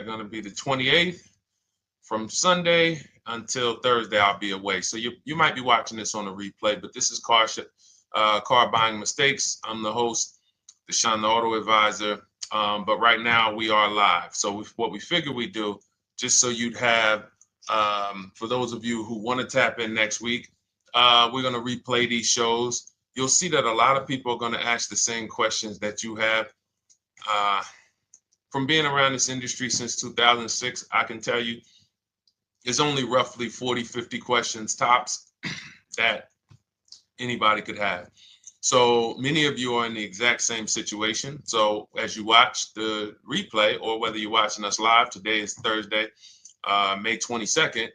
going to be the 28th. From Sunday until Thursday, I'll be away. So you might be watching this on a replay, but this is Car Buying Mistakes. I'm the host, Deshone the Auto Advisor. But right now we are live. So what we figure we do, just so you'd have, for those of you who want to tap in next week, we're going to replay these shows. You'll see that a lot of people are going to ask the same questions that you have. From being around this industry since 2006, I can tell you there's only roughly 40, 50 questions tops that anybody could have. So many of you are in the exact same situation. So as you watch the replay, or whether you're watching us live, today is Thursday, May 22nd,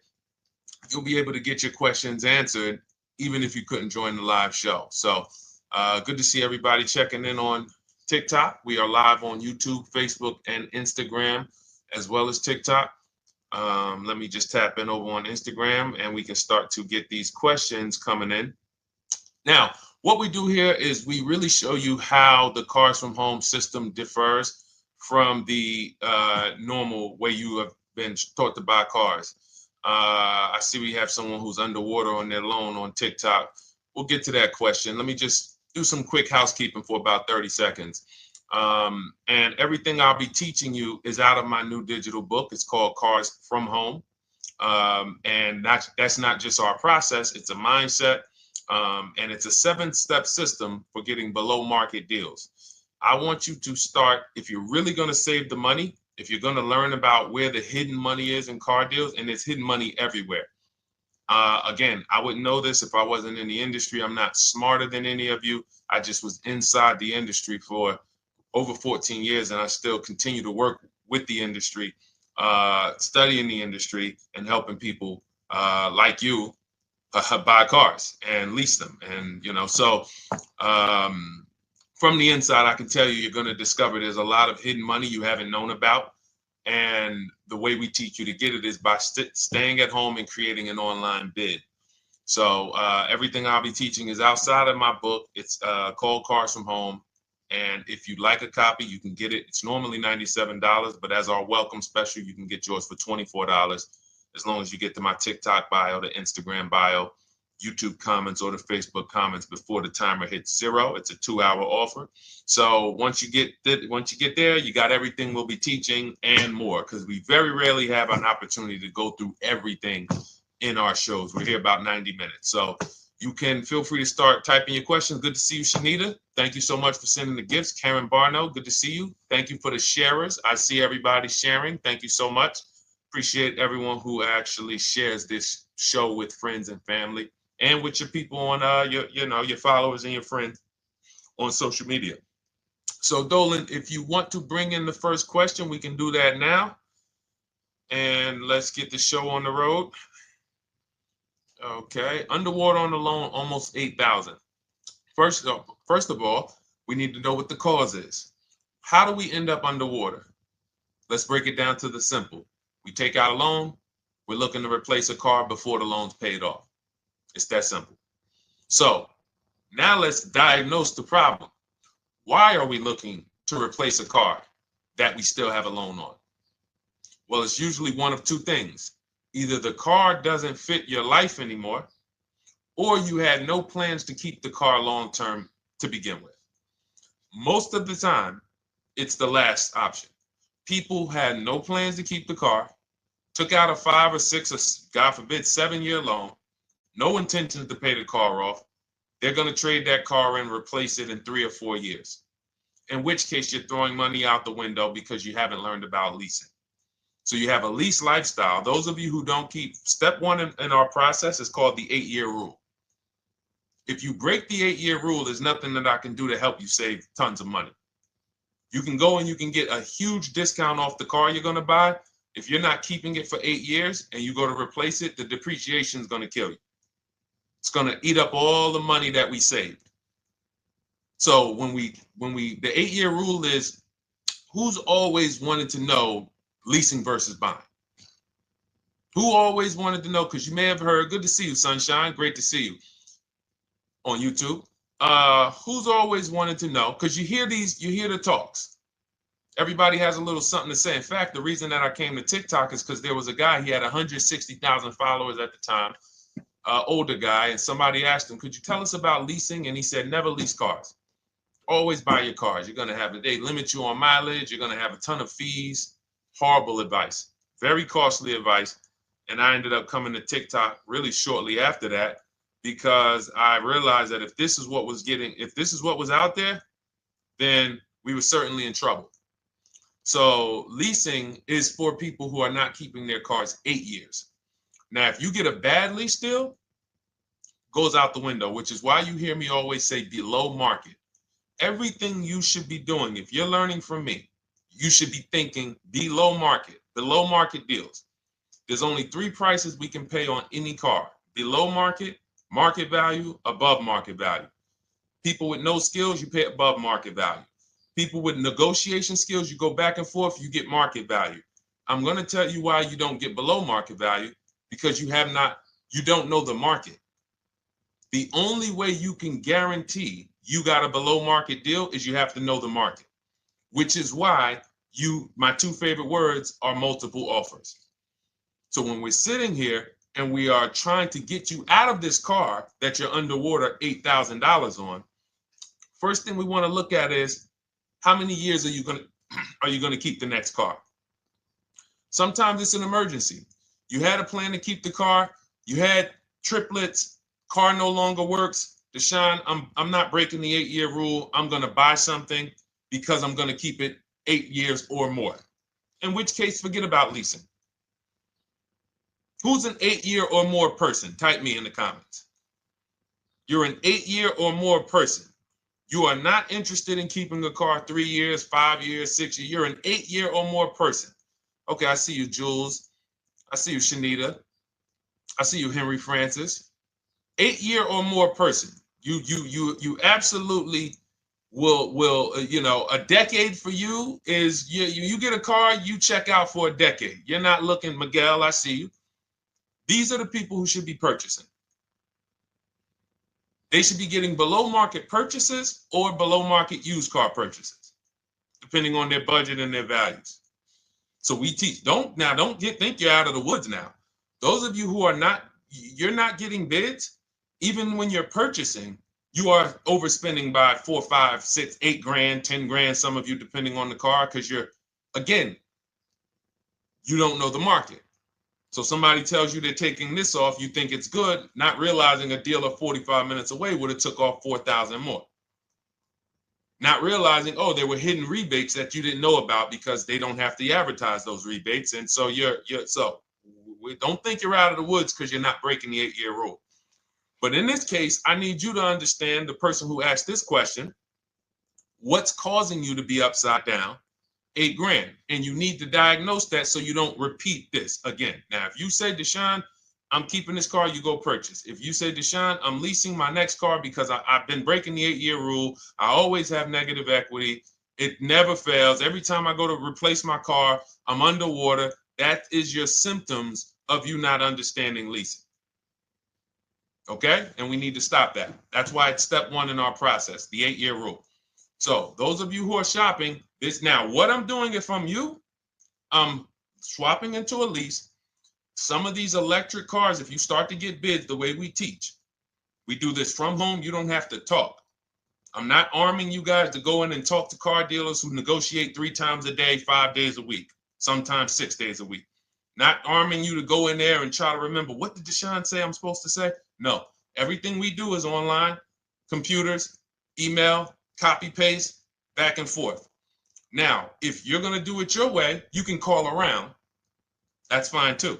you'll be able to get your questions answered, even if you couldn't join the live show. So good to see everybody checking in on TikTok. We are live on YouTube, Facebook, and Instagram, as well as TikTok. Let me just tap in over on Instagram and we can start to get these questions coming in. Now, what we do here is we really show you how the Cars from Home system differs from the normal way you have been taught to buy cars. I see we have someone who's underwater on their loan on TikTok. We'll get to that question. Let me just do some quick housekeeping for about 30 seconds. And everything I'll be teaching you is out of my new digital book. It's called Cars from Home. And that's not just our process, it's a mindset. And it's a 7-step system for getting below market deals. I want you to start, if you're really going to save the money, if you're going to learn about where the hidden money is in car deals, and there's hidden money everywhere. Again, I wouldn't know this if I wasn't in the industry. I'm not smarter than any of you. I just was inside the industry for over 14 years, and I still continue to work with the industry, studying the industry and helping people like you buy cars and lease them. And, so from the inside, I can tell you, you're going to discover there's a lot of hidden money you haven't known about. And the way we teach you to get it is by staying at home and creating an online bid. So everything I'll be teaching is outside of my book. It's called Cars from Home. And if you'd like a copy, you can get it. It's normally $97, but as our welcome special, you can get yours for $24, as long as you get to my TikTok bio, the Instagram bio, YouTube comments, or the Facebook comments before the timer hits 0. It's a 2-hour offer. So once you get there, you got everything we'll be teaching and more, because we very rarely have an opportunity to go through everything in our shows. We're here about 90 minutes. So you can feel free to start typing your questions. Good to see you, Shanita. Thank you so much for sending the gifts. Karen Barno, good to see you. Thank you for the sharers. I see everybody sharing. Thank you so much. Appreciate everyone who actually shares this show with friends and family, and with your people on your followers and your friends on social media. So Dolan, if you want to bring in the first question, we can do that now. And let's get the show on the road. Okay, underwater on the loan, almost 8,000. First of all, we need to know what the cause is. How do we end up underwater? Let's break it down to the simple. We take out a loan, we're looking to replace a car before the loan's paid off. It's that simple. So now let's diagnose the problem. Why are we looking to replace a car that we still have a loan on? Well, it's usually one of two things. Either the car doesn't fit your life anymore, or you had no plans to keep the car long-term to begin with. Most of the time, it's the last option. People had no plans to keep the car, took out a 5 or 6 or, God forbid, 7-year loan, no intention to pay the car off. They're going to trade that car and replace it in 3 or 4 years, in which case you're throwing money out the window because you haven't learned about leasing. So you have a lease lifestyle. Those of you who don't keep, step 1 in our process is called the 8-year rule. If you break the 8-year rule, there's nothing that I can do to help you save tons of money. You can go and you can get a huge discount off the car you're going to buy. If you're not keeping it for 8 years and you go to replace it, the depreciation is going to kill you. It's going to eat up all the money that we saved. So the 8-year rule is, who's always wanted to know leasing versus buying? Who always wanted to know? Because you may have heard, good to see you, Sunshine. Great to see you on YouTube. Who's always wanted to know? Because you hear the talks. Everybody has a little something to say. In fact, the reason that I came to TikTok is because there was a guy, he had 160,000 followers at the time, older guy, and somebody asked him, could you tell us about leasing? And he said, never lease cars. Always buy your cars. You're going to have, they limit you on mileage. You're going to have a ton of fees. Horrible advice. Very costly advice. And I ended up coming to TikTok really shortly after that because I realized that if this is what was out there, then we were certainly in trouble. So leasing is for people who are not keeping their cars 8 years. Now, if you get a bad lease deal, goes out the window, which is why you hear me always say below market. Everything you should be doing, if you're learning from me, you should be thinking below market deals. There's only 3 prices we can pay on any car: below market, market value, above market value. People with no skills, you pay above market value. People with negotiation skills, you go back and forth, you get market value. I'm going to tell you why you don't get below market value, because you don't know the market. The only way you can guarantee you got a below market deal is you have to know the market, which is why my 2 favorite words are multiple offers. So when we're sitting here and we are trying to get you out of this car that you're underwater $8,000 on, first thing we want to look at is how many years are you going to keep the next car? Sometimes it's an emergency. You had a plan to keep the car. You had triplets. Car no longer works. Deshone, I'm not breaking the 8-year rule. I'm going to buy something because I'm going to keep it 8 years or more. In which case, forget about leasing. Who's an 8-year or more person? Type me in the comments. You're an 8-year or more person. You are not interested in keeping a car 3 years, 5 years, 6 years. You're an 8-year or more person. Okay, I see you, Jules. I see you, Shanita. I see you, Henry Francis. 8-year or more person. You absolutely will a decade for you is you get a car, you check out for a decade. You're not looking, Miguel, I see you. These are the people who should be purchasing. They should be getting below market purchases or below market used car purchases, depending on their budget and their values. So we teach, think you're out of the woods now. Those of you who you're not getting bids, even when you're purchasing, you are overspending by 4, 5, 6, 8 grand, 10 grand, some of you, depending on the car, because you don't know the market. So somebody tells you they're taking this off, you think it's good, not realizing a dealer 45 minutes away would have took off 4,000 more. Not realizing, there were hidden rebates that you didn't know about because they don't have to advertise those rebates. And so don't think you're out of the woods because you're not breaking the 8-year rule. But in this case, I need you to understand, the person who asked this question, what's causing you to be upside down 8 grand? And you need to diagnose that so you don't repeat this again. Now, if you say, Deshone, I'm keeping this car, you go purchase. If you say, Deshone, I'm leasing my next car because I've been breaking the 8-year rule. I always have negative equity. It never fails. Every time I go to replace my car, I'm underwater. That is your symptoms of you not understanding leasing. Okay? And we need to stop that. That's why it's step 1 in our process, the 8-year rule. So those of you who are shopping this now, what I'm doing if I'm you, I'm swapping into a lease. Some of these electric cars, if you start to get bids the way we teach, we do this from home. You don't have to talk. I'm not arming you guys to go in and talk to car dealers who negotiate 3 times a day, 5 days a week, sometimes 6 days a week. Not arming you to go in there and try to remember, what did Deshone say I'm supposed to say? No, everything we do is online, computers, email, copy, paste, back and forth. Now, if you're going to do it your way, you can call around. That's fine too.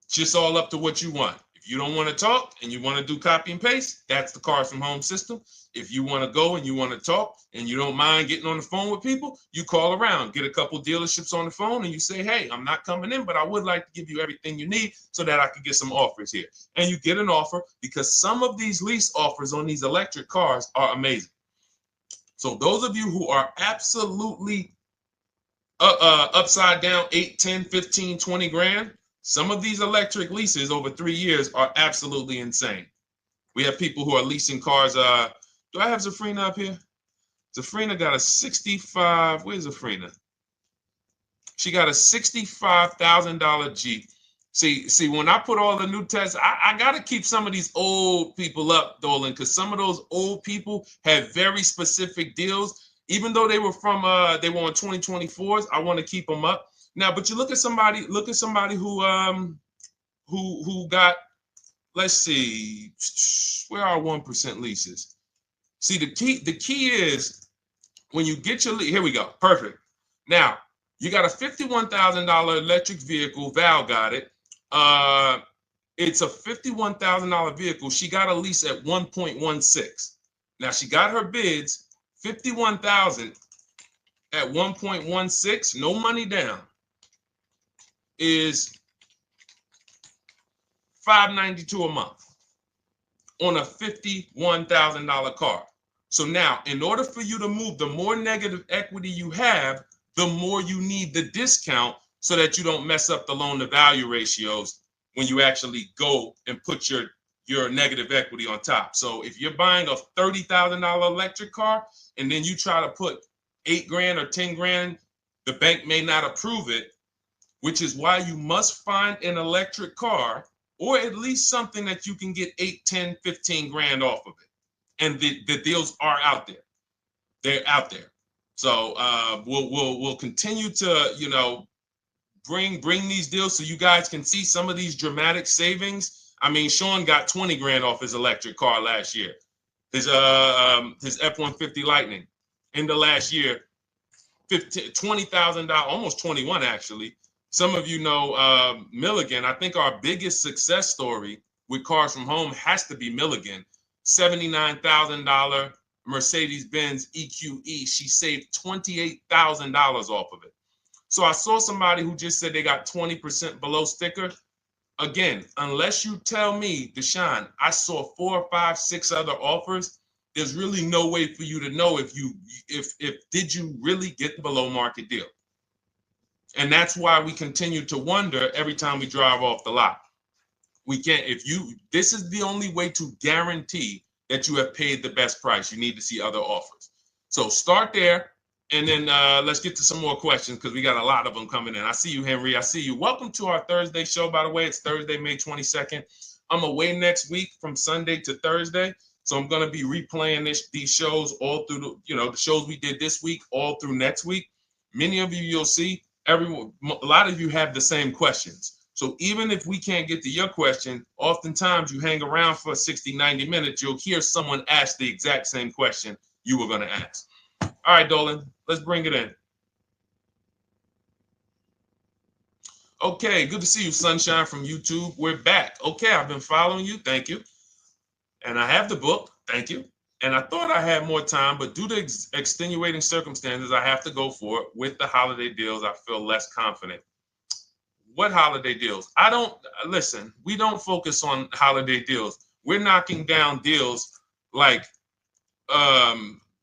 It's just all up to what you want. If you don't want to talk and you want to do copy and paste, that's the Cars from Home system. If you want to go and you want to talk and you don't mind getting on the phone with people, you call around, get a couple dealerships on the phone and you say, hey, I'm not coming in, but I would like to give you everything you need so that I could get some offers here. And you get an offer, because some of these lease offers on these electric cars are amazing. So those of you who are absolutely upside down 8, 10, 15, 20 grand, some of these electric leases over 3 years are absolutely insane. We have people who are leasing cars. Do I have Zafrina up here? Zafrina got a 65. Where's Zafrina? She got a $65,000 Jeep. See, when I put all the new tests, I got to keep some of these old people up, Dolan, because some of those old people have very specific deals. Even though they were on 2024s, I want to keep them up. Now, but you look at somebody who got, let's see, where are 1% leases? See, the key is when you get your lease, here we go, perfect. Now, you got a $51,000 electric vehicle, Val got it. It's a $51,000 vehicle. She got a lease at 1.16. Now she got her bids, 51,000 at 1.16, no money down, is $592 a month on a $51,000 car. So now, in order for you to move, the more negative equity you have, the more you need the discount so that you don't mess up the loan to value ratios when you actually go and put your negative equity on top. So if you're buying a $30,000 electric car and then you try to put $8,000 or $10,000, the bank may not approve it, which is why you must find an electric car or at least something that you can get 8, 10, 15 grand off of it. And the deals are out there. They're out there. So we'll continue to, bring these deals so you guys can see some of these dramatic savings. I mean, Sean got 20 grand off his electric car last year. His F-150 Lightning in the last year, $20,000, almost 21 actually. Some of you know Milligan. I think our biggest success story with Cars from Home has to be Milligan. $79,000 Mercedes-Benz EQE. She saved $28,000 off of it. So I saw somebody who just said they got 20% below sticker. Again, unless you tell me, Deshone, I saw 4, 5, 6 other offers, there's really no way for you to know if did you really get the below market deal. And that's why we continue to wonder every time we drive off the lot. We can't, this is the only way to guarantee that you have paid the best price. You need to see other offers. So start there. And then let's get to some more questions because we got a lot of them coming in. I see you, Henry. I see you. Welcome to our Thursday show, by the way. It's Thursday, May 22nd. I'm away next week from Sunday to Thursday. So I'm going to be replaying these shows all through, the shows we did this week, all through next week. Many of you, you'll see, a lot of you have the same questions. So even if we can't get to your question, oftentimes you hang around for 60, 90 minutes, you'll hear someone ask the exact same question you were going to ask. All right, Dolan, let's bring it in. Okay, good to see you, Sunshine from YouTube. We're back. Okay, I've been following you. Thank you. And I have the book. Thank you. And I thought I had more time, but due to extenuating circumstances, I have to go for it. With the holiday deals, I feel less confident. What holiday deals? Listen, we don't focus on holiday deals. We're knocking down deals like,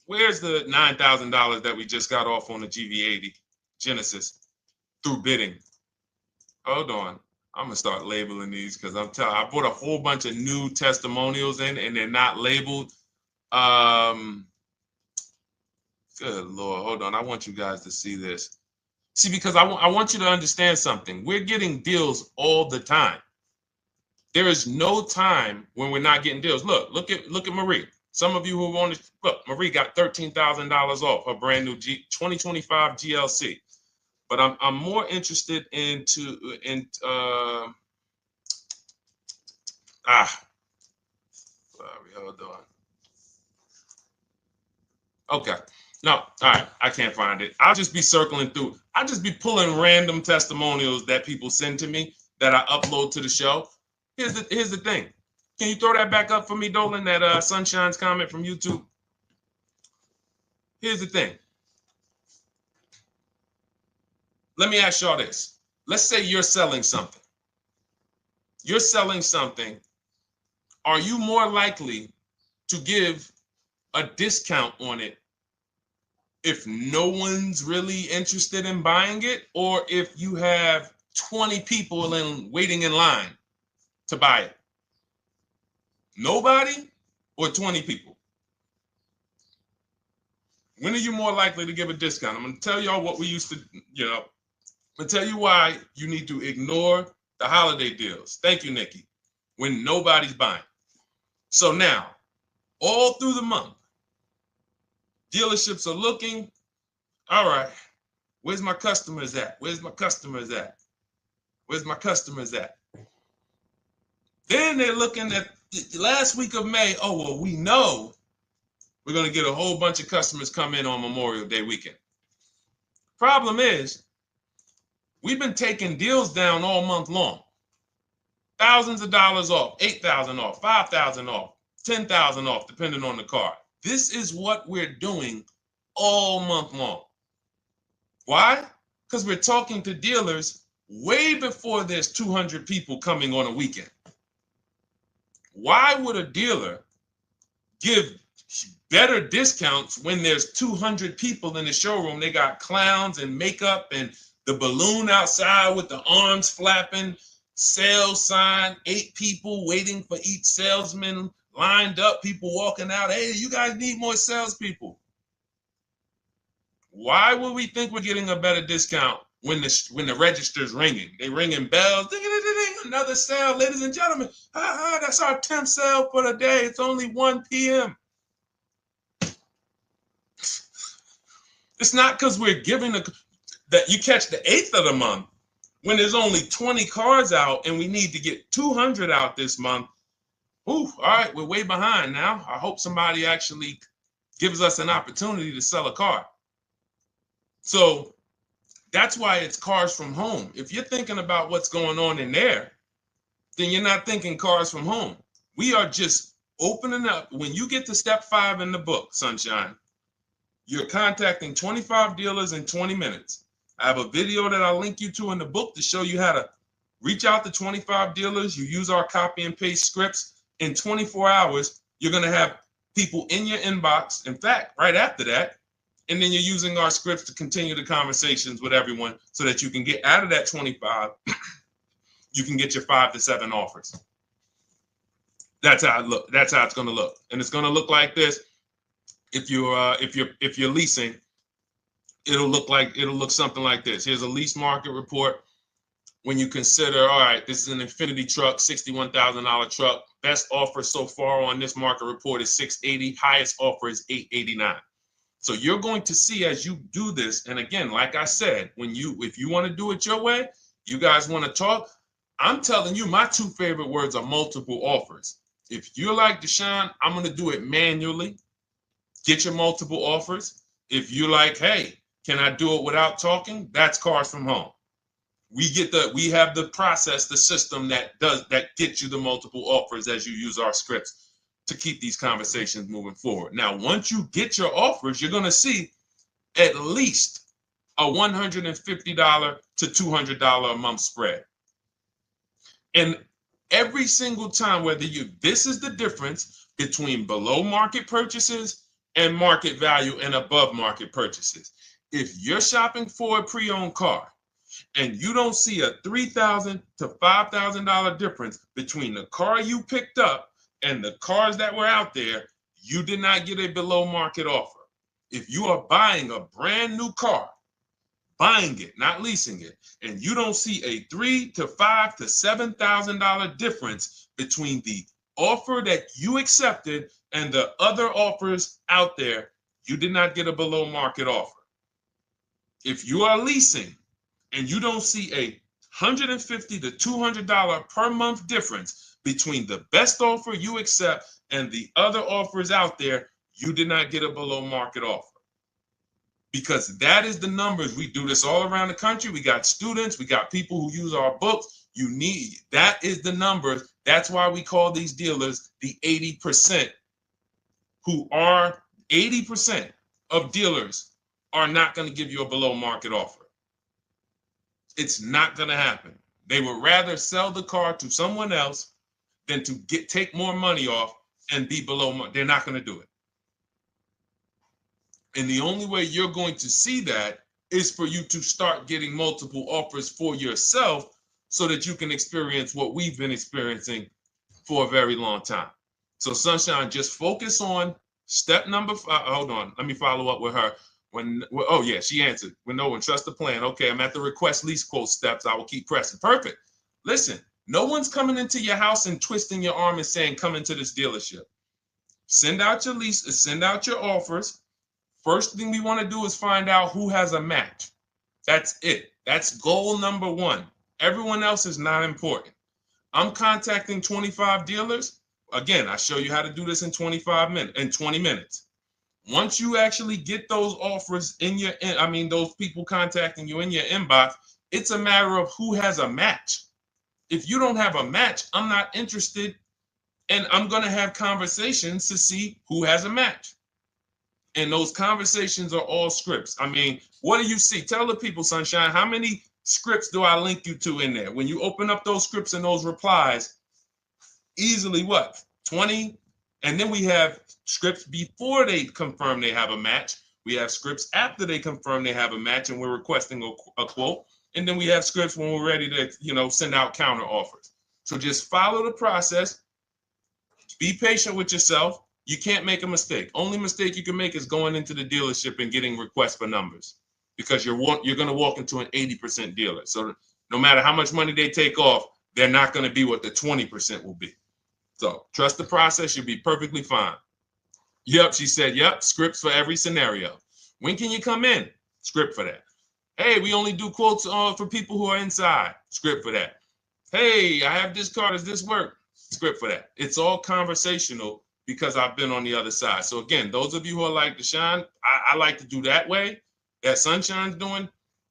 where's the $9,000 that we just got off on the GV80 Genesis through bidding? Hold on. I'm going to start labeling these because I bought a whole bunch of new testimonials in and they're not labeled. Good Lord. Hold on. I want you guys to see this. See, because I want you to understand something. We're getting deals all the time. There is no time when we're not getting deals. Look at Marie. Some of you who want to look, Marie got $13,000 off her brand new 2025 GLC. But I'm more interested sorry, hold on. Okay. No, all right. I can't find it. I'll just be circling through. I'll just be pulling random testimonials that people send to me that I upload to the show. Here's the thing. Can you throw that back up for me, Dolan, that Sunshine's comment from YouTube? Here's the thing. Let me ask y'all this. Let's say you're selling something. You're selling something. Are you more likely to give a discount on it if no one's really interested in buying it, or if you have 20 people waiting in line to buy it? Nobody or 20 people? When are you more likely to give a discount? I'm going to tell y'all what we used to, I'm going to tell you why you need to ignore the holiday deals. Thank you, Nikki. When nobody's buying. So now, all through the month, dealerships are looking, all right, where's my customers at? Where's my customers at? Where's my customers at? Then they're looking at the last week of May. Oh, well, we know we're going to get a whole bunch of customers come in on Memorial Day weekend. Problem is, we've been taking deals down all month long. Thousands of dollars off, 8,000 off, 5,000 off, 10,000 off, depending on the car. This is what we're doing all month long. Why? Because we're talking to dealers way before there's 200 people coming on a weekend. Why would a dealer give better discounts when there's 200 people in the showroom? They got clowns and makeup and the balloon outside with the arms flapping, sales sign, 8 people waiting for each salesman lined up, people walking out. Hey, you guys need more salespeople. Why would we think we're getting a better discount when the register's ringing? They ringing bells, ding, ding, ding, ding, another sale, ladies and gentlemen. That's our 10th sale for the day. It's only 1 p.m. It's not because we're giving that you catch the 8th of the month when there's only 20 cars out and we need to get 200 out this month. Ooh, all right, we're way behind now. I hope somebody actually gives us an opportunity to sell a car. So that's why it's cars from home. If you're thinking about what's going on in there, then you're not thinking cars from home. We are just opening up. When you get to step 5 in the book, Sunshine, you're contacting 25 dealers in 20 minutes. I have a video that I'll link you to in the book to show you how to reach out to 25 dealers. You use our copy and paste scripts. In 24 hours, you're going to have people in your inbox. In fact, right after that, and then you're using our scripts to continue the conversations with everyone so that you can get out of that 25, you can get your 5 to 7 offers. That's how it look. That's how it's going to look. And it's going to look like this. If you're leasing, it'll look something like this. Here's a lease market report. When you consider, all right, this is an Infinity truck, $61,000 truck. Best offer so far on this market report is $680. Highest offer is $889. So you're going to see as you do this, and again, like I said, if you want to do it your way, you guys want to talk, I'm telling you, my 2 favorite words are multiple offers. If you're like Deshone, I'm going to do it manually. Get your multiple offers. If you're like, hey, can I do it without talking? That's cars from home. We have the process, the system that gets you the multiple offers as you use our scripts to keep these conversations moving forward. Now, once you get your offers, you're going to see at least a $150 to $200 a month spread. And every single time, this is the difference between below market purchases and market value and above market purchases. If you're shopping for a pre-owned car and you don't see a $3,000 to $5,000 difference between the car you picked up and the cars that were out there, you did not get a below market offer. If you are buying a brand new car, buying it, not leasing it, and you don't see a $3,000 to $5,000 to $7,000 difference between the offer that you accepted and the other offers out there, you did not get a below market offer. If you are leasing and you don't see a $150 to $200 per month difference between the best offer you accept and the other offers out there, you did not get a below market offer. Because that is the numbers. We do this all around the country. We got students, we got people who use our books. That is the numbers. That's why we call these dealers the 80%, who are 80% of dealers are not going to give you a below market offer. It's not going to happen. They would rather sell the car to someone else than to take more money off and be below market. They're not going to do it. And the only way you're going to see that is for you to start getting multiple offers for yourself so that you can experience what we've been experiencing for a very long time. So Sunshine, just focus on Step number five, hold on, let me follow up with her. Oh yeah, she answered. When no one trusts the plan. Okay, I'm at the request lease quote steps. I will keep pressing. Perfect. Listen, no one's coming into your house and twisting your arm and saying, come into this dealership. Send out your leases, send out your offers. First thing we want to do is find out who has a match. That's it. That's goal number one. Everyone else is not important. I'm contacting 25 dealers. Again, I show you how to do this in 20 minutes. Once you actually get those offers in your, those people contacting you in your inbox, it's a matter of who has a match. If you don't have a match, I'm not interested, and I'm going to have conversations to see who has a match. And those conversations are all scripts. I mean, what do you see? Tell the people, Sunshine, how many scripts do I link you to in there? When you open up those scripts and those replies, easily what? 20? And then we have scripts before they confirm they have a match. We have scripts after they confirm they have a match and we're requesting a quote. And then we have scripts when we're ready to, send out counter offers. So just follow the process. Be patient with yourself. You can't make a mistake. Only mistake you can make is going into the dealership and getting requests for numbers, because you're going to walk into an 80% dealer. So no matter how much money they take off, they're not going to be what the 20% will be. So trust the process. You'll be perfectly fine. Yep, she said, yep, scripts for every scenario. When can you come in? Script for that. Hey, we only do quotes for people who are inside. Script for that. Hey, I have this car. Does this work? Script for that. It's all conversational because I've been on the other side. So again, those of you who are like Deshone, I like to do that way, that Sunshine's doing.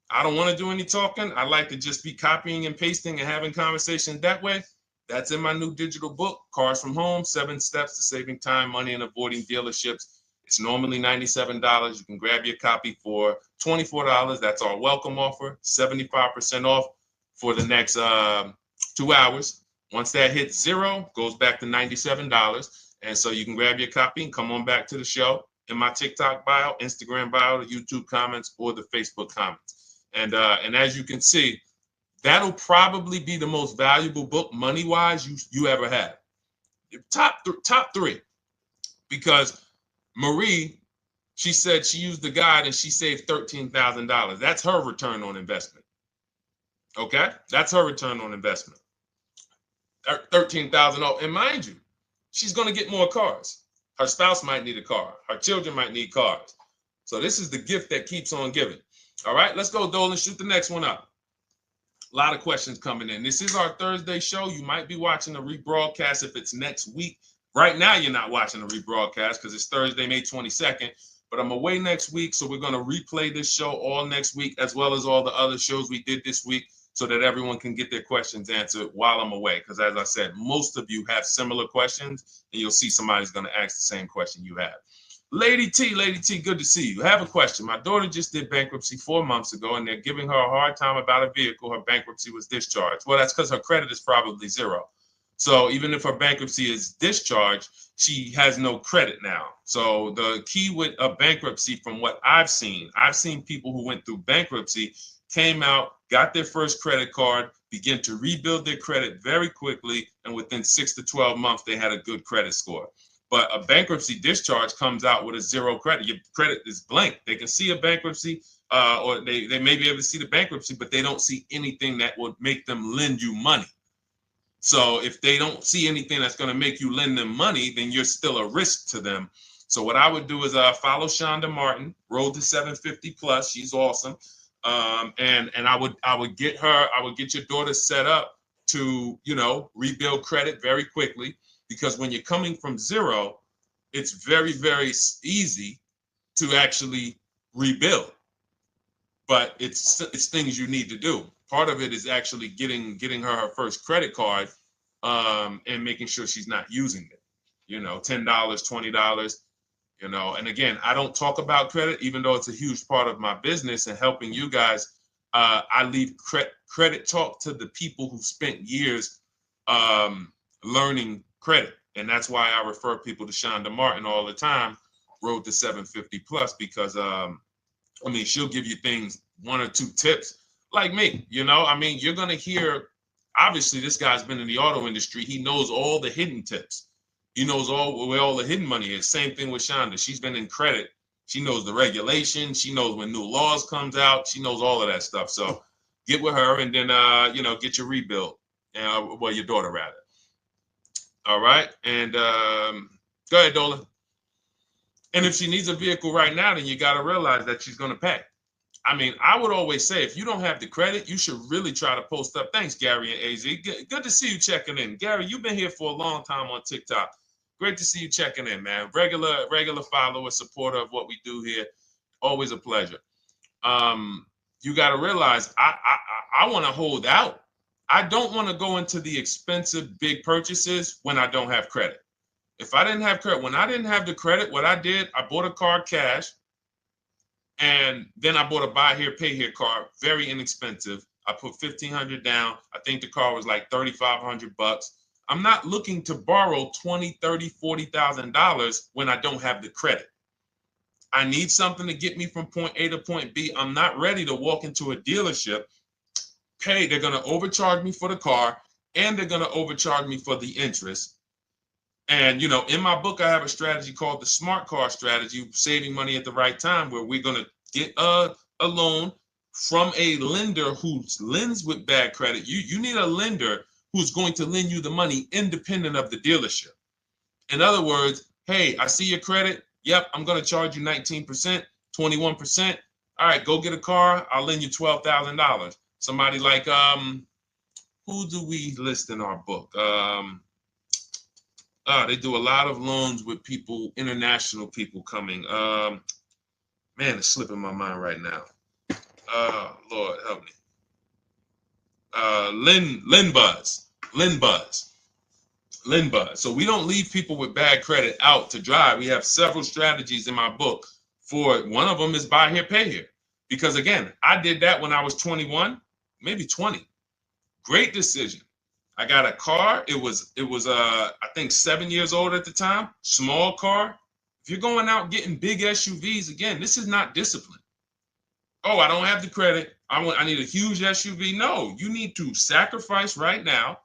I don't want to do any talking. I like to just be copying and pasting and having conversations that way. That's in my new digital book, Cars from Home, 7 Steps to Saving Time, Money, and Avoiding Dealerships. It's normally $97. You can grab your copy for $24. That's our welcome offer, 75% off for the next 2 hours. Once that hits zero, goes back to $97. And so you can grab your copy and come on back to the show in my TikTok bio, Instagram bio, the YouTube comments, or the Facebook comments. And as you can see, that'll probably be the most valuable book money-wise you ever have. Top three. Because Marie, she said she used the guide and she saved $13,000. That's her return on investment. Okay? That's her return on investment. $13,000. And mind you, she's going to get more cars. Her spouse might need a car. Her children might need cars. So this is the gift that keeps on giving. All right, let's go, Dolan. Shoot the next one up. A lot of questions coming in. This is our Thursday show. You might be watching a rebroadcast if it's next week. Right now, you're not watching a rebroadcast because it's Thursday, May 22nd. But I'm away next week, so we're going to replay this show all next week, as well as all the other shows we did this week, so that everyone can get their questions answered while I'm away. Because as I said, most of you have similar questions, and you'll see somebody's going to ask the same question you have. Lady T, good to see you. I have a question. My daughter just did bankruptcy 4 months ago, and they're giving her a hard time about a vehicle. Her bankruptcy was discharged. Well, that's because her credit is probably zero. So even if her bankruptcy is discharged, she has no credit now. So the key with a bankruptcy, from what I've seen people who went through bankruptcy, came out, got their first credit card, began to rebuild their credit very quickly, and within 6 to 12 months, they had a good credit score. But a bankruptcy discharge comes out with a zero credit. Your credit is blank. They can see a bankruptcy, or they may be able to see the bankruptcy, but they don't see anything that would make them lend you money. So if they don't see anything that's going to make you lend them money, then you're still a risk to them. So what I would do is follow Shonda Martin, Road to 750 Plus. She's awesome. And I would get your daughter set up to, rebuild credit very quickly, because when you're coming from zero, it's very, very easy to actually rebuild. But it's things you need to do. Part of it is actually getting her first credit card, and making sure she's not using it. $10, $20. And again, I don't talk about credit, even though it's a huge part of my business and helping you guys. I leave credit talk to the people who spent years learning credit. And that's why I refer people to Shonda Martin all the time, Road to 750 Plus, because she'll give you things, 1 or 2 tips, like me. You're going to hear, obviously this guy's been in the auto industry. He knows all the hidden tips. He knows where all the hidden money is. Same thing with Shonda. She's been in credit. She knows the regulations. She knows when new laws comes out. She knows all of that stuff. So get with her and then, get your rebuild. Well, your daughter rather. All right. And go ahead, Dola. And if she needs a vehicle right now, then you got to realize that she's going to pay. I mean, I would always say if you don't have the credit, you should really try to post up. Thanks, Gary and AZ. Good to see you checking in. Gary, you've been here for a long time on TikTok. Great to see you checking in, man. Regular follower, supporter of what we do here. Always a pleasure. You got to realize I want to hold out. I don't want to go into the expensive big purchases when I don't have credit. If I didn't have credit, when I didn't have the credit, what I did, I bought a car cash. And then I bought a buy here, pay here car, very inexpensive. I put $1,500 down. I think the car was like $3,500. I'm not looking to borrow $20,000, $30,000, $40,000 when I don't have the credit. I need something to get me from point A to point B. I'm not ready to walk into a dealership, pay. They're going to overcharge me for the car, and they're going to overcharge me for the interest. And, in my book, I have a strategy called the smart car strategy, saving money at the right time, where we're going to get a loan from a lender who lends with bad credit. You need a lender who's going to lend you the money independent of the dealership. In other words, hey, I see your credit. Yep, I'm going to charge you 19%, 21%. All right, go get a car. I'll lend you $12,000. Somebody like, who do we list in our book? They do a lot of loans with people, international people coming. Man, it's slipping my mind right now. Lord help me. LendBuzz. So we don't leave people with bad credit out to dry. We have several strategies in my book. For one of them is buy here, pay here. Because again, I did that when I was 21, maybe 20. Great decision. I got a car. It was I think 7 years old at the time. Small car. If you're going out getting big SUVs, again, this is not discipline. Oh, I don't have the credit. I need a huge SUV. No, you need to sacrifice right now,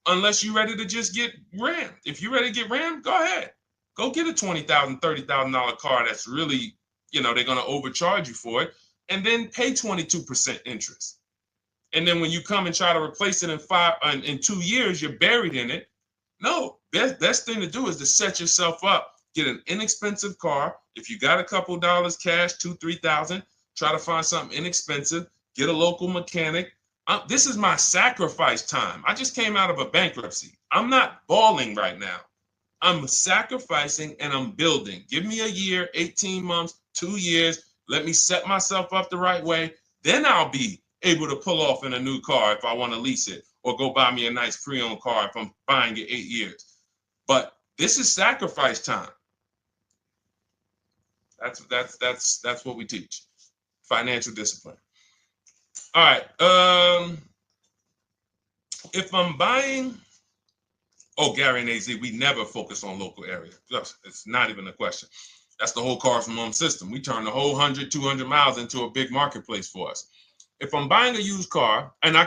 unless you're ready to just get rammed. If you're ready to get rammed, go ahead. Go get a $20,000, $30,000 car that's really, they're going to overcharge you for it, and then pay 22% interest. And then when you come and try to replace it in 2 years, you're buried in it. No, best thing to do is to set yourself up. Get an inexpensive car. If you got a couple dollars cash, $2,000, $3,000, try to find something inexpensive. Get a local mechanic. This is my sacrifice time. I just came out of a bankruptcy. I'm not balling right now. I'm sacrificing and I'm building. Give me a year, 18 months, 2 years. Let me set myself up the right way. Then I'll be able to pull off in a new car if I want to lease it, or go buy me a nice pre-owned car if I'm buying it 8 years. But this is sacrifice time. That's what we teach. Financial discipline. All right. If I'm buying, Gary and AZ, we never focus on local area. It's not even a question. That's the whole car from home system. We turn the whole 100, 200 miles into a big marketplace for us. If I'm buying a used car, and I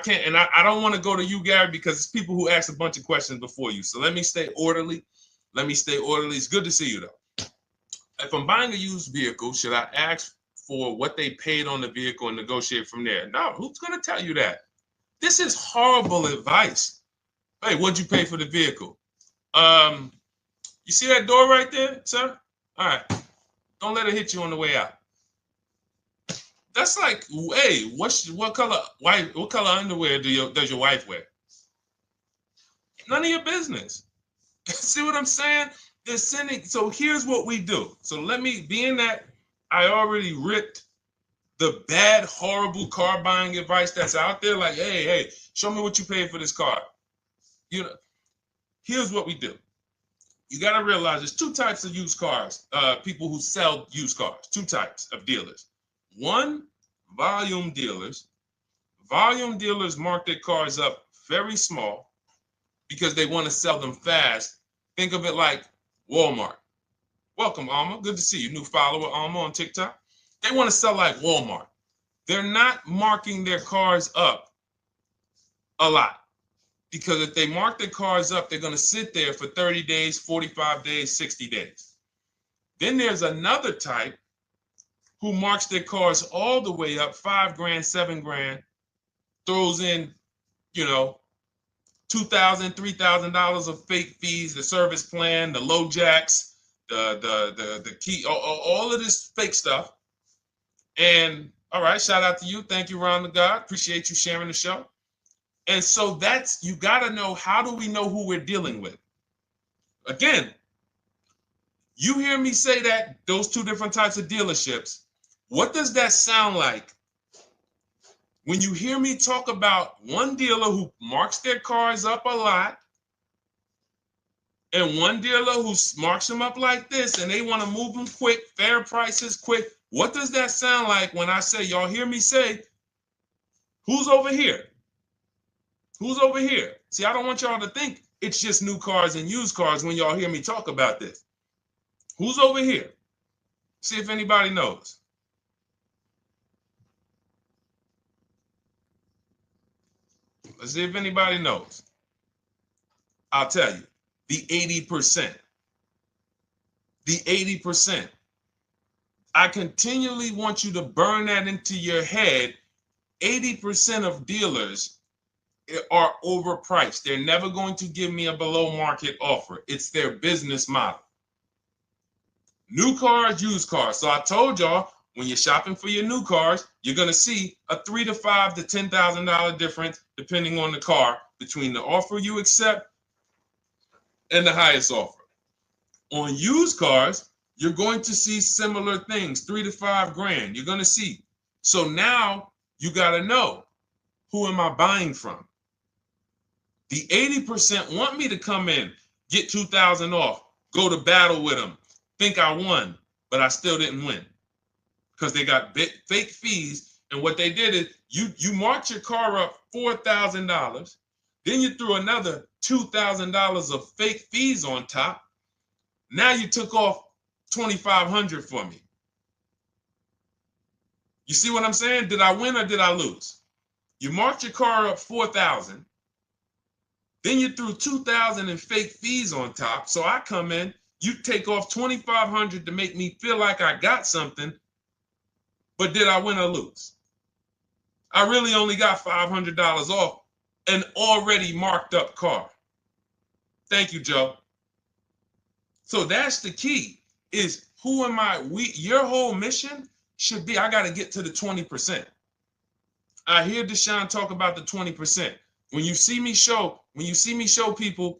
don't want to go to you, Gary, because it's people who ask a bunch of questions before you. So let me stay orderly. It's good to see you, though. If I'm buying a used vehicle, should I ask for what they paid on the vehicle and negotiate from there? No, who's going to tell you that? This is horrible advice. Hey, what'd you pay for the vehicle? You see that door right there, sir? All right. Don't let it hit you on the way out. That's like, hey, what color underwear does your wife wear? None of your business. See what I'm saying? They're sending. So here's what we do. So being that I already ripped the bad, horrible car buying advice that's out there, like, hey, show me what you paid for this car. Here's what we do. You got to realize there's two types of used cars, people who sell used cars, two types of dealers. One, volume dealers. Volume dealers mark their cars up very small because they want to sell them fast. Think of it like Walmart. Welcome, Alma. Good to see you. New follower, Alma, on TikTok. They want to sell like Walmart. They're not marking their cars up a lot. Because if they mark their cars up, they're going to sit there for 30 days, 45 days, 60 days. Then there's another type who marks their cars all the way up, 5 grand, 7 grand, throws in, you know, $2,000, $3,000 of fake fees, the service plan, the low jacks, the key, all of this fake stuff. And all right, shout out to you. Thank you, Ron the God. Appreciate you sharing the show. And so that's, you got to know, how do we know who we're dealing with? Again, you hear me say that, those two different types of dealerships. What does that sound like when you hear me talk about one dealer who marks their cars up a lot and one dealer who marks them up like this and they want to move them quick, fair prices, quick? What does that sound like when I say, y'all hear me say, who's over here? Who's over here? See, I don't want y'all to think it's just new cars and used cars when y'all hear me talk about this. Who's over here? See if anybody knows. Let's see if anybody knows. I'll tell you, the 80%. The 80%. I continually want you to burn that into your head. 80% of dealers are overpriced. They're never going to give me a below market offer. It's their business model. New cars, used cars. So I told y'all, when you're shopping for your new cars, you're going to see a $3,000 to $5,000 to $10,000 difference, depending on the car, between the offer you accept and the highest offer. On used cars, you're going to see similar things, 3 to 5 grand. You're going to see. So now you got to know, who am I buying from? The 80% want me to come in, get 2,000 off, go to battle with them, think I won, but I still didn't win because they got fake fees. And what they did is you marked your car up $4,000, then you threw another $2,000 of fake fees on top. Now you took off $2,500 for me. You see what I'm saying? Did I win or did I lose? You marked your car up $4,000. Then you threw $2,000 in fake fees on top. So I come in, you take off $2,500 to make me feel like I got something. But did I win or lose? I really only got $500 off an already marked up car. Thank you, Joe. So that's the key, is who am I? Your whole mission should be, I got to get to the 20%. I hear Deshone talk about the 20%. When you see me show people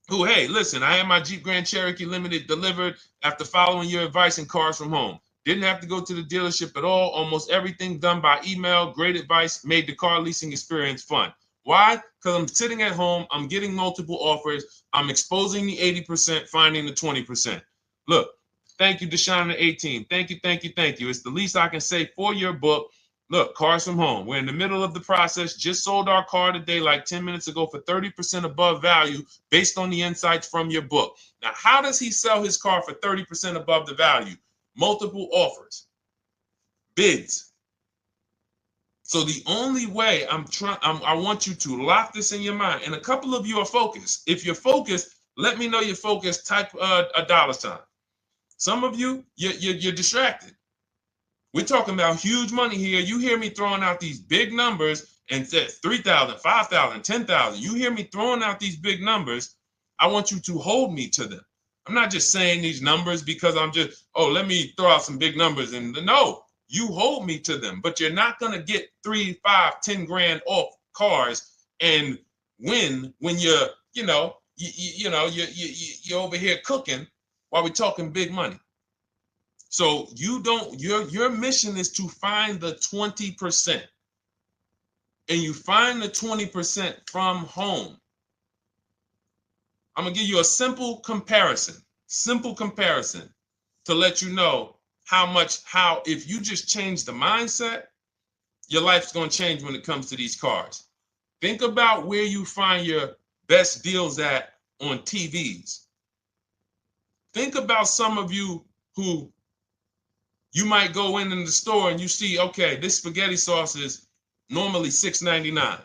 who, hey, listen, I had my Jeep Grand Cherokee Limited delivered after following your advice and cars from home. Didn't have to go to the dealership at all. Almost everything done by email. Great advice. Made the car leasing experience fun. Why? Because I'm sitting at home. I'm getting multiple offers. I'm exposing the 80%, finding the 20%. Look, thank you, Deshone the 18. Thank you, thank you, thank you. It's the least I can say for your book. Look, cars from home. We're in the middle of the process. Just sold our car today, like 10 minutes ago, for 30% above value based on the insights from your book. Now, how does he sell his car for 30% above the value? Multiple offers, bids. So the only way I want you to lock this in your mind. And a couple of you are focused. If you're focused, let me know you're focused. Type a $. Some of you, you're distracted. We're talking about huge money here. You hear me throwing out these big numbers and said 3,000, 5,000, 10,000. You hear me throwing out these big numbers. I want you to hold me to them. I'm not just saying these numbers because I'm just, let me throw out some big numbers. And no, you hold me to them, but you're not going to get 3, 5, 10 grand off cars and win when you're over here cooking while we're talking big money. So your mission is to find the 20%. And you find the 20% from home. I'm going to give you a simple comparison to let you know how if you just change the mindset, your life's going to change when it comes to these cars. Think about where you find your best deals at on TVs. Think about some of you who you might go in the store and you see, okay, this spaghetti sauce is normally $6.99.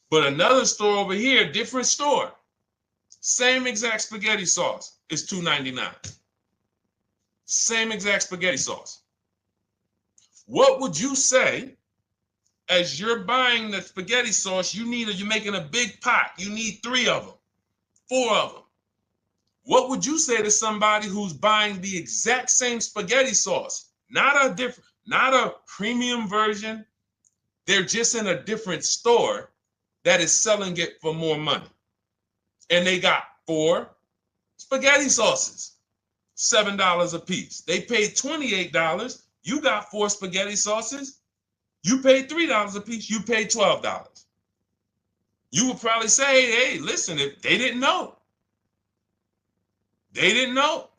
But another store over here, different store, same exact spaghetti sauce is $2.99. Same exact spaghetti sauce. What would you say as you're buying the spaghetti sauce? You're making a big pot. You need 3 of them, 4 of them. What would you say to somebody who's buying the exact same spaghetti sauce? Not a premium version. They're just in a different store that is selling it for more money. And they got 4 spaghetti sauces, $7 a piece. They paid $28. You got 4 spaghetti sauces. You paid $3 a piece. You paid $12. You would probably say, hey, listen, if they didn't know. They didn't know.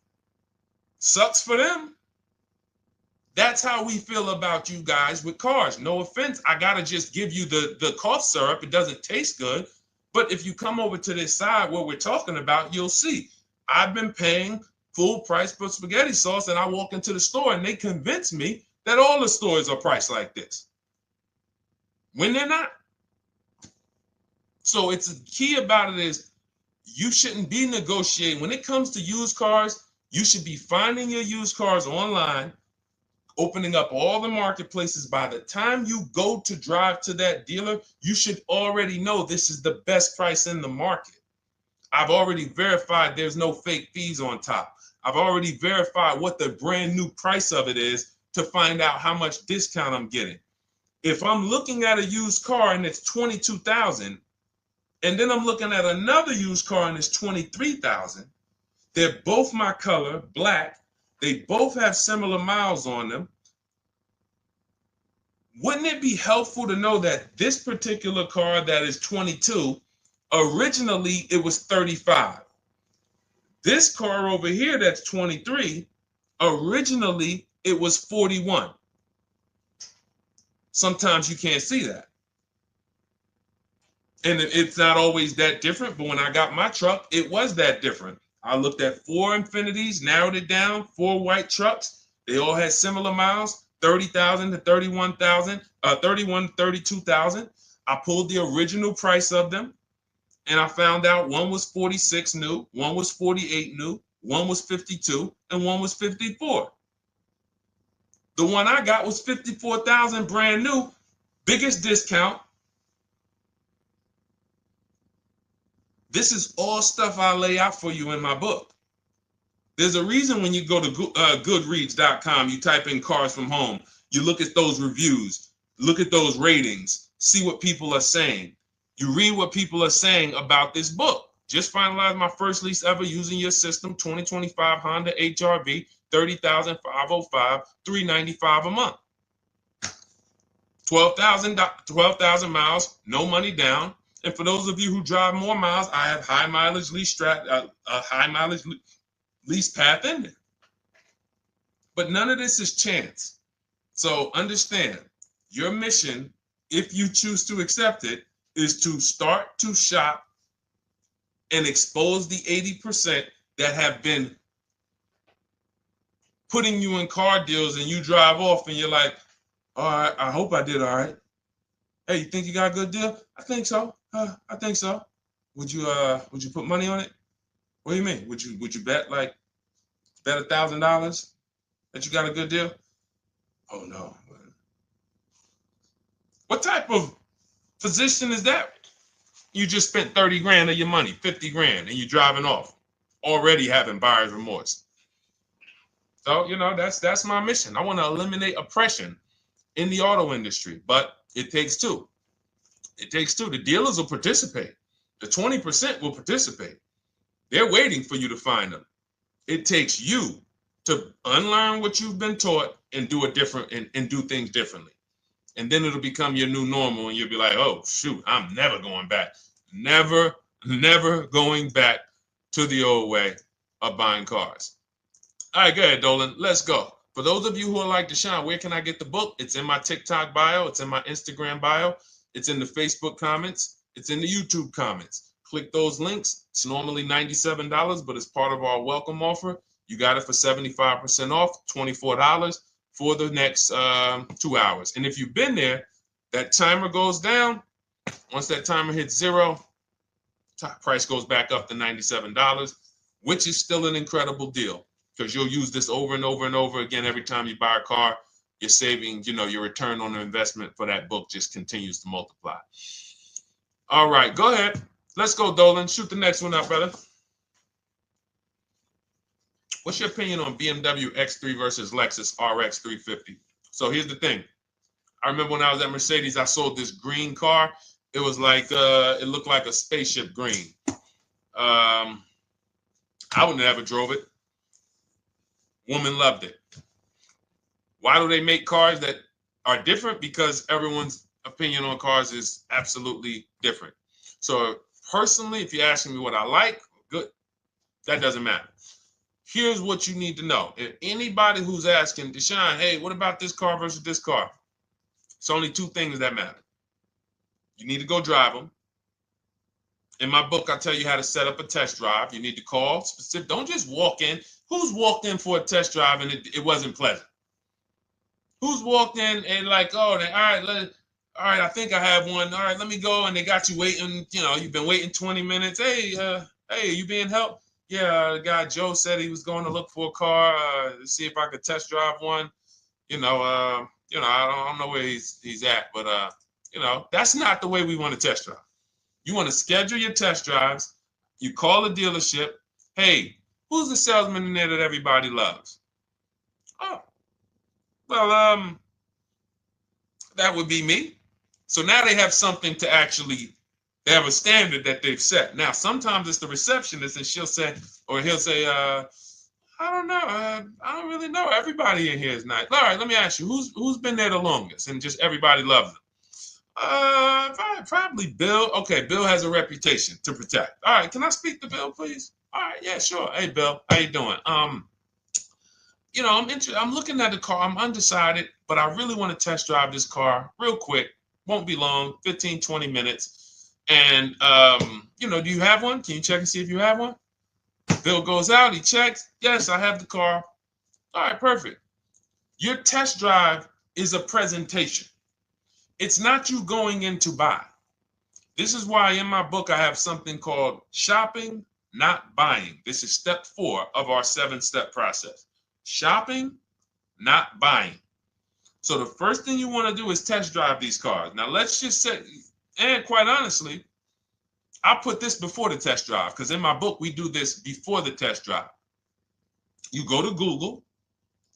Sucks for them. That's how we feel about you guys with cars. No offense. I got to just give you the cough syrup. It doesn't taste good. But if you come over to this side where we're talking about, you'll see. I've been paying full price for spaghetti sauce, and I walk into the store and they convince me that all the stores are priced like this, when they're not. So it's the key about it is you shouldn't be negotiating. When it comes to used cars, you should be finding your used cars online, opening up all the marketplaces. By the time you go to drive to that dealer, you should already know this is the best price in the market. I've already verified there's no fake fees on top. I've already verified what the brand new price of it is to find out how much discount I'm getting. If I'm looking at a used car and it's $22,000, and then I'm looking at another used car and it's $23,000, they're both my color, black. They both have similar miles on them. Wouldn't it be helpful to know that this particular car that is 22, originally it was 35? This car over here that's 23, originally it was 41. Sometimes you can't see that. And it's not always that different, but when I got my truck, it was that different. I looked at 4 Infinities, narrowed it down, 4 white trucks. They all had similar miles, 30,000 to 31,000, 31, 32,000. I pulled the original price of them, and I found out one was 46 new, one was 48 new, one was 52, and one was 54. The one I got was 54,000 brand new, biggest discount. This is all stuff I lay out for you in my book. There's a reason when you go to Goodreads.com, you type in cars from home, you look at those reviews, look at those ratings, see what people are saying. You read what people are saying about this book. Just finalized my first lease ever using your system, 2025 Honda HRV, 30,505, $395 a month. 12,000 miles, no money down. And for those of you who drive more miles, I have high mileage lease lease path in there. But none of this is chance. So understand, your mission, if you choose to accept it, is to start to shop and expose the 80% that have been putting you in car deals, and you drive off and you're like, all right, I hope I did all right. Hey, you think you got a good deal? I think so. I think so. Would you put money on it? What do you mean? Would you bet $1,000 that you got a good deal? Oh no. What type of position is that? You just spent 30 grand of your money, 50 grand, and you're driving off, already having buyer's remorse. So, that's my mission. I want to eliminate oppression in the auto industry, but it takes two. It takes two. The dealers will participate. The 20% will participate. They're waiting for you to find them. It takes you to unlearn what you've been taught and do it different and do things differently. And then it'll become your new normal, and you'll be like, oh, shoot, I'm never going back. Never going back to the old way of buying cars. All right, go ahead, Dolan. Let's go. For those of you who are like Deshone, where can I get the book? It's in my TikTok bio. It's in my Instagram bio. It's in the Facebook comments. It's in the YouTube comments. Click those links. It's normally $97, but it's part of our welcome offer. You got it for 75% off, $24 for the next 2 hours. And if you've been there, that timer goes down. Once that timer hits 0, top price goes back up to $97, which is still an incredible deal because you'll use this over and over and over again every time you buy a car. You're saving, your return on the investment for that book just continues to multiply. All right, go ahead. Let's go, Dolan. Shoot the next one up, brother. What's your opinion on BMW X3 versus Lexus RX 350? So here's the thing. I remember when I was at Mercedes, I sold this green car. It was like, it looked like a spaceship green. I would never drove it. Woman loved it. Why do they make cars that are different? Because everyone's opinion on cars is absolutely different. So personally, if you're asking me what I like, good, that doesn't matter. Here's what you need to know. If anybody who's asking, Deshone, hey, what about this car versus this car? It's only two things that matter. You need to go drive them. In my book, I tell you how to set up a test drive. You need to call specific. Don't just walk in. Who's walked in for a test drive and it wasn't pleasant? Who's walked in and like, oh, all right, I think I have one. All right, let me go. And they got you waiting. You've been waiting 20 minutes. Hey, you being helped? Yeah, the guy Joe said he was going to look for a car to see if I could test drive one. I don't know where he's at, but that's not the way we want to test drive. You want to schedule your test drives. You call the dealership. Hey, who's the salesman in there that everybody loves? Oh, well, that would be me. So now they have something to actually, they have a standard that they've set. Now, sometimes it's the receptionist and he'll say, I don't know. I don't really know. Everybody in here is nice. All right, let me ask you, who's been there the longest? And just everybody loves them. Probably Bill. Okay, Bill has a reputation to protect. All right, can I speak to Bill, please? All right, yeah, sure. Hey, Bill, how you doing? I'm looking at the car. I'm undecided, but I really want to test drive this car real quick. Won't be long, 15, 20 minutes. And, do you have one? Can you check and see if you have one? Bill goes out, he checks. Yes, I have the car. All right, perfect. Your test drive is a presentation. It's not you going in to buy. This is why in my book I have something called shopping, not buying. This is step 4 of our 7-step process. Shopping, not buying. So the first thing you want to do is test drive these cars. Now let's just say, and quite honestly, I put this before the test drive because in my book we do this before the test drive. You go to Google,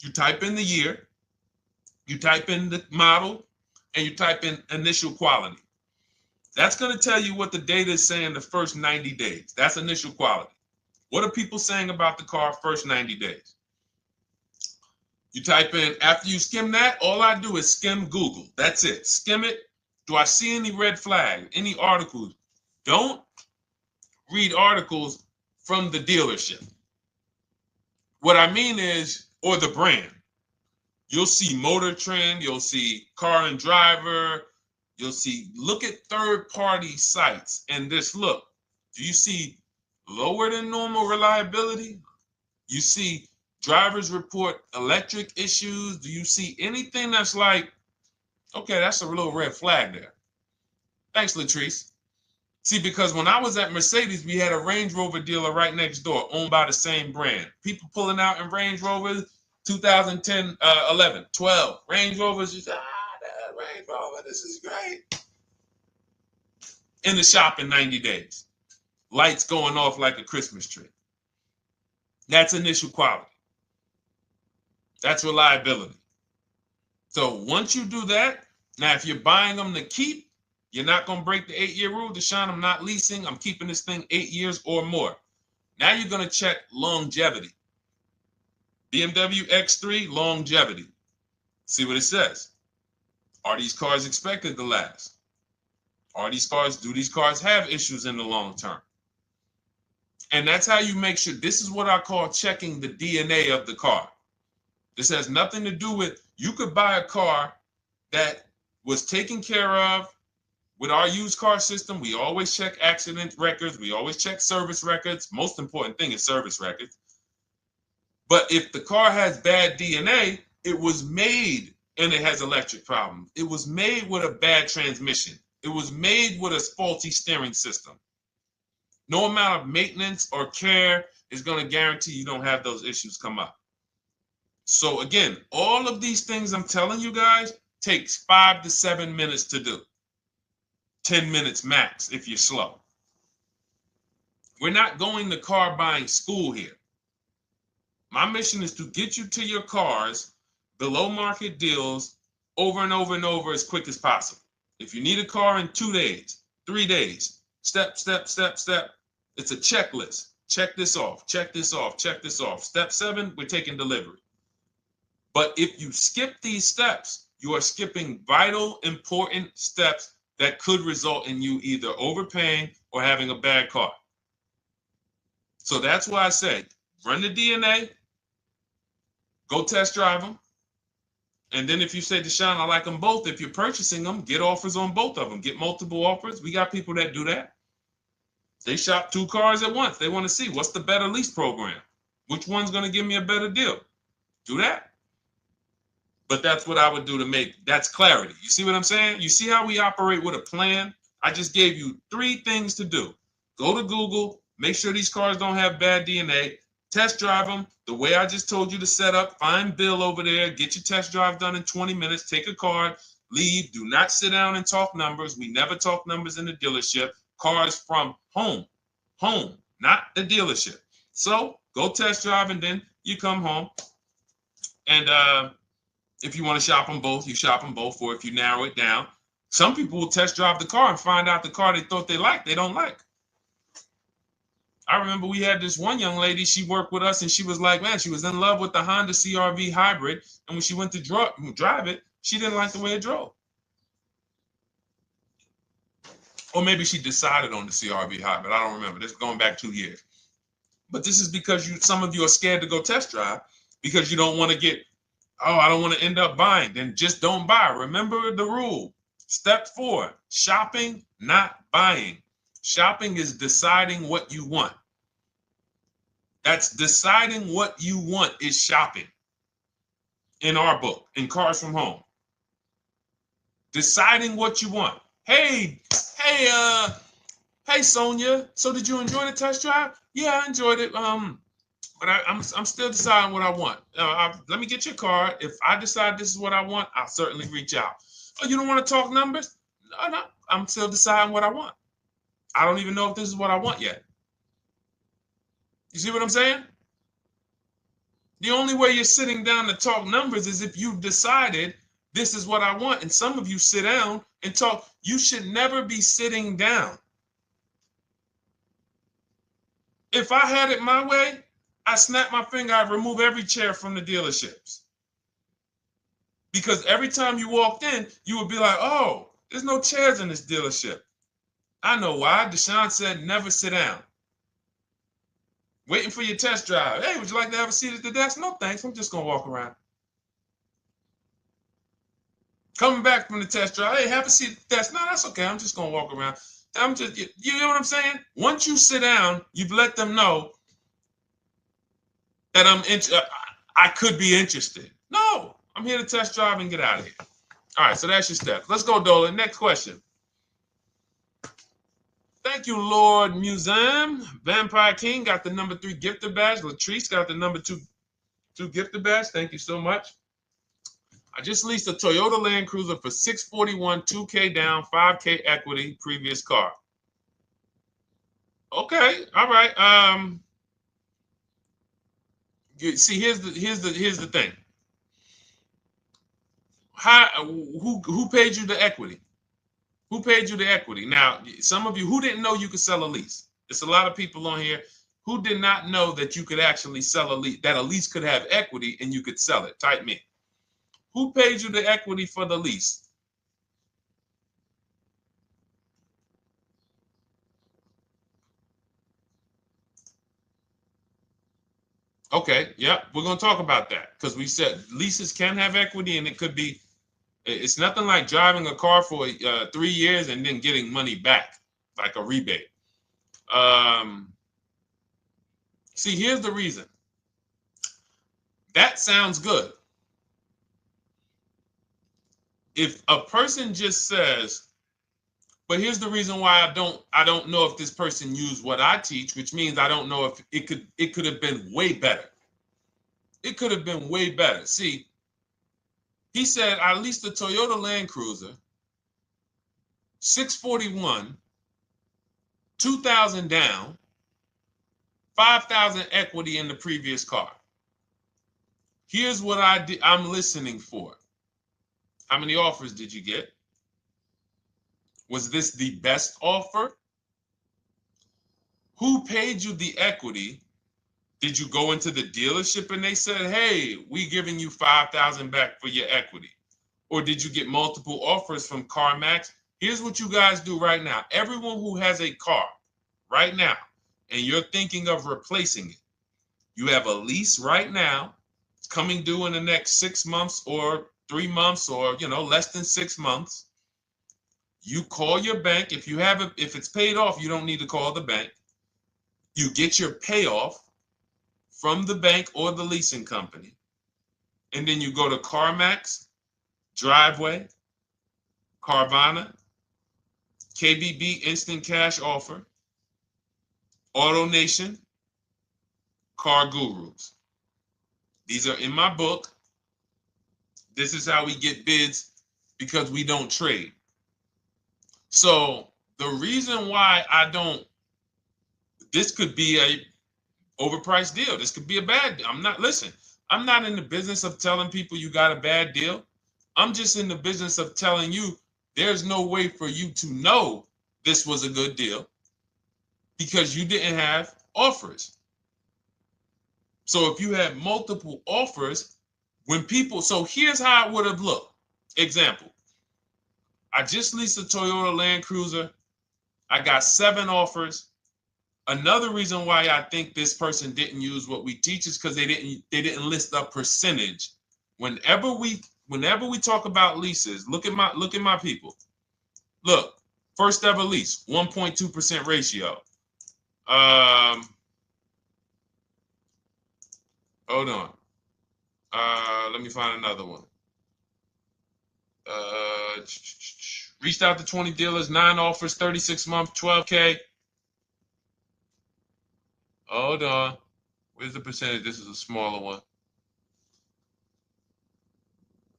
you type in the year, you type in the model, and you type in initial quality. That's going to tell you what the data is saying the first 90 days. That's initial quality. What are people saying about the car first 90 days? You type in, after you skim that, all I do is skim Google. That's it. Skim it. Do I see any red flags, any articles? Don't read articles from the dealership. What I mean is, or the brand. You'll see Motor Trend, you'll see Car and Driver, look at third-party sites and just look. Do you see lower than normal reliability? You see drivers report electric issues? Do you see anything that's like, okay, that's a little red flag there? Thanks, Latrice. See, because when I was at Mercedes, we had a Range Rover dealer right next door owned by the same brand. People pulling out in Range Rovers, 2010, 11, 12. Range Rovers, that Range Rover, this is great. In the shop in 90 days. Lights going off like a Christmas tree. That's initial quality. That's reliability. So once you do that, now if you're buying them to keep, you're not going to break the 8-year rule. Deshone, I'm not leasing. I'm keeping this thing 8 years or more. Now you're going to check longevity. BMW X3, longevity. See what it says. Are these cars expected to last? Do these cars have issues in the long term? And that's how you make sure. This is what I call checking the DNA of the car. This has nothing to do with, you could buy a car that was taken care of. With our used car system, we always check accident records. We always check service records. Most important thing is service records. But if the car has bad DNA, it was made and it has electric problems. It was made with a bad transmission. It was made with a faulty steering system. No amount of maintenance or care is going to guarantee you don't have those issues come up. So again, all of these things I'm telling you guys takes 5 to 7 minutes to do. 10 minutes max if you're slow. We're not going to car buying school here. My mission is to get you to your cars below market deals over and over and over as quick as possible. If you need a car in 2 days, 3 days, step, step, step, step. It's a checklist. Check this off, check this off, check this off. Step 7, we're taking delivery. But if you skip these steps, you are skipping vital, important steps that could result in you either overpaying or having a bad car. So that's why I say, run the DNA, go test drive them. And then if you say, Deshone, I like them both, if you're purchasing them, get offers on both of them. Get multiple offers. We got people that do that. They shop 2 cars at once. They want to see what's the better lease program. Which one's going to give me a better deal? Do that. But that's what I would do to make, that's clarity. You see what I'm saying? You see how we operate with a plan? I just gave you 3 things to do. Go to Google, make sure these cars don't have bad DNA, test drive them the way I just told you to set up, find Bill over there, get your test drive done in 20 minutes, take a card, leave, do not sit down and talk numbers. We never talk numbers in the dealership. Cars from home, not the dealership. So go test drive and then you come home. And if you want to shop them both, you shop them both. Or if you narrow it down, some people will test drive the car and find out the car they thought they liked, they don't like. I remember we had this one young lady, she worked with us and she was like, man, she was in love with the Honda CR-V hybrid. And when she went to drive it, she didn't like the way it drove. Or maybe she decided on the CR-V hybrid. I don't remember. This is going back 2 years. But this is because some of you are scared to go test drive because you don't want to get, oh, I don't want to end up buying. Then just don't buy. Remember the rule. Step 4, shopping, not buying. Shopping is deciding what you want. That's deciding what you want is shopping. In our book, in Cars from Home. Deciding what you want. Hey, Sonia. So did you enjoy the test drive? Yeah, I enjoyed it. But I'm still deciding what I want. Let me get your card. If I decide this is what I want, I'll certainly reach out. Oh, you don't want to talk numbers? No. I'm still deciding what I want. I don't even know if this is what I want yet. You see what I'm saying? The only way you're sitting down to talk numbers is if you've decided this is what I want. And some of you sit down and talk. You should never be sitting down. If I had it my way, I snap my finger, I'd remove every chair from the dealerships. Because every time you walked in, you would be like, oh, there's no chairs in this dealership. I know why. Deshone said never sit down. Waiting for your test drive. Hey, would you like to have a seat at the desk? No, thanks. I'm just going to walk around. Coming back from the test drive. Hey, have a seat at the desk. No, that's okay. I'm just going to walk around. You know what I'm saying? Once you sit down, you've let them know that I could be interested. No, I'm here to test drive and get out of here. All right, so that's your steps. Let's go, Dolan. Next question. Thank you, Lord Museum. Vampire King got the number 3 gifter badge. Latrice got the number 2 gifter badge. Thank you so much. I just leased a Toyota Land Cruiser for $641, $2K down, $5K equity, previous car. Okay, all right. See, here's the thing. Who paid you the equity? Who paid you the equity? Now, some of you who didn't know you could sell a lease. There's a lot of people on here who did not know that you could actually sell a lease, that a lease could have equity and you could sell it. Type me. Who paid you the equity for the lease? Okay, yeah, we're going to talk about that because we said leases can have equity and it could be, it's nothing like driving a car for 3 years and then getting money back, like a rebate. See, here's the reason. That sounds good. If a person just says, But here's the reason why I don't know if this person used what I teach, which means I don't know if it could have been way better. It could have been way better. See, he said I leased a Toyota Land Cruiser, 641, 2,000 down, 5,000 equity in the previous car. Here's what I'm listening for. How many offers did you get? Was this the best offer? Who paid you the equity? Did you go into the dealership and they said, hey, we giving you 5,000 back for your equity? Or did you get multiple offers from CarMax? Here's what you guys do right now. Everyone who has a car right now, and you're thinking of replacing it, you have a lease right now. It's coming due in the next 6 months or 3 months or, less than 6 months. You call your bank. If it's paid off, you don't need to call the bank. You get your payoff from the bank or the leasing company. And then you go to CarMax, Driveway, Carvana, KBB Instant Cash Offer, AutoNation, Car Gurus. These are in my book. This is how we get bids because we don't trade. So the reason why this could be a overpriced deal. This could be a bad deal. I'm not in the business of telling people you got a bad deal. I'm just in the business of telling you there's no way for you to know this was a good deal because you didn't have offers. So if you had multiple offers, so here's how it would have looked. Example, I just leased a Toyota Land Cruiser. I got 7 offers. Another reason why I think this person didn't use what we teach is because they didn't list a percentage. Whenever we talk about leases, look at my people. Look, first ever lease, 1.2% ratio. Hold on. Let me find another one. Reached out to 20 dealers, 9 offers, 36 months, 12K. Hold on. Where's the percentage? This is a smaller one.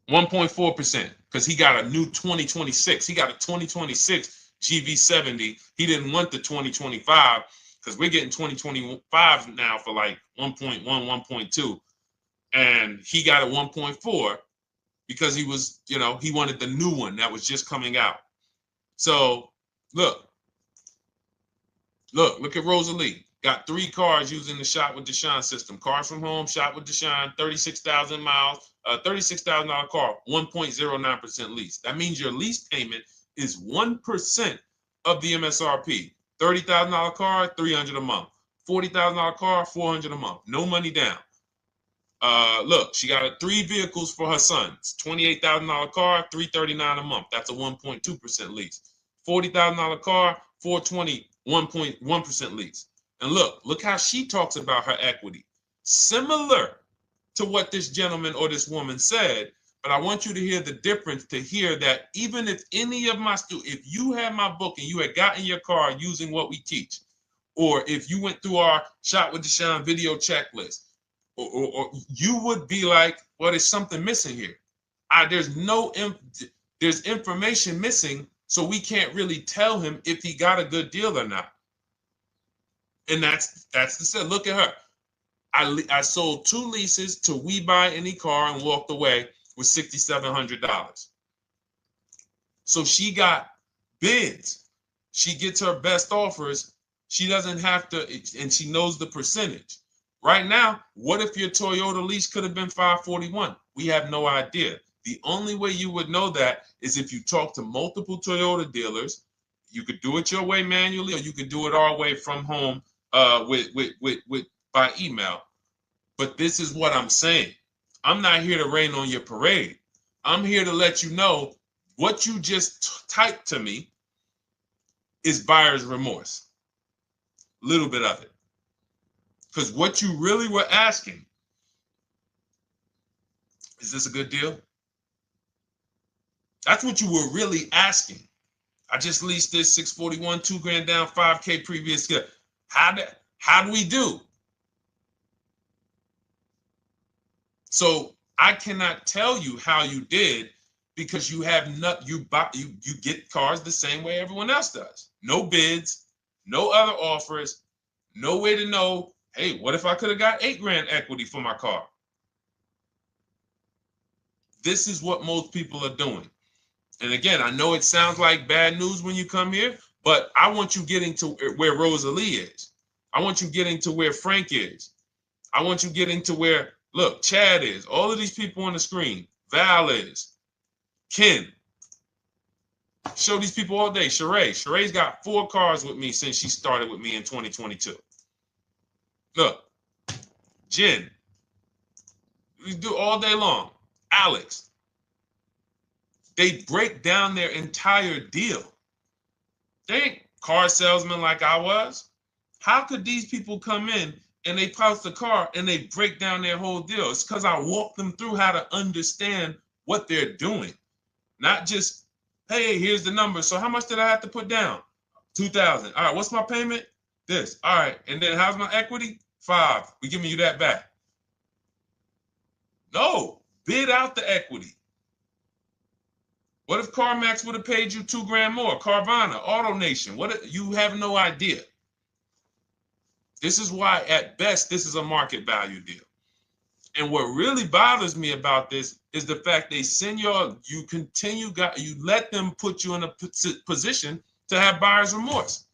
1.4%, because he got a new 2026. He got a 2026 GV70. He didn't want the 2025 because we're getting 2025 now for like 1.1, 1.2. And he got a 1.4 because he was, he wanted the new one that was just coming out. So look at Rosalie. Got 3 cars using the Shop with Deshone system. Cars from home, Shop with Deshone, 36,000 miles, $36,000 car, 1.09% lease. That means your lease payment is 1% of the MSRP. $30,000 car, $300 a month. $40,000 car, $400 a month. No money down. Look, she got 3 vehicles for her sons. $28,000 car, $339 a month. That's a 1.2% lease. $40,000 car, $420, 1.1% lease. And look how she talks about her equity. Similar to what this gentleman or this woman said, but I want you to hear the difference, to hear that even if any of my students, if you had my book and you had gotten your car using what we teach, or if you went through our Shop with Deshone video checklist, or you would be like, well, there's something missing here. There's information missing, so we can't really tell him if he got a good deal or not. And that's the set. Look at her. I sold 2 leases to We Buy Any Car and walked away with $6,700. So she got bids. She gets her best offers. She doesn't have to, and she knows the percentage. Right now, what if your Toyota lease could have been 541? We have no idea. The only way you would know that is if you talk to multiple Toyota dealers. You could do it your way manually, or you could do it our way from home by email. But this is what I'm saying. I'm not here to rain on your parade. I'm here to let you know what you just typed to me is buyer's remorse. A little bit of it. Because what you really were asking, is this a good deal? That's what you were really asking. I just leased this 641, 2 grand down, 5K previous. How do we do? So I cannot tell you how you did because you have not you get cars the same way everyone else does. No bids, no other offers, no way to know, hey, what if I could have got 8 grand equity for my car? This is what most people are doing. And again, I know it sounds like bad news when you come here, but I want you getting to where Rosalie is. I want you getting to where Frank is. I want you getting to where, look, Chad is. All of these people on the screen. Val is. Ken. Show these people all day. Sheree. Sheree's got 4 cars with me since she started with me in 2022. Look. Jen. We do all day long. Alex. They break down their entire deal. They ain't car salesmen like I was. How could these people come in and they post the car and they break down their whole deal? It's because I walk them through how to understand what they're doing. Not just, hey, here's the number. So how much did I have to put down? 2,000. All right, what's my payment? This. All right, and then how's my equity? 5. We giving you that back. No, bid out the equity. What if CarMax would have paid you 2 grand more? Carvana, AutoNation, what? You have no idea. This is why, at best, this is a market value deal. And what really bothers me about this is the fact they send you let them put you in a position to have buyer's remorse.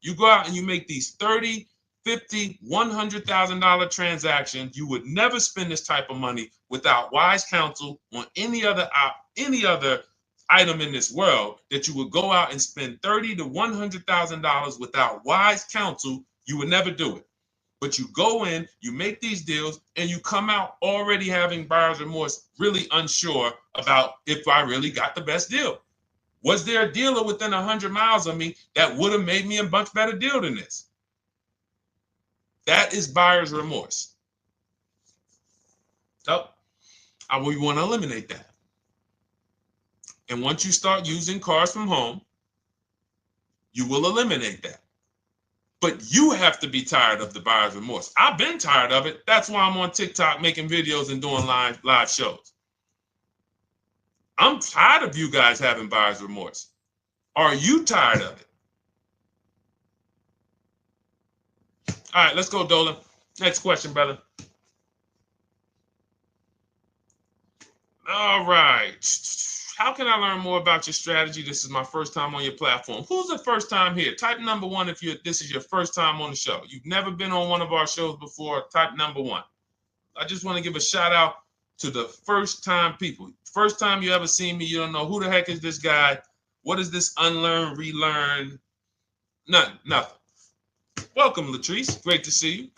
You go out and you make these $30,000, $50,000, $100,000 transactions. You would never spend this type of money without wise counsel on any other item in this world, that you would go out and spend $30,000 to $100,000 without wise counsel. You would never do it. But you go in, you make these deals, and you come out already having buyer's remorse, really unsure about if I really got the best deal. Was there a dealer within 100 miles of me that would have made me a much better deal than this? That is buyer's remorse. So we want to eliminate that. And once you start using cars from home, you will eliminate that. But you have to be tired of the buyer's remorse. I've been tired of it. That's why I'm on TikTok making videos and doing live shows. I'm tired of you guys having buyer's remorse. Are you tired of it? All right, let's go, Dolan. Next question, brother. All right. How can I learn more about your strategy? This is my first time on your platform. Who's the first time here? Type number 1 if this is your first time on the show. You've never been on one of our shows before. Type number 1. I just want to give a shout out to the first time people. First time you ever seen me, you don't know who the heck is this guy. What is this unlearn, relearn? Nothing. Welcome, Latrice. Great to see you.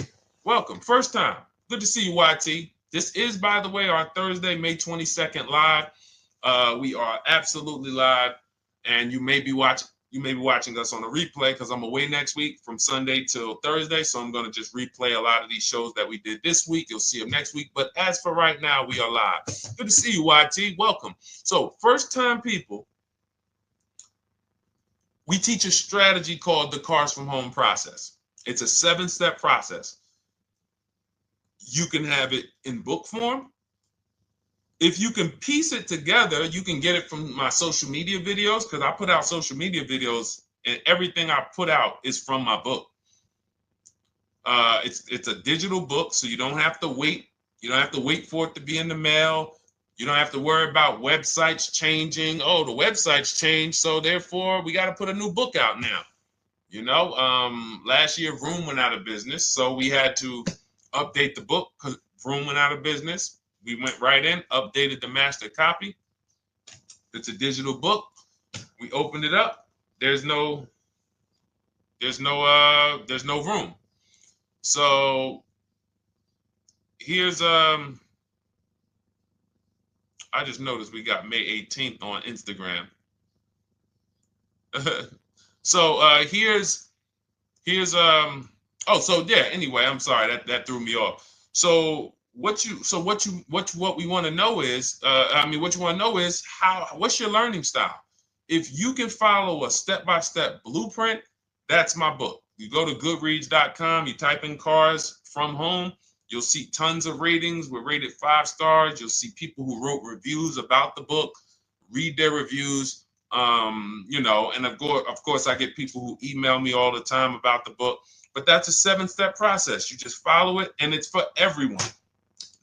Welcome. First time. Good to see you, YT. This is, by the way, our Thursday, May 22nd live. We are absolutely live, and you may be watching us on a replay because I'm away next week from Sunday till Thursday, so I'm going to just replay a lot of these shows that we did this week. You'll see them next week, but as for right now, we are live. Good to see you, YT. Welcome. So, first-time people, we teach a strategy called the Cars from Home process. It's a 7-step process. You can have it in book form. If you can piece it together, you can get it from my social media videos, because I put out social media videos and everything I put out is from my book. It's a digital book, so you don't have to wait. You don't have to wait for it to be in the mail. You don't have to worry about websites changing. Oh, the website's changed, so therefore we got to put a new book out now. You know, last year Vroom went out of business, so we had to update the book because Vroom went out of business. We went right in, updated the master copy. It's a digital book. We opened it up. There's no room. So here's I just noticed we got May 18th on Instagram. So here's anyway, I'm sorry, that threw me off. So what we want to know is, what's your learning style? If you can follow a step-by-step blueprint, that's my book. You go to goodreads.com, you type in cars from home, you'll see tons of ratings. We're rated 5 stars. You'll see people who wrote reviews about the book, read their reviews. And of course, I get people who email me all the time about the book. But that's a 7-step process. You just follow it, and it's for everyone.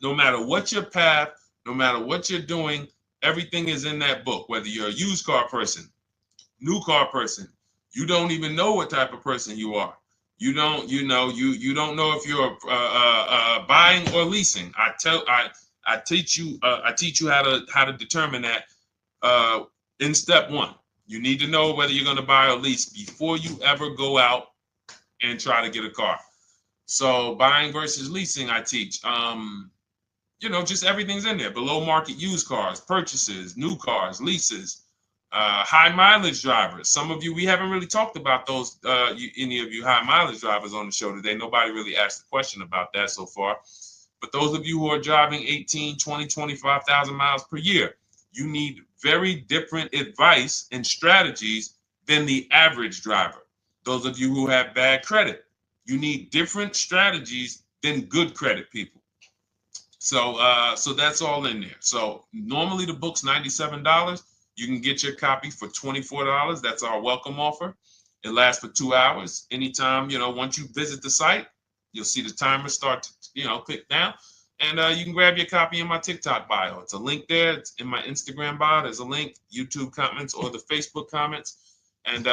No matter what your path, no matter what you're doing, everything is in that book. Whether you're a used car person, new car person, you don't even know what type of person you are. You don't know if you're buying or leasing. I teach you how to determine that in step 1. You need to know whether you're going to buy or lease before you ever go out and try to get a car. So buying versus leasing, I teach. Just everything's in there. Below market used cars, purchases, new cars, leases, high mileage drivers. Some of you, we haven't really talked about those, any of you high mileage drivers on the show today. Nobody really asked a question about that so far. But those of you who are driving 18, 20, 25,000 miles per year, you need very different advice and strategies than the average driver. Those of you who have bad credit, you need different strategies than good credit people. So that's all in there. So normally the book's $97. You can get your copy for $24. That's our welcome offer. It lasts for 2 hours. Anytime, once you visit the site, you'll see the timer start to, click down. And you can grab your copy in my TikTok bio. It's a link there. It's in my Instagram bio. There's a link, YouTube comments or the Facebook comments. And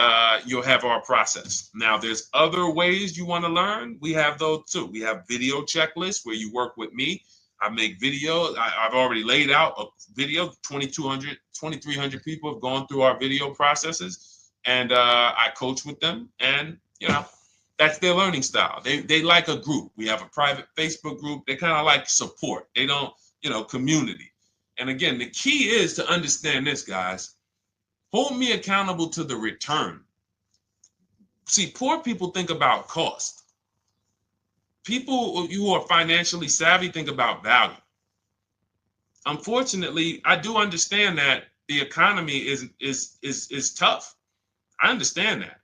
you'll have our process. Now, there's other ways you want to learn. We have those too. We have video checklists where you work with me. I make videos. I've already laid out a video. 2,300 people have gone through our video processes, and I coach with them. And that's their learning style. They like a group. We have a private Facebook group. They kind of like support. They don't, community. And again, the key is to understand this, guys. Hold me accountable to the return. See, poor people think about cost. People who are financially savvy think about value. Unfortunately, I do understand that the economy is tough. I understand that.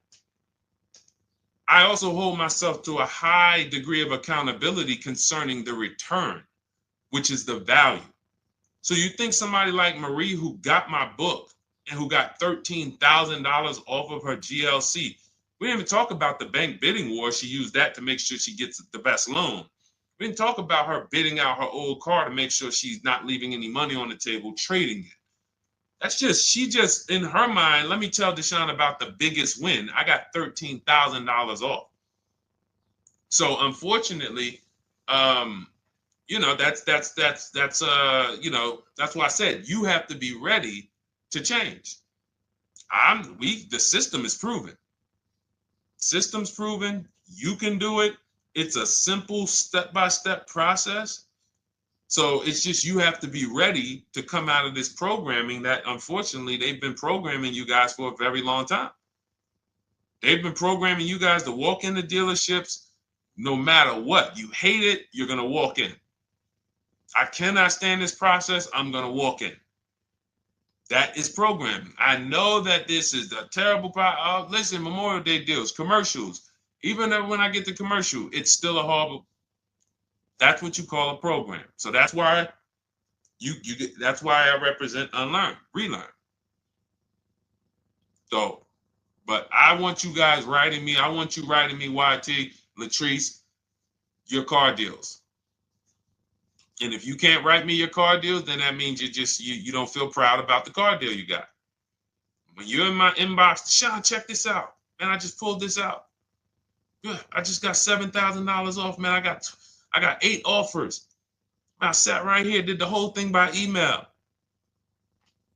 I also hold myself to a high degree of accountability concerning the return, which is the value. So you think somebody like Marie, who got my book and who got $13,000 off of her GLC, we didn't even talk about the bank bidding war. She used that to make sure she gets the best loan. We didn't talk about her bidding out her old car to make sure she's not leaving any money on the table, trading it. She just, in her mind, let me tell Deshone about the biggest win. I got $13,000 off. So unfortunately, that's why I said you have to be ready to change. The system is proven. System's proven. You can do it. It's a simple step-by-step process. So it's just you have to be ready to come out of this programming that, unfortunately, they've been programming you guys for a very long time. They've been programming you guys to walk into dealerships no matter what. You hate it, you're going to walk in. I cannot stand this process, I'm going to walk in. That is programming. I know that this is a terrible problem. Listen, Memorial Day deals, commercials. Even when I get the commercial, it's still a horrible. That's what you call a program. So that's why that's why I represent unlearn, relearn. So, but I want you guys writing me. I want you writing me, YT, Latrice, your car deals. And if you can't write me your car deals, then that means you don't feel proud about the car deal you got. When you're in my inbox, Deshone, check this out. Man, I just pulled this out. Yeah, I just got $7,000 off, man. I got 8 offers. I sat right here, did the whole thing by email.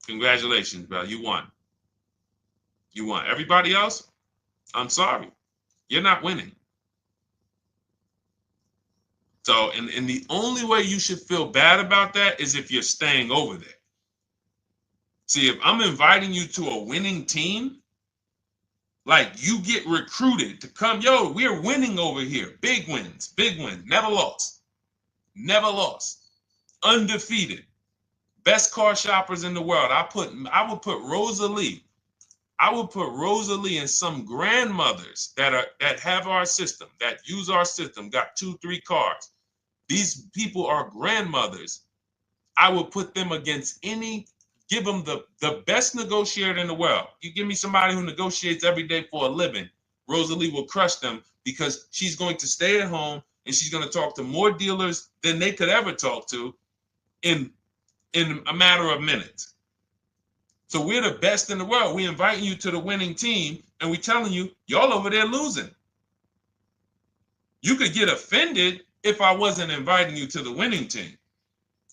Congratulations, bro. You won. You won. Everybody else, I'm sorry. You're not winning. So, and the only way you should feel bad about that is if you're staying over there. See, if I'm inviting you to a winning team, like you get recruited to come, yo, we're winning over here. Big wins, never lost. Never lost. Undefeated. Best car shoppers in the world. I would put Rosalie I will put Rosalie and some grandmothers that have our system, that use our system, got 2-3 cars. These people are grandmothers. I will put them against give them the best negotiator in the world. You give me somebody who negotiates every day for a living, Rosalie will crush them because she's going to stay at home and she's going to talk to more dealers than they could ever talk to in a matter of minutes. So we're the best in the world. We inviting you to the winning team and we telling you, y'all over there losing. You could get offended if I wasn't inviting you to the winning team.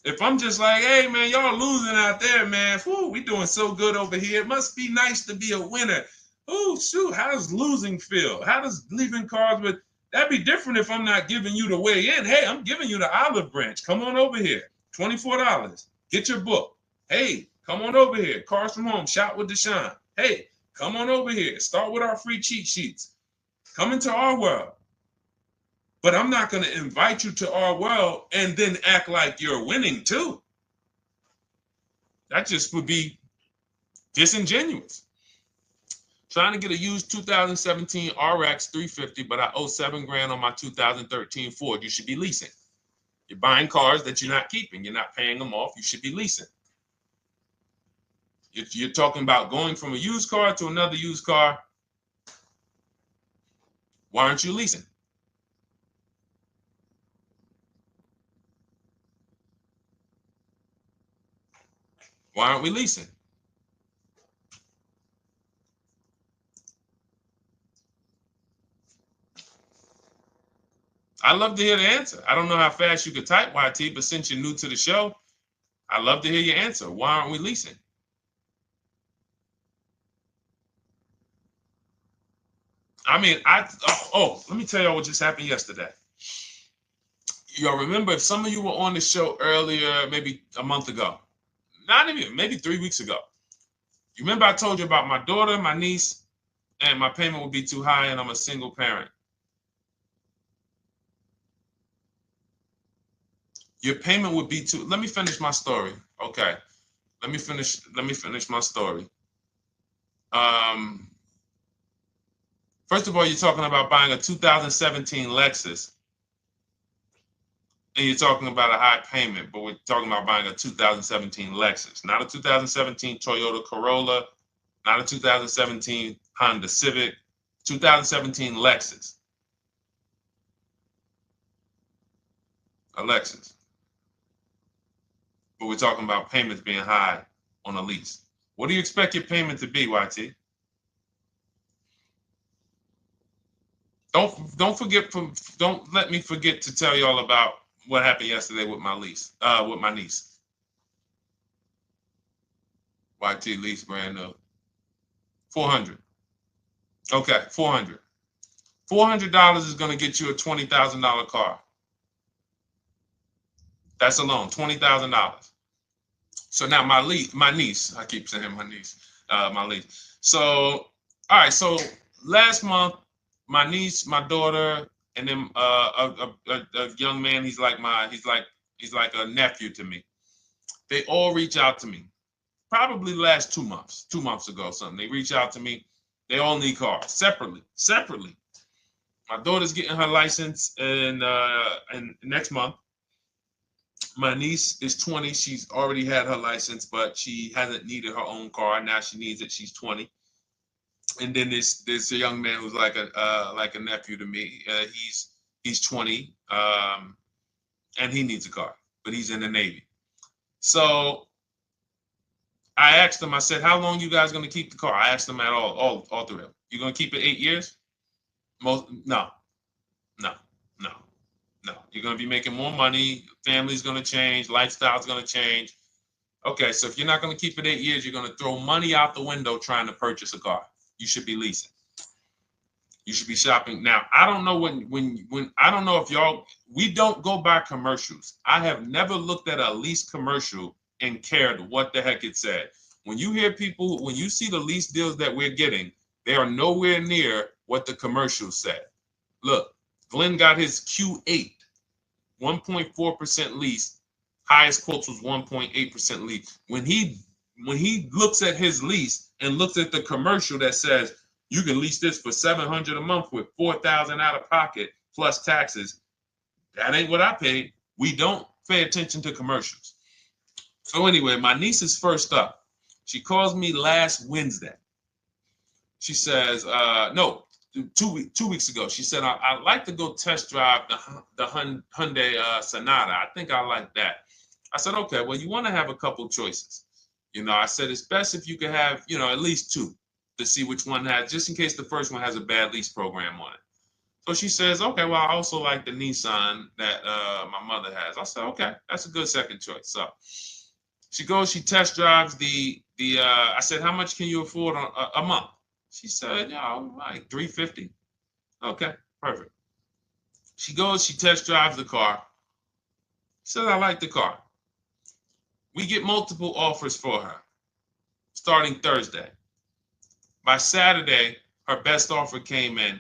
If I'm just like, hey, man, y'all losing out there, man. Whew, we doing so good over here. It must be nice to be a winner. Oh, shoot, how does losing feel? How does leaving cars with... That'd be different if I'm not giving you the way in. Hey, I'm giving you the olive branch. Come on over here. $24. Get your book. Hey, come on over here. Cars from Home. Shop with Deshone. Hey, come on over here. Start with our free cheat sheets. Come into our world. But I'm not going to invite you to our world and then act like you're winning too. That just would be disingenuous. Trying to get a used 2017 RX 350, but I owe $7,000 on my 2013 Ford. You should be leasing. You're buying cars that you're not keeping. You're not paying them off. You should be leasing. If you're talking about going from a used car to another used car, why aren't you leasing? Why aren't we leasing? I'd love to hear the answer. I don't know how fast you could type, YT, but since you're new to the show, I'd love to hear your answer. Why aren't we leasing? I mean, let me tell y'all what just happened yesterday. Y'all remember, if some of you were on the show earlier, maybe a month ago, not even, maybe 3 weeks ago. You remember I told you about my daughter, my niece, and my payment would be too high and I'm a single parent. Your payment would be too, let me finish my story. Okay. Let me finish my story. First of all, you're talking about buying a 2017 Lexus. And you're talking about a high payment, but we're talking about buying a 2017 Lexus, not a 2017 Toyota Corolla, not a 2017 Honda Civic, 2017 Lexus. A Lexus. But we're talking about payments being high on a lease. What do you expect your payment to be, YT? Don't let me forget to tell y'all about what happened yesterday with my niece. YT lease brand new. $400. Okay, $400. $400 is going to get you a $20,000 car. That's alone, $20,000. So now my niece, I keep saying my niece, my niece. So, all right, so last month, my niece, my daughter, and then a young man, he's like a nephew to me. They all reach out to me. Probably the last 2 months ago, something. They reach out to me. They all need cars separately. My daughter's getting her license in next month. My niece is 20. She's already had her license, but she hasn't needed her own car. Now she needs it. She's 20. And then there's a young man who's like a nephew to me. He's 20, and he needs a car, but he's in the Navy. So I asked them. I said, "How long you guys gonna keep the car?" I asked them at all three of them. You gonna keep it 8 years? No. You're gonna be making more money. Family's gonna change. Lifestyle's gonna change. Okay, so if you're not gonna keep it 8 years, you're gonna throw money out the window trying to purchase a car. You should be leasing. You should be shopping. Now, I don't know when I don't know if y'all, we don't go by commercials. I have never looked at a lease commercial and cared what the heck it said. When you hear people, when you see the lease deals that we're getting, they are nowhere near what the commercial said. Look, Glenn got his Q8, 1.4% lease. Highest quotes was 1.8% lease. When he looks at his lease, and looks at the commercial that says you can lease this for $700 a month with $4,000 out of pocket plus taxes, that ain't what I paid. We don't pay attention to commercials. So anyway, my niece is first up. She calls me last Wednesday. She says, no, 2 weeks ago. She said, I'd like to go test drive the Hyundai Sonata. I think I like that. I said, okay, well, you want to have a couple choices. I said, it's best if you could have, at least two to see which one has, just in case the first one has a bad lease program on it. So she says, okay, well, I also like the Nissan that my mother has. I said, okay, that's a good second choice. So she goes, she test drives I said, how much can you afford a month? She said, like $350. Okay, perfect. She goes, she test drives the car. She says, I like the car. We get multiple offers for her starting Thursday. By Saturday, her best offer came in.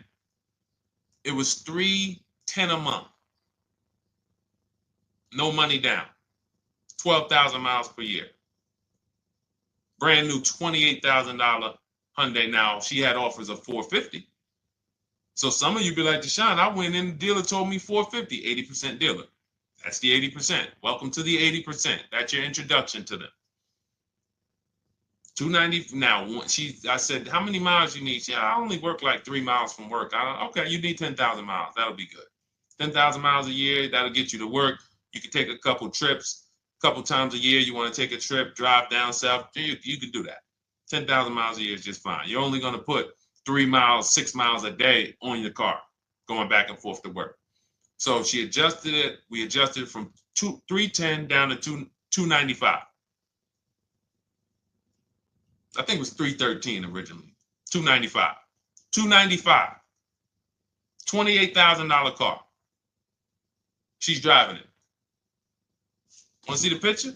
It was $310 a month. No money down. 12,000 miles per year. Brand new $28,000 Hyundai. Now, she had offers of $450. So some of you be like, Deshone, I went in, the dealer told me $450, 80% dealer. That's the 80%. Welcome to the 80%. That's your introduction to them. $290. Now, I said, how many miles you need? She said, I only work like 3 miles from work. Okay, you need 10,000 miles. That'll be good. 10,000 miles a year, that'll get you to work. You can take a couple trips, a couple times a year. You want to take a trip, drive down south. You can do that. 10,000 miles a year is just fine. You're only going to put 3 miles, 6 miles a day on your car, going back and forth to work. So she adjusted it. We adjusted it from $310 down to $295. I think it was $313 originally. $295. $295. $28,000 car. She's driving it. Want to see the picture?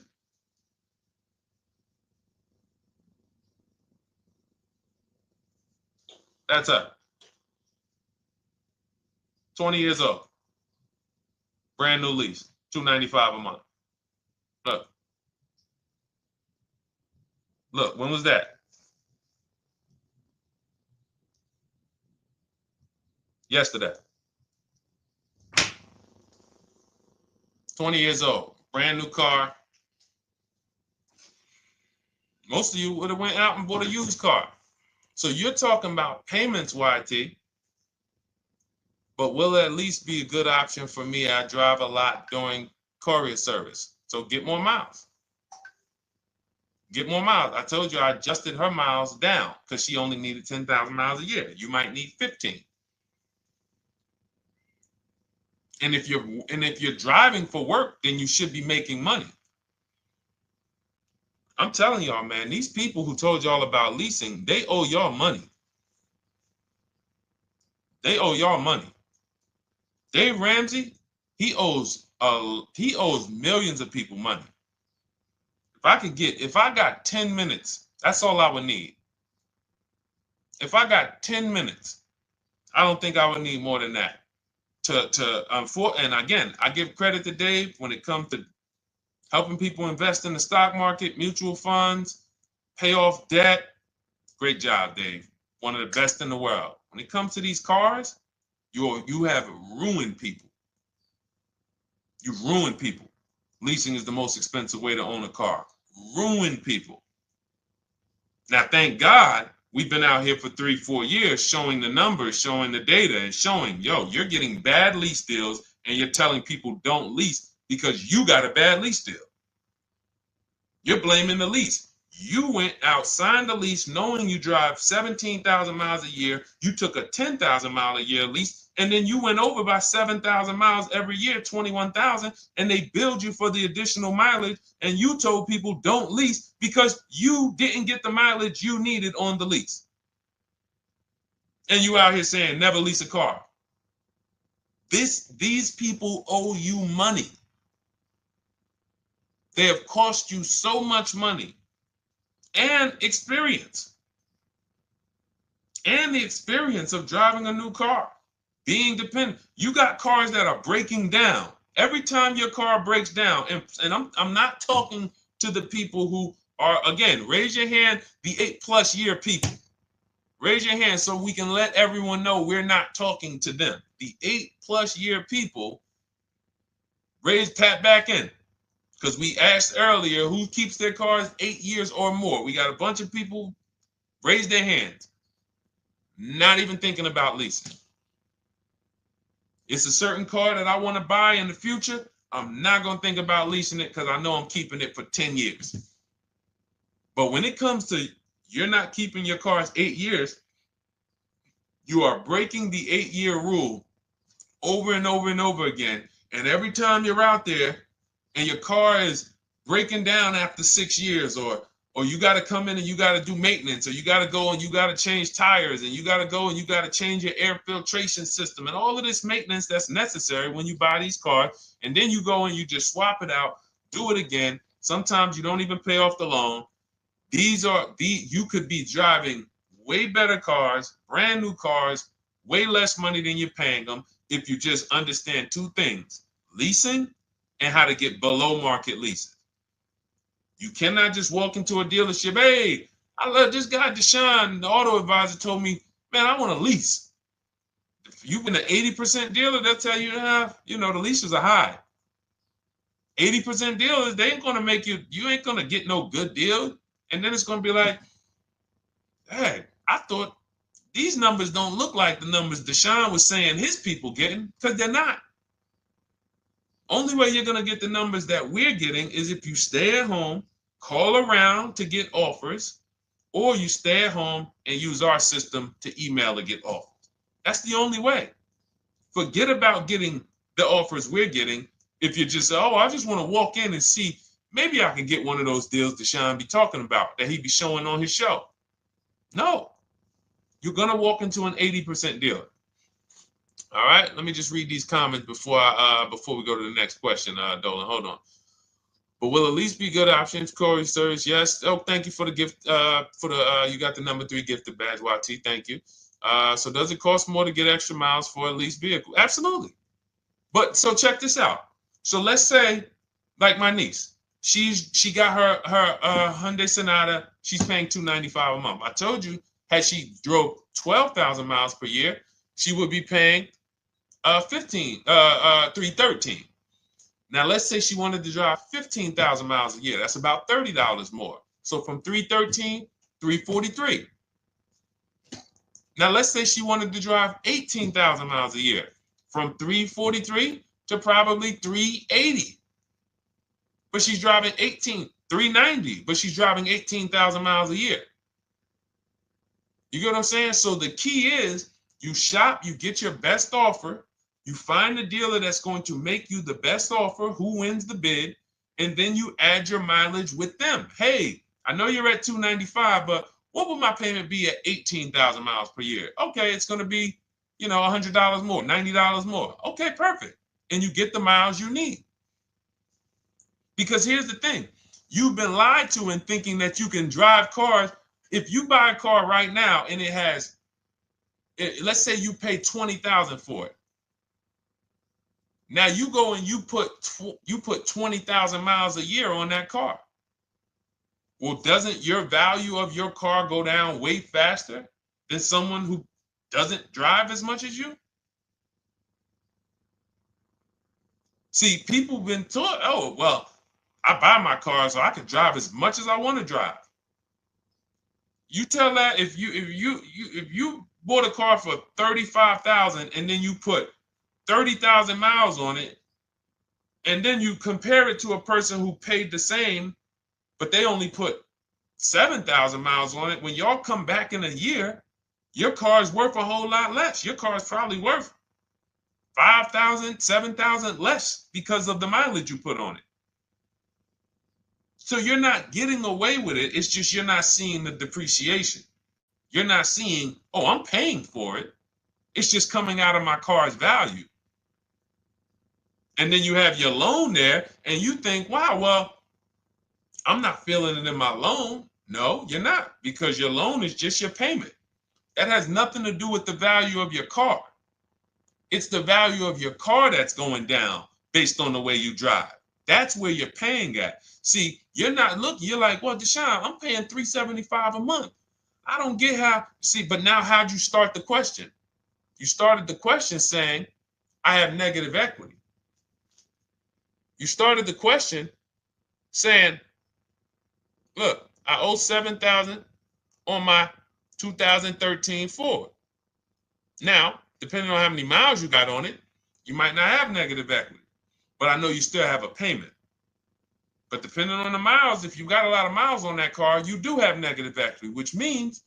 That's her. 20 years old. Brand new lease. $295 a month. Look. Look, when was that? Yesterday. 20 years old. Brand new car. Most of you would have went out and bought a used car. So you're talking about payments, YT. But will it at least be a good option for me? I drive a lot during courier service. So get more miles. Get more miles. I told you I adjusted her miles down because she only needed 10,000 miles a year. You might need 15. And if you're driving for work, then you should be making money. I'm telling y'all, man, these people who told y'all about leasing, they owe y'all money. They owe y'all money. Dave Ramsey, he owes millions of people money. If I got 10 minutes, that's all I would need. If I got 10 minutes, I don't think I would need more than that. And again, I give credit to Dave when it comes to helping people invest in the stock market, mutual funds, pay off debt. Great job, Dave. One of the best in the world. When it comes to these cars, you have ruined people. You've ruined people. Leasing is the most expensive way to own a car. Ruined people. Now, thank God, we've been out here for 3-4 years showing the numbers, showing the data, and showing, you're getting bad lease deals, and you're telling people don't lease because you got a bad lease deal. You're blaming the lease. You went out, signed the lease, knowing you drive 17,000 miles a year. You took a 10,000 mile a year lease, and then you went over by 7,000 miles every year, 21,000, and they billed you for the additional mileage, and you told people don't lease because you didn't get the mileage you needed on the lease. And you out here saying never lease a car. These people owe you money. They have cost you so much money and experience. And the experience of driving a new car, being dependent. You got cars that are breaking down. Every time your car breaks down, and I'm not talking to the people who Or again, raise your hand, the 8+ year people. Raise your hand so we can let everyone know we're not talking to them. The 8+ year people, tap back in. Because we asked earlier who keeps their cars 8 years or more. We got a bunch of people raise their hands. Not even thinking about leasing. It's a certain car that I want to buy in the future. I'm not going to think about leasing it because I know I'm keeping it for 10 years. But when it comes to you're not keeping your cars 8 years, you are breaking the 8-year rule over and over and over again. And every time you're out there and your car is breaking down after 6 years, or you got to come in and you got to do maintenance, or you got to go and you got to change tires, and you got to go and you got to change your air filtration system, and all of this maintenance that's necessary when you buy these cars, and then you go and you just swap it out, do it again. Sometimes you don't even pay off the loan. You could be driving way better cars, brand new cars, way less money than you're paying them if you just understand 2 things: leasing and how to get below market leases. You cannot just walk into a dealership. Hey, I love this guy, Deshone, the auto advisor, told me, man, I want to lease. If you've been an 80% dealer, they'll tell you, the leases are high. 80% dealers, they ain't going to make you ain't going to get no good deal. And then it's going to be like, hey, I thought these numbers don't look like the numbers Deshone was saying his people getting, because they're not. Only way you're going to get the numbers that we're getting is if you stay at home, call around to get offers, or you stay at home and use our system to email to get offers. That's the only way. Forget about getting the offers we're getting. If you just say, oh, I just want to walk in and see, maybe I can get one of those deals Deshone be talking about that he be showing on his show. No, you're going to walk into an 80% dealer. All right, let me just read these comments before we go to the next question, Dolan. Hold on. But will at least be good options, Corey Sirs? Yes. Oh, thank you for the gift. You got the number 3 gifted badge, YT. Thank you. So does it cost more to get extra miles for a leased vehicle? Absolutely. But so check this out. So let's say, like my niece, she got her Hyundai Sonata. She's paying $295 a month. I told you, had she drove 12,000 miles per year, she would be paying $313. Now let's say she wanted to drive 15,000 miles a year. That's about $30 more. So from $313, $343. Now let's say she wanted to drive 18,000 miles a year, from $343 to probably $380. But she's driving $390, but she's driving 18,000 miles a year. You get what I'm saying? So the key is you shop, you get your best offer, you find the dealer that's going to make you the best offer, who wins the bid, and then you add your mileage with them. Hey, I know you're at $295, but what would my payment be at 18,000 miles per year? Okay, it's going to be, $100 more, $90 more. Okay, perfect. And you get the miles you need. Because here's the thing. You've been lied to in thinking that you can drive cars. If you buy a car right now and it has, let's say you pay $20,000 for it. Now you go and you put 20,000 miles a year on that car. Well, doesn't your value of your car go down way faster than someone who doesn't drive as much as you? See, people have been taught, oh, well, I buy my car so I can drive as much as I want to drive. You tell that if you bought a car for $35,000 and then you put 30,000 miles on it, and then you compare it to a person who paid the same, but they only put 7,000 miles on it. When y'all come back in a year, your car is worth a whole lot less. Your car is probably worth 5,000, 7,000 less because of the mileage you put on it. So you're not getting away with it. It's just you're not seeing the depreciation. You're not seeing, oh, I'm paying for it. It's just coming out of my car's value. And then you have your loan there and you think, wow, well, I'm not feeling it in my loan. No, you're not, because your loan is just your payment. That has nothing to do with the value of your car. It's the value of your car that's going down based on the way you drive. That's where you're paying at. See, You're not looking, you're like, well, Deshone, I'm paying $375 a month. I don't get how, see, but now how'd you start the question? You started the question saying, I have negative equity. You started the question saying, look, I owe $7,000 on my 2013 Ford. Now, depending on how many miles you got on it, you might not have negative equity, but I know you still have a payment. But depending on the miles, if you got a lot of miles on that car, you do have negative equity, which means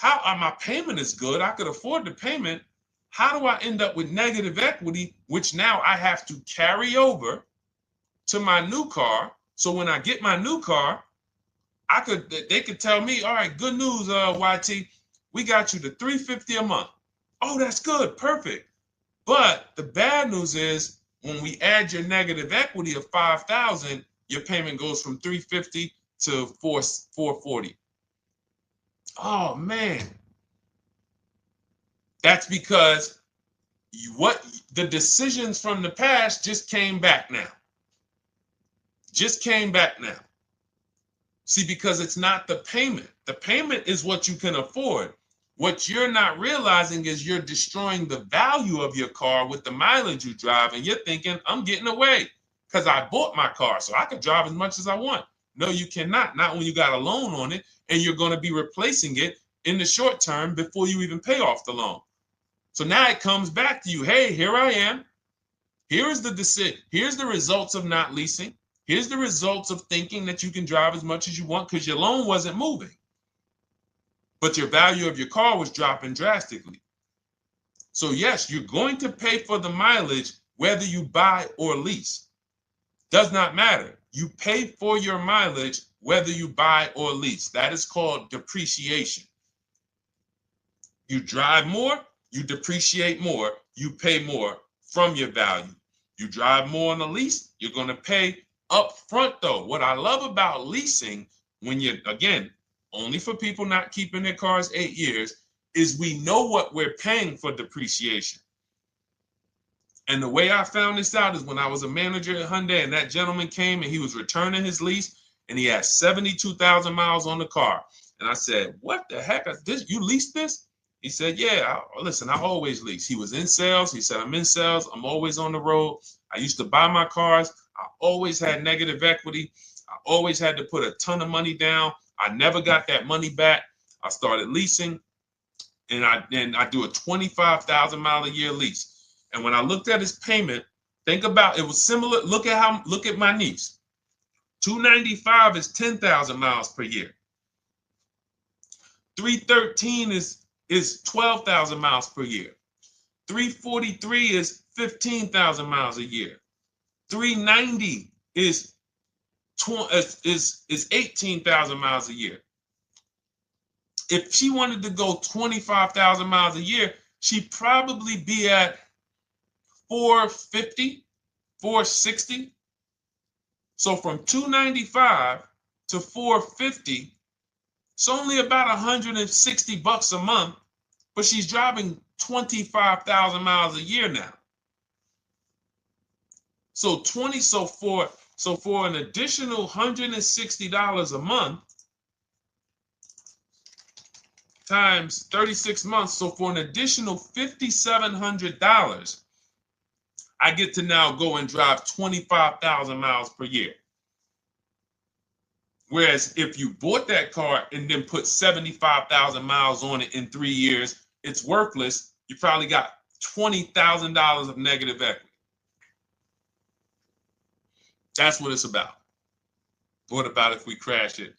my payment is good. I could afford the payment. How do I end up with negative equity, which now I have to carry over to my new car? So when I get my new car, they could tell me, all right, good news, YT, we got you to $350 a month. Oh, that's good, perfect. But the bad news is when we add your negative equity of $5,000, your payment goes from $350 to $440. Oh man, that's because the decisions from the past just came back now. Just came back now. See, because it's not the payment. The payment is what you can afford. What you're not realizing is you're destroying the value of your car with the mileage you drive, and you're thinking, I'm getting away because I bought my car, so I can drive as much as I want. No, you cannot. Not when you got a loan on it, and you're going to be replacing it in the short term before you even pay off the loan. So now it comes back to you. Hey, here I am. Here's the decision. Here's the results of not leasing. Here's the results of thinking that you can drive as much as you want because your loan wasn't moving. But your value of your car was dropping drastically. So yes, you're going to pay for the mileage whether you buy or lease. Does not matter. You pay for your mileage whether you buy or lease. That is called depreciation. You drive more, you depreciate more, you pay more from your value. You drive more on a lease, you're going to pay up front though. What I love about leasing, when you're, again, only for people not keeping their cars 8 years, is we know what we're paying for depreciation. And the way I found this out is when I was a manager at Hyundai and that gentleman came and he was returning his lease and he had 72,000 miles on the car. And I said, what the heck? You leased this? He said, yeah, listen, I always lease. He was in sales. He said, I'm in sales. I'm always on the road. I used to buy my cars. I always had negative equity. I always had to put a ton of money down. I never got that money back. I started leasing, and I do a 25,000 mile a year lease. And when I looked at his payment, think about it was similar. Look at my niece. 295 is 10,000 miles per year. 313 is 12,000 miles per year. 343 is 15,000 miles a year. 390 is 18,000 miles a year. If she wanted to go 25,000 miles a year, she'd probably be at 450, 460. So from 295 to 450, it's only about 160 bucks a month, but she's driving 25,000 miles a year now. So for an additional $160 a month times 36 months, so for an additional $5,700, I get to now go and drive 25,000 miles per year. Whereas if you bought that car and then put 75,000 miles on it in 3 years, it's worthless. You probably got $20,000 of negative equity. That's what it's about. What about if we crash it?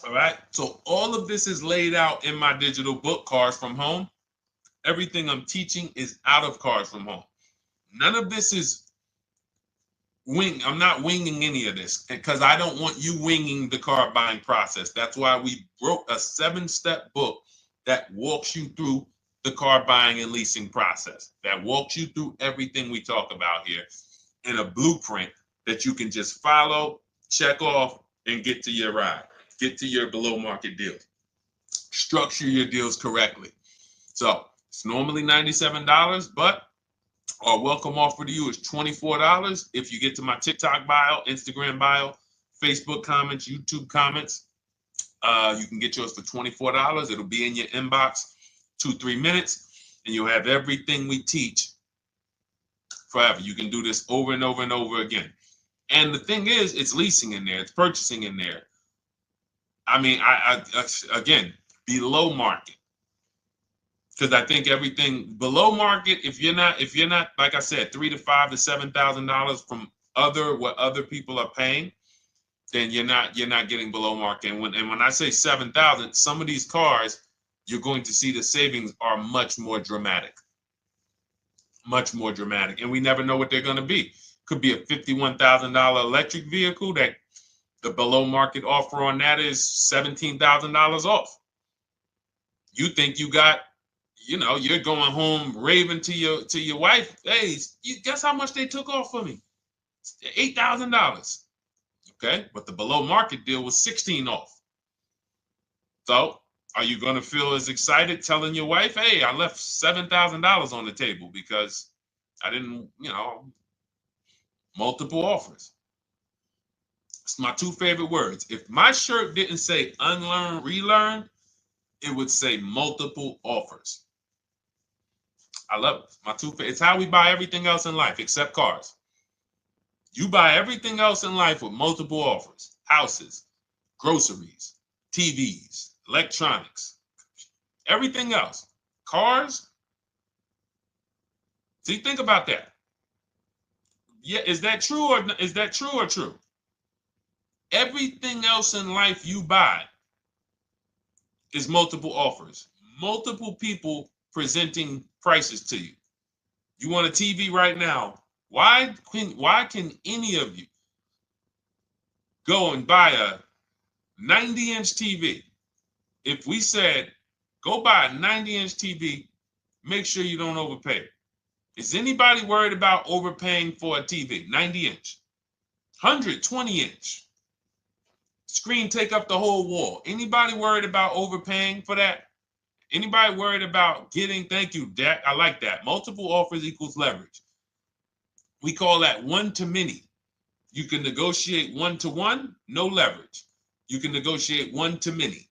All right. So all of this is laid out in my digital book, Cars from Home. Everything I'm teaching is out of Cars from Home. None of this is I'm not winging any of this because I don't want you winging the car buying process. That's why we wrote a 7-step book that walks you through the car buying and leasing process, that walks you through everything we talk about here in a blueprint that you can just follow, check off, and get to your ride, get to your below market deals, structure your deals correctly. So It's normally $97, but our welcome offer to you is $24 if you get to my TikTok bio, Instagram bio, Facebook comments, YouTube comments. You can get yours for $24. It'll be in your inbox 2-3 minutes, and you'll have everything we teach forever. You can do this over and over and over again. And the thing is, it's leasing in there, it's purchasing in there. I mean, I again, below market. Because I think everything below market, if you're not, like I said, $3,000 to $5,000 to $7,000 from what other people are paying, then you're not getting below market. And when I say 7,000, some of these cars, you're going to see the savings are much more dramatic, and we never know what they're going to be. Could be a $51,000 electric vehicle that the below market offer on that is $17,000 off. You think you got, you're going home raving to your wife. Hey, you guess how much they took off for me? $8,000. Okay, but the below market deal was 16 off. So are you going to feel as excited telling your wife, hey, I left $7,000 on the table because I didn't, multiple offers? It's my two favorite words. If my shirt didn't say unlearn, relearn, it would say multiple offers. I love it. My two favorite. It's how we buy everything else in life except cars. You buy everything else in life with multiple offers: houses, groceries, TVs, electronics, everything else. Cars. See, think about that. Yeah, is that true or true? Everything else in life you buy is multiple offers, multiple people presenting prices to you. You want a TV right now? Why can any of you go and buy a 90-inch TV? If we said, go buy a 90-inch TV, make sure you don't overpay. Is anybody worried about overpaying for a TV? 90-inch, 120-inch. Screen take up the whole wall. Anybody worried about overpaying for that? Anybody worried about getting, thank you, Dak, I like that. Multiple offers equals leverage. We call that one to many. You can negotiate 1-to-1, no leverage. You can negotiate 1 to many.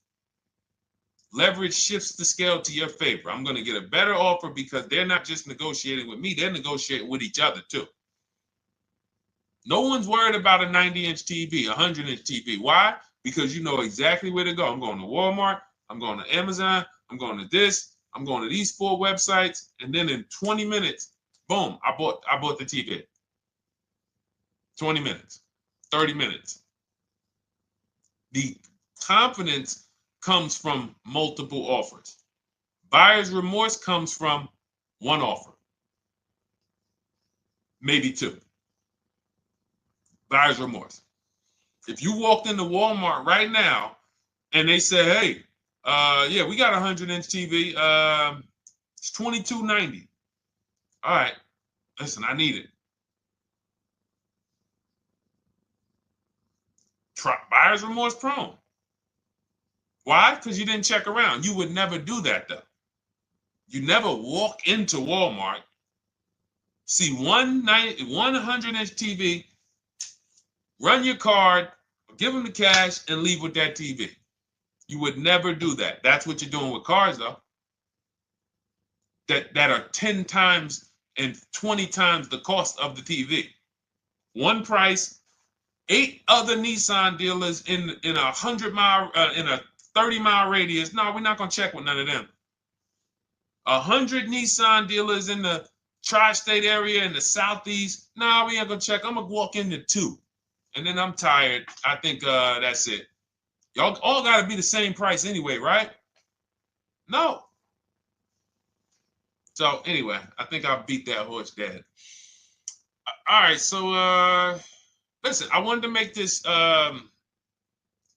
Leverage shifts the scale to your favor. I'm going to get a better offer because they're not just negotiating with me, they're negotiating with each other too. No one's worried about a 90-inch TV, a 100-inch TV. Why? Because you know exactly where to go. I'm going to Walmart, I'm going to Amazon, I'm going to this, I'm going to these 4 websites, and then in 20 minutes, boom, I bought the TV. 20 minutes, 30 minutes. The confidence comes from multiple offers. Buyer's remorse comes from one offer, maybe 2. Buyer's remorse. If you walked into Walmart right now and they say, hey, yeah, we got a 100-inch TV. It's $22.90. All right, listen, I need it. Buyer's remorse prone. Why? Because you didn't check around. You would never do that, though. You never walk into Walmart, see one 100-inch TV, run your card, give them the cash, and leave with that TV. You would never do that. That's what you're doing with cars, though. That are 10 times and 20 times the cost of the TV. One price, 8 other Nissan dealers in a 100-mile, in a 30-mile radius. No, we're not gonna check with none of them. 100 Nissan dealers in the tri-state area in the southeast. No, we ain't gonna check. I'm gonna walk into 2, and then I'm tired. I think that's it. Y'all all gotta be the same price anyway, right? No. So anyway, I think I beat that horse dead. All right, so listen, I wanted to make this.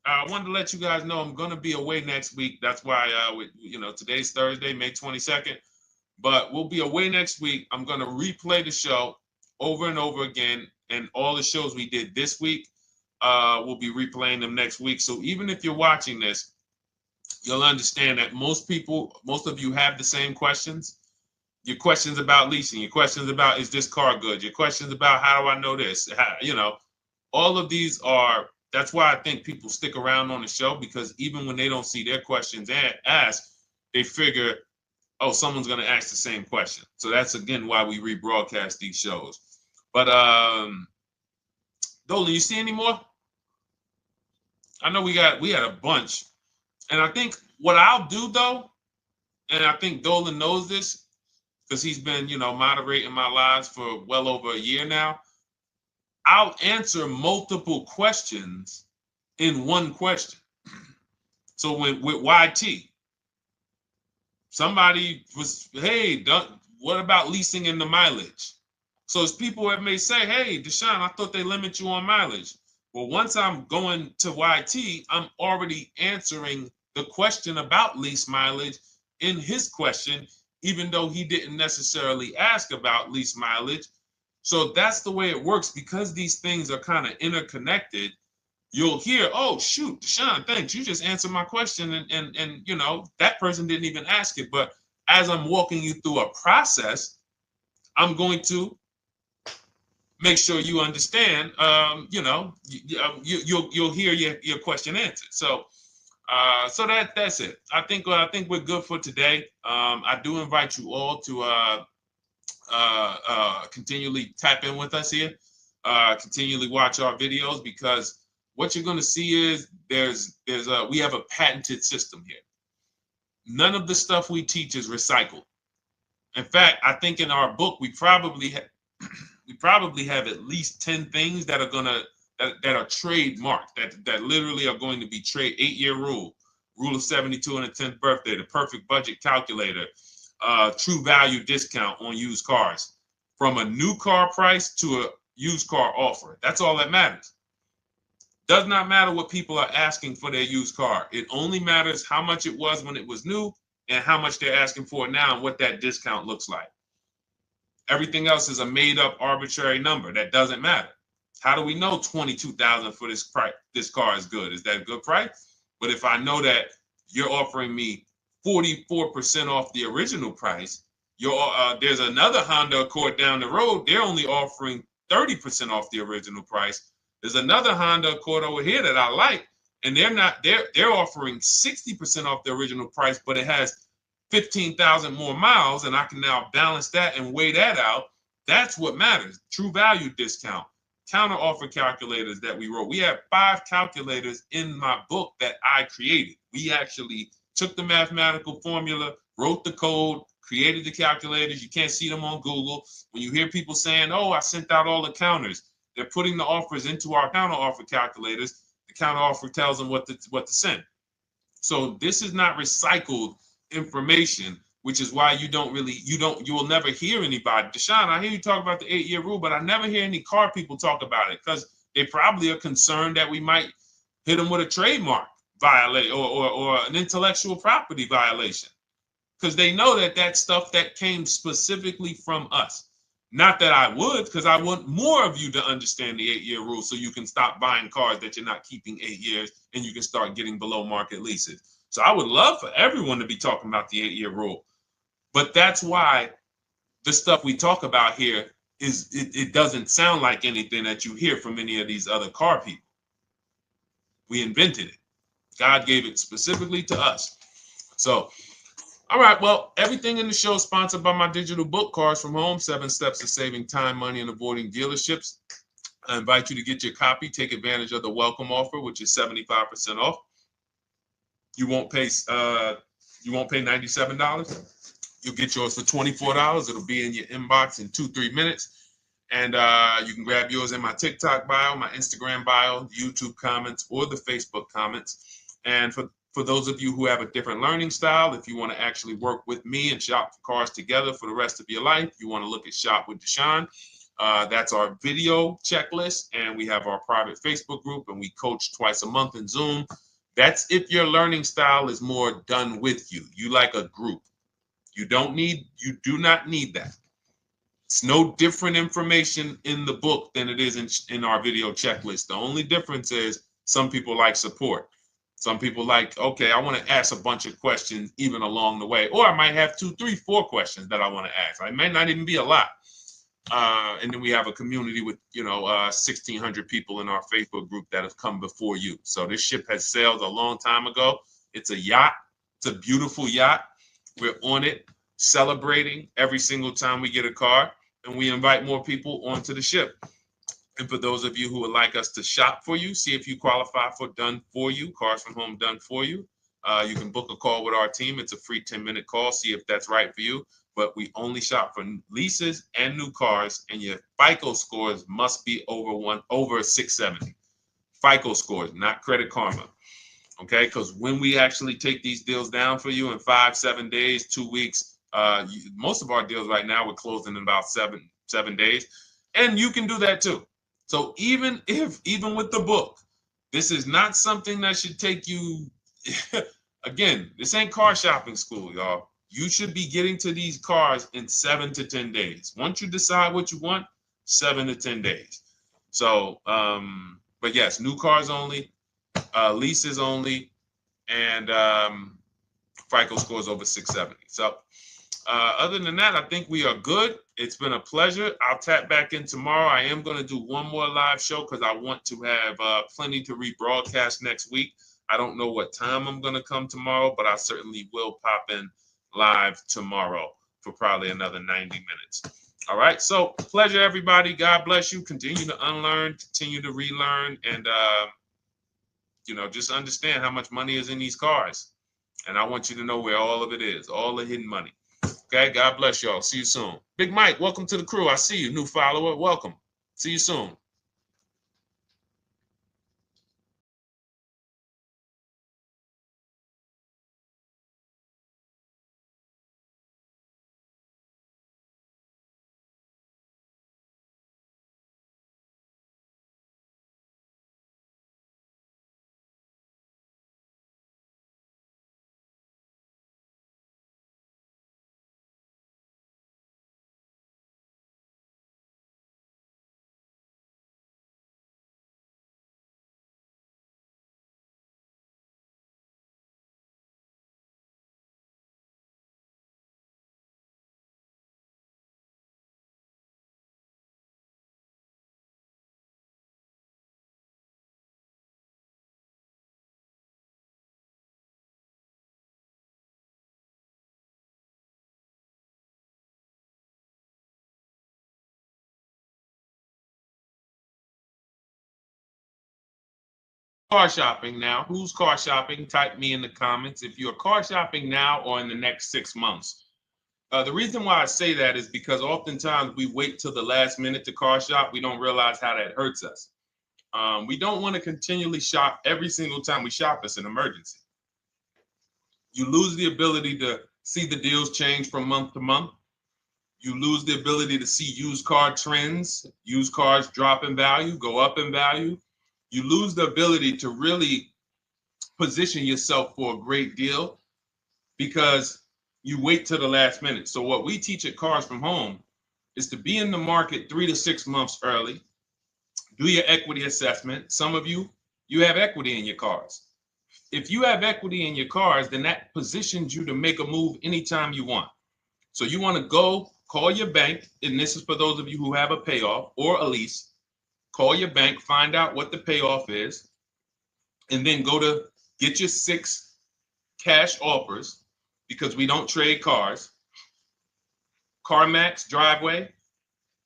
I wanted to let you guys know I'm gonna be away next week. That's why today's Thursday, May 22nd, but we'll be away next week. I'm gonna replay the show over and over again, and all the shows we did this week, we'll be replaying them next week. So even if you're watching this you'll understand that most of you have the same questions. Your questions about leasing, your questions about, is this car good? Your questions about, how do I know this? All of these are, that's why I think people stick around on the show, because even when they don't see their questions asked, they figure, oh, someone's going to ask the same question. So that's, again, why we rebroadcast these shows. But Dolan, you see any more? I know we had a bunch. And I think what I'll do, though, and I think Dolan knows this because he's been, moderating my lives for well over a year now, I'll answer multiple questions in one question. So with YT, somebody was, hey, what about leasing in the mileage? So as people that may say, hey, Deshone, I thought they limit you on mileage. Well, once I'm going to YT, I'm already answering the question about lease mileage in his question, even though he didn't necessarily ask about lease mileage. So that's the way it works. Because these things are kind of interconnected, you'll hear, oh, shoot, Deshone, thanks. You just answered my question. And that person didn't even ask it. But as I'm walking you through a process, I'm going to make sure you understand, you'll hear your question answered. So that's it. I think we're good for today. I do invite you all to continually tap in with us here, continually watch our videos, because what you're going to see is we have a patented system here. None of the stuff we teach is recycled. In fact, I think in our book we probably have at least 10 things that are that are trademarked, that literally are going to be 8-year rule of 72 on the 10th birthday, the perfect budget calculator, true value discount on used cars, from a new car price to a used car offer. That's all that matters. Does not matter what people are asking for their used car. It only matters how much it was when it was new and how much they're asking for it now and what that discount looks like. Everything else is a made up arbitrary number that doesn't matter. How do we know $22,000 for this price? This car is good. Is that a good price? But if I know that you're offering me 44% off the original price, there's another Honda Accord down the road. They're only offering 30% off the original price. There's another Honda Accord over here that I like, and they're offering 60% off the original price, but it has 15,000 more miles, and I can now balance that and weigh that out. That's what matters. True value discount, counter offer calculators that we wrote. We have 5 calculators in my book that I created. We actually took the mathematical formula, wrote the code, created the calculators. You can't see them on Google. When you hear people saying, oh, I sent out all the counters, they're putting the offers into our counter offer calculators. The counter offer tells them what to send. So this is not recycled information, which is why you will never hear anybody. Deshone, I hear you talk about the 8-year rule, but I never hear any car people talk about it, because they probably are concerned that we might hit them with a trademark violation or an intellectual property violation, because they know that stuff that came specifically from us. Not that I would, because I want more of you to understand the 8-year rule, so you can stop buying cars that you're not keeping 8 years and you can start getting below market leases. So I would love for everyone to be talking about the 8-year rule. But that's why the stuff we talk about here it doesn't sound like anything that you hear from any of these other car people. We invented it. God gave it specifically to us. So, all right, well, everything in the show is sponsored by my digital book, Cars from Home, 7 Steps to Saving Time, Money, and Avoiding Dealerships. I invite you to get your copy. Take advantage of the welcome offer, which is 75% off. You won't pay $97. You'll get yours for $24. It'll be in your inbox in 2-3 minutes. And you can grab yours in my TikTok bio, my Instagram bio, YouTube comments, or the Facebook comments. And for those of you who have a different learning style, if you want to actually work with me and shop for cars together for the rest of your life, you want to look at Shop with Deshone. That's our video checklist. And we have our private Facebook group, and we coach twice a month in Zoom. That's if your learning style is more done with you. You like a group. You do not need that. It's no different information in the book than it is in our video checklist. The only difference is some people like support. Some people like, okay, I want to ask a bunch of questions even along the way, or I might have 2, 3, 4 questions that I want to ask. It might not even be a lot. And then we have a community with, 1,600 people in our Facebook group that have come before you. So this ship has sailed a long time ago. It's a yacht. It's a beautiful yacht. We're on it, celebrating every single time we get a car, and we invite more people onto the ship. And for those of you who would like us to shop for you, see if you qualify for Done For You, Cars from Home Done For You, you can book a call with our team. It's a free 10-minute call. See if that's right for you. But we only shop for leases and new cars, and your FICO scores must be over 670. FICO scores, not Credit Karma. Okay, because when we actually take these deals down for you in 5, 7 days, 2 weeks, most of our deals right now we're closing in about seven days, and you can do that too. So even with the book, this is not something that should take you. Again, this ain't car shopping school, y'all. You should be getting to these cars in 7 to 10 days. Once you decide what you want, 7 to 10 days. So, but yes, new cars only, leases only, and FICO scores over 670. So other than that, I think we are good. It's been a pleasure. I'll tap back in tomorrow. I am going to do one more live show because I want to have plenty to rebroadcast next week. I don't know what time I'm going to come tomorrow, but I certainly will pop in live tomorrow for probably another 90 minutes. All right. So pleasure, everybody. God bless you. Continue to unlearn, continue to relearn, and, just understand how much money is in these cars. And I want you to know where all of it is, all the hidden money. Okay. God bless y'all. See you soon. Big Mike, welcome to the crew. I see you. New follower. Welcome. See you soon. Car shopping now. Who's car shopping? Type me in the comments if you're car shopping now or in the next 6 months. The reason why I say that is because oftentimes we wait till the last minute to car shop. We don't realize how that hurts us. We don't want to continually shop every single time we shop. It's an emergency. You lose the ability to see the deals change from month to month. You lose the ability to see used car trends, used cars drop in value, go up in value. You lose the ability to really position yourself for a great deal because you wait till the last minute. So what we teach at Cars from Home is to be in the market 3 to 6 months early. Do your equity assessment. Some of you have equity in your cars. If you have equity in your cars, then that positions you to make a move anytime you want. So you want to go call your bank, and this is for those of you who have a payoff or a lease. Call your bank, find out what the payoff is, and then go to get your 6 cash offers, because we don't trade cars. CarMax Driveway,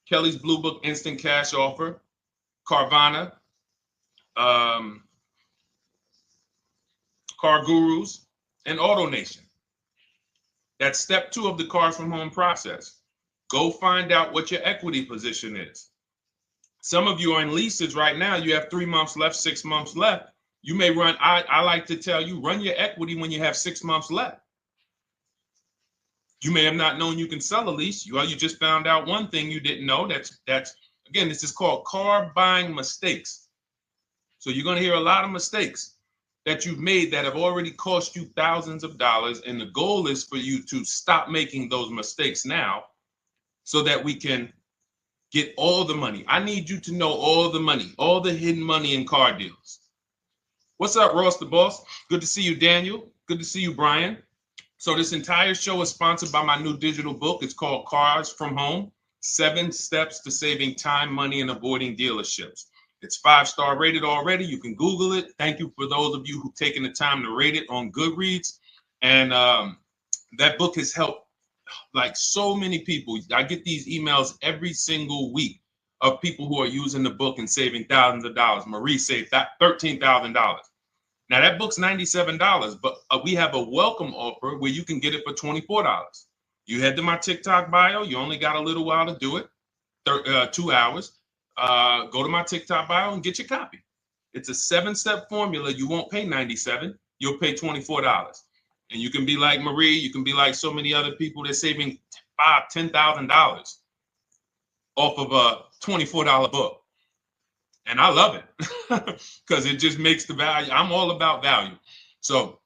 Kelly's Blue Book Instant Cash Offer, Carvana, Car Gurus, and AutoNation. That's step 2 of the Cars from Home process. Go find out what your equity position is. Some of you are in leases right now. You have 3 months left, 6 months left. You may run, I like to tell you, run your equity when you have 6 months left. You may have not known you can sell a lease. You just found out one thing you didn't know. That's again, this is called car buying mistakes. So you're going to hear a lot of mistakes that you've made that have already cost you thousands of dollars. And the goal is for you to stop making those mistakes now so that we can get all the money. I need you to know all the money, all the hidden money in car deals. What's up, Ross the Boss? Good to see you, Daniel. Good to see you, Brian. So this entire show is sponsored by my new digital book. It's called Cars from Home, 7 Steps to Saving Time, Money, and Avoiding Dealerships. It's 5-star rated already. You can Google it. Thank you for those of you who've taken the time to rate it on Goodreads. And that book has helped like so many people. I get these emails every single week of people who are using the book and saving thousands of dollars. Marie saved $13,000. Now that book's $97, but we have a welcome offer where you can get it for $24. You head to my TikTok bio. You only got a little while to do it, 2 hours. Go to my TikTok bio and get your copy. It's a 7-step formula. You won't pay $97. You'll pay $24. And you can be like Marie. You can be like so many other people. They're saving $5,000, $10,000 off of a $24 book. And I love it because it just makes the value. I'm all about value. So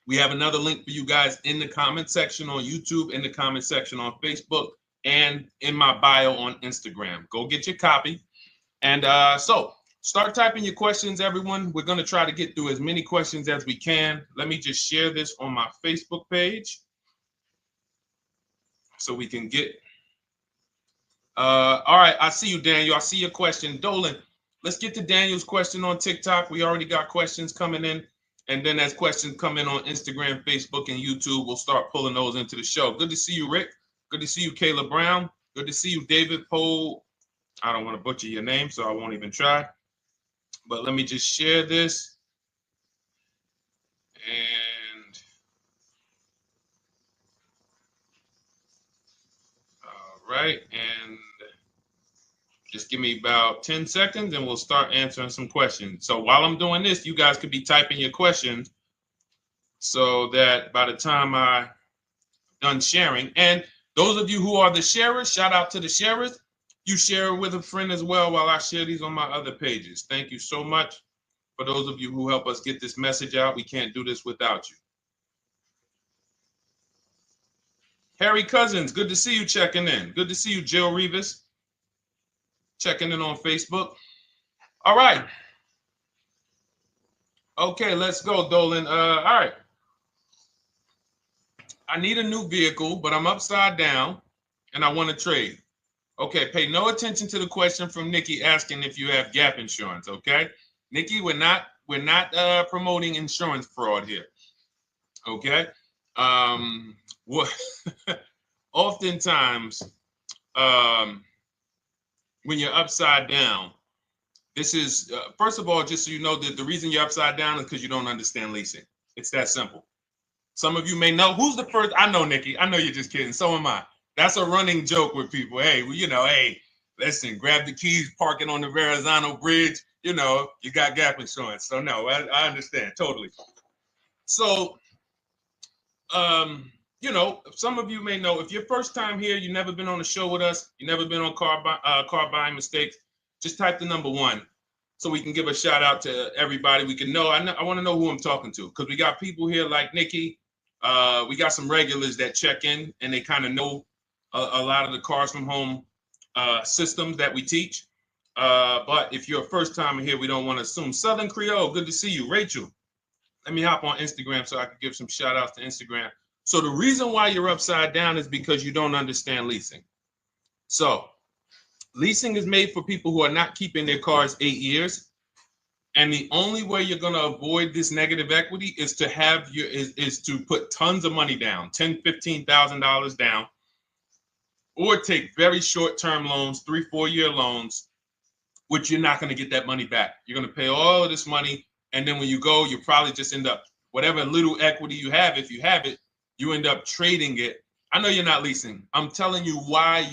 we have another link for you guys in the comment section on YouTube, in the comment section on Facebook, and in my bio on Instagram. Go get your copy. And so start typing your questions, everyone. We're going to try to get through as many questions as we can. Let me just share this on my Facebook page so we can get. All right. I see you, Daniel. I see your question. Dolan, let's get to Daniel's question on TikTok. We already got questions coming in. And then as questions come in on Instagram, Facebook, and YouTube, we'll start pulling those into the show. Good to see you, Rick. Good to see you, Kayla Brown. Good to see you, David Poe. I don't want to butcher your name, so I won't even try. But let me just share this. And all right. And just give me about 10 seconds and we'll start answering some questions. So while I'm doing this, you guys could be typing your questions so that by the time I'm done sharing, and those of you who are the sharers, shout out to the sharers. You share it with a friend as well while I share these on my other pages. Thank you so much for those of you who help us get this message out. We can't do this without you. Harry Cousins, good to see you checking in. Good to see you, Jill Rivas, checking in on Facebook. All right. Okay, let's go, Dolan. All right. I need a new vehicle, but I'm upside down and I want to trade. Okay, pay no attention to the question from Nikki asking if you have gap insurance, okay? Nikki, we're not promoting insurance fraud here, okay? Oftentimes, when you're upside down, this is, first of all, just so you know that the reason you're upside down is because you don't understand leasing. It's that simple. Some of you may know, who's the first? I know, Nikki. I know you're just kidding. So am I. That's a running joke with people. Hey, well, you know, hey, listen, grab the keys, park it on the Verrazano Bridge. You know, you got gap insurance. So no, I understand totally. So, you know, some of you may know, if you're first time here, you've never been on a show with us, you've never been on car buying mistakes, just type the number 1 so we can give a shout out to everybody. We can know. I want to know who I'm talking to because we got people here like Nikki. We got some regulars that check in and they kind of know a lot of the Cars from Home systems that we teach. But if you're a first timer here, we don't want to assume. Southern Creole, good to see you. Rachel, let me hop on Instagram so I can give some shout outs to Instagram. So the reason why you're upside down is because you don't understand leasing. So leasing is made for people who are not keeping their cars 8 years. And the only way you're going to avoid this negative equity is to have is to put tons of money down, $10,000, $15,000 down, or take very short-term loans, 3-4 year loans, which you're not going to get that money back. You're going to pay all of this money. And then when you go, you probably just end up, whatever little equity you have, if you have it, you end up trading it. I know you're not leasing. I'm telling you why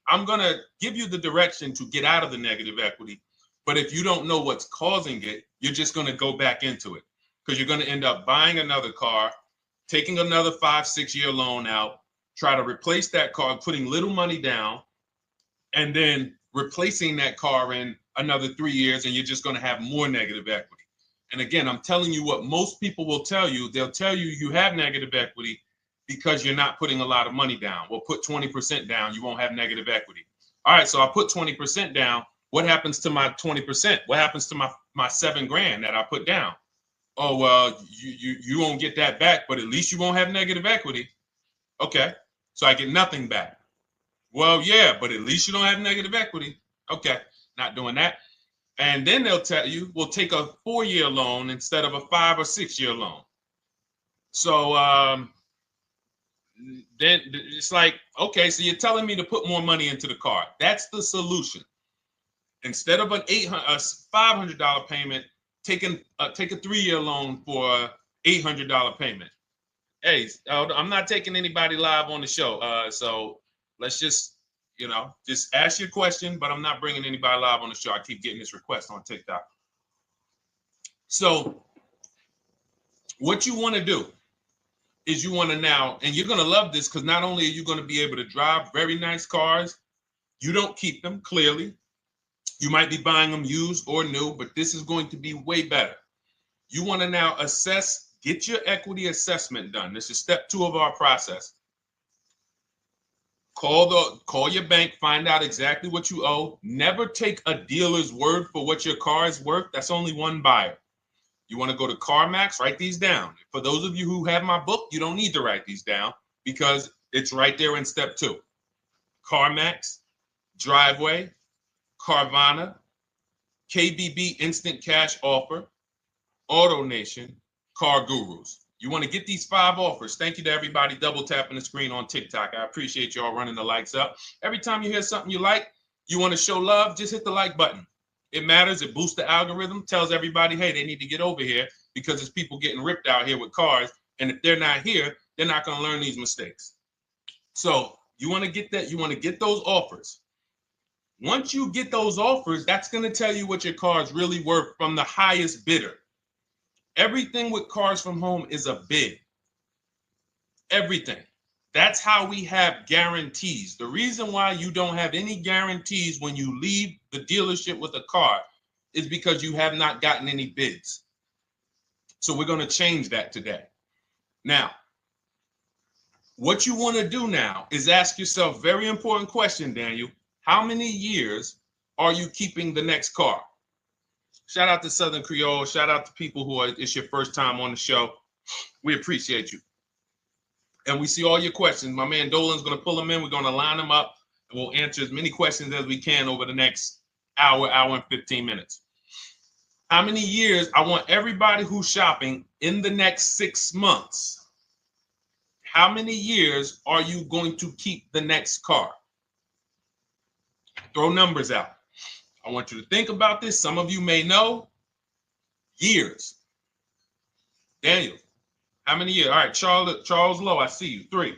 I'm going to give you the direction to get out of the negative equity. But if you don't know what's causing it, you're just going to go back into it because you're going to end up buying another car, taking another 5-6 year loan out, try to replace that car, putting little money down, and then replacing that car in another 3 years, and you're just going to have more negative equity. And again, I'm telling you what most people will tell you. They'll tell you you have negative equity because you're not putting a lot of money down. Well, put 20% down, you won't have negative equity. All right, so I put 20% down. What happens to my 20%? What happens to my my $7,000 that I put down. Oh, well, you won't get that back, but at least you won't have negative equity. Okay, so I get nothing back. Well, yeah, but at least you don't have negative equity. Okay, not doing that. And then they'll tell you, we'll take a 4-year loan instead of a 5 or 6-year loan. So then it's like, okay, so you're telling me to put more money into the car. That's the solution. Instead of a $500 payment, take a 3-year loan for a $800 payment. Hey, I'm not taking anybody live on the show. So let's just, just ask your question, but I'm not bringing anybody live on the show. I keep getting this request on TikTok. So what you want to do is you want to now, and you're going to love this because not only are you going to be able to drive very nice cars, you don't keep them, clearly. You might be buying them used or new, but this is going to be way better. You want to now assess, get your equity assessment done. This is step 2 of our process. Call your bank, find out exactly what you owe. Never take a dealer's word for what your car is worth. That's only one buyer. You want to go to CarMax, write these down. For those of you who have my book, you don't need to write these down because it's right there in step 2. CarMax, Driveway, Carvana, KBB Instant Cash Offer, AutoNation, Car Gurus. You want to get these 5 offers. Thank you to everybody double tapping the screen on TikTok. I appreciate y'all running the likes up. Every time you hear something you like, you want to show love, just hit the like button. It matters. It boosts the algorithm, tells everybody, hey, they need to get over here because there's people getting ripped out here with cars. And if they're not here, they're not going to learn these mistakes. So you want to get that. You want to get those offers. Once you get those offers, that's going to tell you what your car is really worth from the highest bidder. Everything with Cars from Home is a bid. Everything. That's how we have guarantees. The reason why you don't have any guarantees when you leave the dealership with a car is because you have not gotten any bids. So we're going to change that today. Now, what you want to do now is ask yourself, very important question, Daniel. How many years are you keeping the next car? Shout out to Southern Creole. Shout out to people who it's your first time on the show. We appreciate you. And we see all your questions. My man Dolan's going to pull them in. We're going to line them up. And we'll answer as many questions as we can over the next hour and 15 minutes. How many years? I want everybody who's shopping in the next 6 months. How many years are you going to keep the next car? Throw numbers out. I want you to think about this. Some of you may know. Years. Daniel, how many years? All right, Charles Lowe, I see you. 3.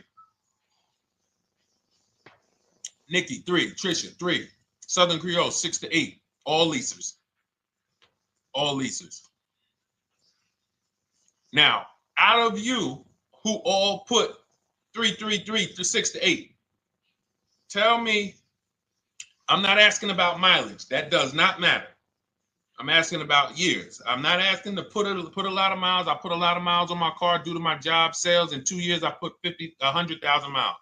Nikki, 3. Trisha, 3. Southern Creole, 6 to 8. All leasers. All leasers. Now, out of you who all put 3 to 6 to 8, tell me. I'm not asking about mileage. That does not matter. I'm asking about years. I'm not asking to put a lot of miles. I put a lot of miles on my car due to my job sales. In 2 years, I put 100,000 miles.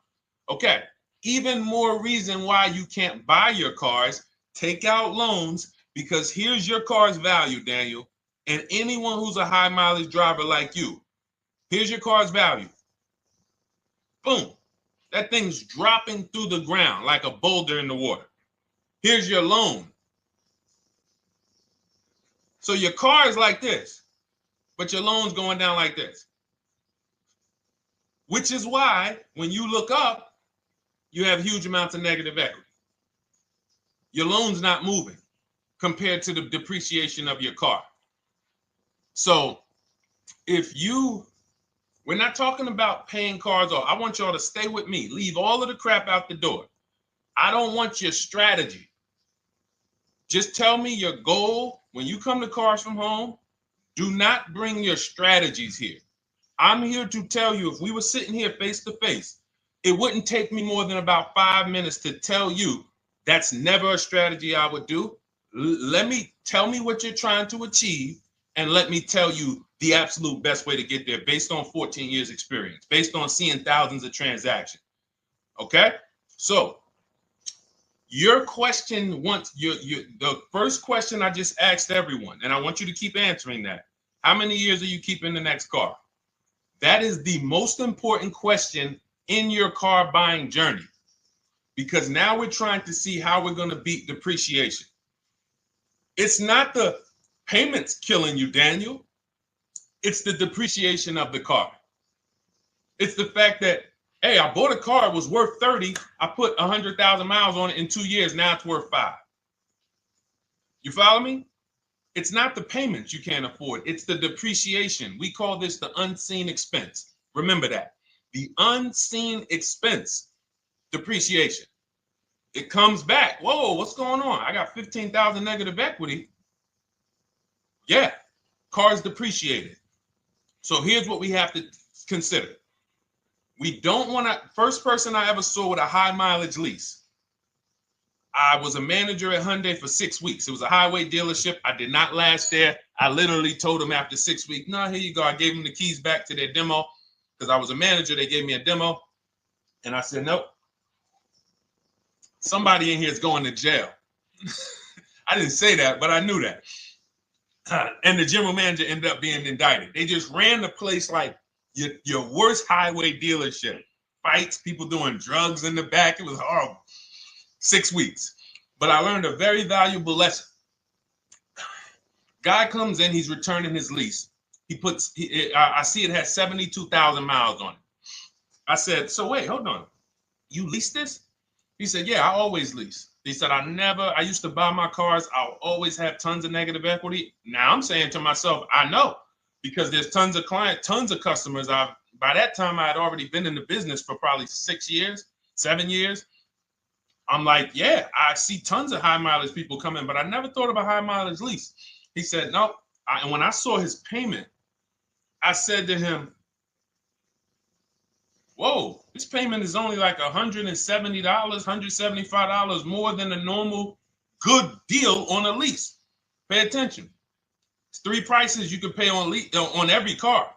Okay. Even more reason why you can't buy your cars. Take out loans because here's your car's value, Daniel. And anyone who's a high mileage driver like you, here's your car's value. Boom. That thing's dropping through the ground like a boulder in the water. Here's your loan. So your car is like this, but your loan's going down like this. Which is why when you look up, you have huge amounts of negative equity. Your loan's not moving compared to the depreciation of your car. So we're not talking about paying cars off. I want y'all to stay with me. Leave all of the crap out the door. I don't want your strategy. Just tell me your goal. When you come to Cars from Home, do not bring your strategies here. I'm here to tell you, if we were sitting here face to face, it wouldn't take me more than about 5 minutes to tell you that's never a strategy I would do. Tell me what you're trying to achieve, and let me tell you the absolute best way to get there based on 14 years experience, based on seeing thousands of transactions. Okay? So Your question the first question I just asked everyone, and I want you to keep answering that. How many years are you keeping the next car? That is the most important question in your car buying journey, because now we're trying to see how we're going to beat depreciation. It's not the payments killing you, Daniel. It's the depreciation of the car. It's the fact that, hey, I bought a car, it was worth 30. I put 100,000 miles on it in 2 years. Now it's worth 5. You follow me? It's not the payments you can't afford. It's the depreciation. We call this the unseen expense. Remember that. The unseen expense, depreciation. It comes back. Whoa, what's going on? I got 15,000 negative equity. Yeah, car's depreciated. So here's what we have to consider. We don't want to, first person I ever saw with a high mileage lease. I was a manager at Hyundai for 6 weeks. It was a highway dealership. I did not last there. I literally told them after 6 weeks, no, here you go. I gave them the keys back to their demo because I was a manager. They gave me a demo. And I said, nope. Somebody in here is going to jail. I didn't say that, but I knew that. And the general manager ended up being indicted. They just ran the place like your worst highway dealership. Fights, people doing drugs in the back. It was horrible. 6 weeks. But I learned a very valuable lesson. Guy comes in, he's returning his lease. I see it has 72,000 miles on it. I said, so wait, hold on. You leased this? He said, yeah, I always lease. He said, I used to buy my cars. I'll always have tons of negative equity. Now I'm saying to myself, I know, because there's tons of clients, tons of customers. By that time, I had already been in the business for probably 6 years, 7 years. I'm like, yeah, I see tons of high mileage people coming, but I never thought about high mileage lease. He said, no. And when I saw his payment, I said to him, whoa, this payment is only like $170, $175 more than a normal good deal on a lease. Pay attention. It's 3 prices you can pay on every car.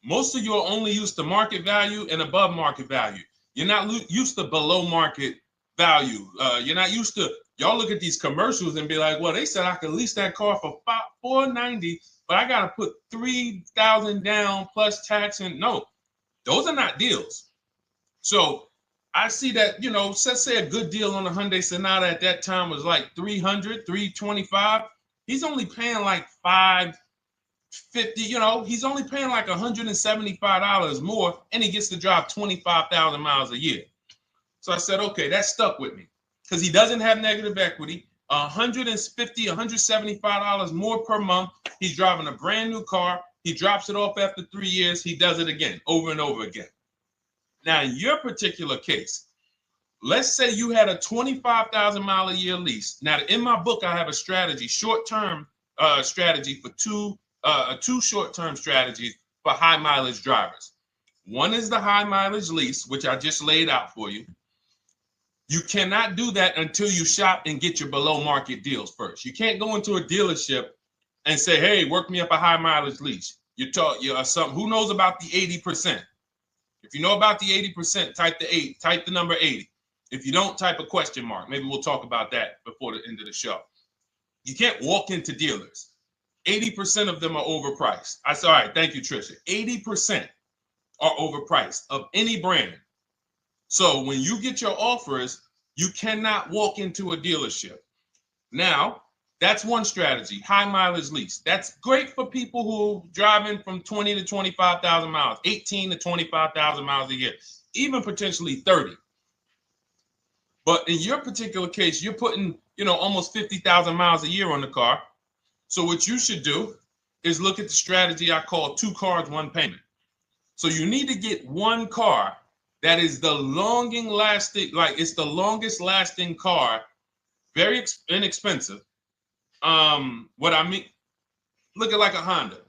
Most of you are only used to market value and above market value. You're not used to below market value. You're not used to, y'all look at these commercials and be like, well, they said I could lease that car for $490, but I got to put $3,000 down plus tax. And no, those are not deals. So I see that, let's say a good deal on a Hyundai Sonata at that time was like $300, $325. He's only paying like $550, he's only paying like $175 more, and he gets to drive 25,000 miles a year. So I said, okay, that stuck with me because he doesn't have negative equity. $150, $175 more per month. He's driving a brand new car. He drops it off after 3 years. He does it again, over and over again. Now, in your particular case, let's say you had a 25,000 mile a year lease. Now, in my book, I have a strategy, short-term strategy for two short-term strategies for high mileage drivers. One is the high mileage lease, which I just laid out for you. You cannot do that until you shop and get your below market deals first. You can't go into a dealership and say, hey, work me up a high mileage lease. You're who knows about the 80%? If you know about the 80%, type the number 80. If you don't, type a question mark. Maybe we'll talk about that before the end of the show. You can't walk into dealers. 80% of them are overpriced. I said, all right, thank you, Trisha. 80% are overpriced of any brand. So when you get your offers, you cannot walk into a dealership. Now, that's one strategy, high mileage lease. That's great for people who are driving from 20 to 25,000 miles, 18 to 25,000 miles a year, even potentially 30. But in your particular case, you're putting, almost 50,000 miles a year on the car. So what you should do is look at the strategy I call 2 cars, 1 payment. So you need to get one car that is the longest lasting car, very inexpensive. What I mean, look at like a Honda.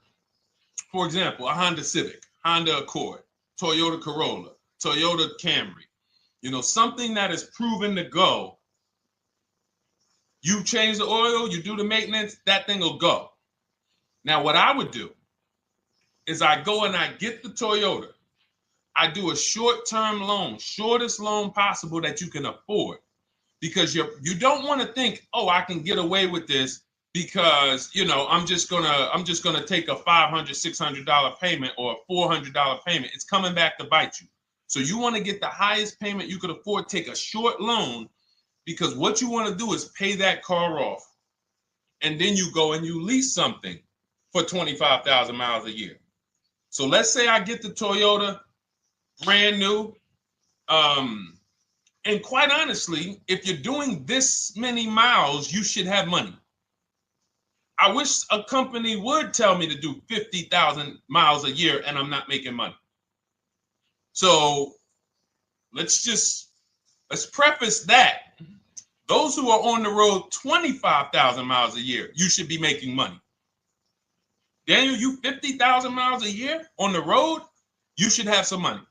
For example, a Honda Civic, Honda Accord, Toyota Corolla, Toyota Camry. Something that is proven to go. You change the oil, you do the maintenance, that thing will go. Now, what I would do is I go and I get the Toyota. I do a short-term loan, shortest loan possible that you can afford. because you don't want to think, oh, I can get away with this because, you know, I'm just gonna take a $500, $600 payment or a $400 payment. It's coming back to bite you. So you want to get the highest payment you could afford, take a short loan, because what you want to do is pay that car off. And then you go and you lease something for 25,000 miles a year. So let's say I get the Toyota brand new. And quite honestly, if you're doing this many miles, you should have money. I wish a company would tell me to do 50,000 miles a year and I'm not making money. So let's preface that. Those who are on the road 25,000 miles a year, you should be making money. Daniel, you 50,000 miles a year on the road, you should have some money.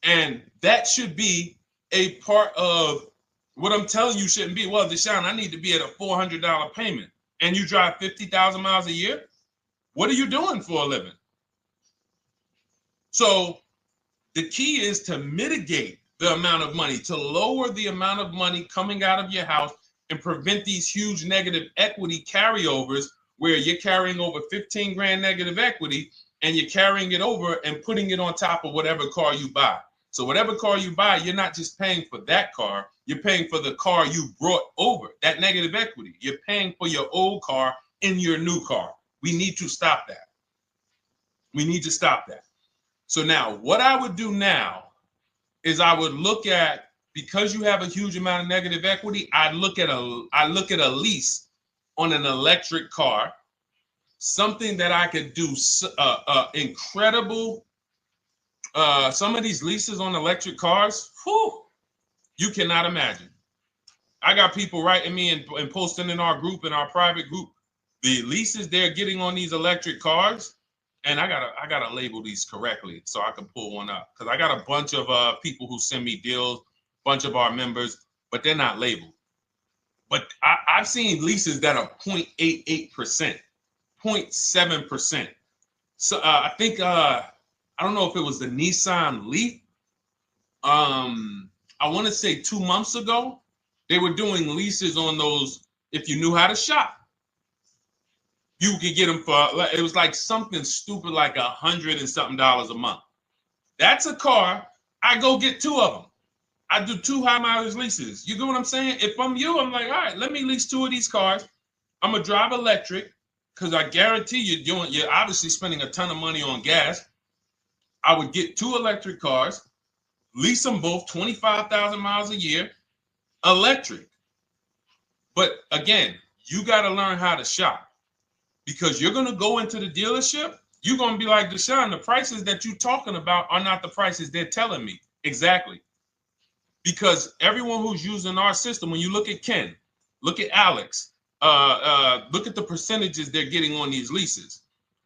And that should be a part of what I'm telling you shouldn't be. Well, Deshone, I need to be at a $400 payment. And you drive 50,000 miles a year? What are you doing for a living? So the key is to mitigate the amount of money, to lower the amount of money coming out of your house and prevent these huge negative equity carryovers where you're carrying over 15 grand negative equity and you're carrying it over and putting it on top of whatever car you buy. So whatever car you buy, you're not just paying for that car, you're paying for the car you brought over, that negative equity. You're paying for your old car in your new car. We need to stop that. We need to stop that. So now what I would do now is I would look at, because you have a huge amount of negative equity, I look at a lease on an electric car, something that I could do incredible. Some of these leases on electric cars, whew, you cannot imagine. I got people writing me and posting in our group, in our private group, the leases they're getting on these electric cars. And I gotta label these correctly so I can pull one up, because I got a bunch of people who send me deals, bunch of our members, but they're not labeled. But I've seen leases that are 0.88%, 0.7%. So I think I don't know if it was the Nissan Leaf. I want to say 2 months ago, they were doing leases on those. If you knew how to shop, you could get them for, it was like something stupid like $100 and something a month. That's a car. I go get 2 of them. I do 2 high mileage leases. You get what I'm saying? If I'm you, I'm like, all right, let me lease 2 of these cars. I'm gonna drive electric, because I guarantee you're obviously spending a ton of money on gas. I would get 2 electric cars, lease them both 25,000 miles a year, electric. But again, you got to learn how to shop. Because you're going to go into the dealership, you're going to be like, Deshone, the prices that you're talking about are not the prices they're telling me. Exactly. Because everyone who's using our system, when you look at Ken, look at Alex, look at the percentages they're getting on these leases.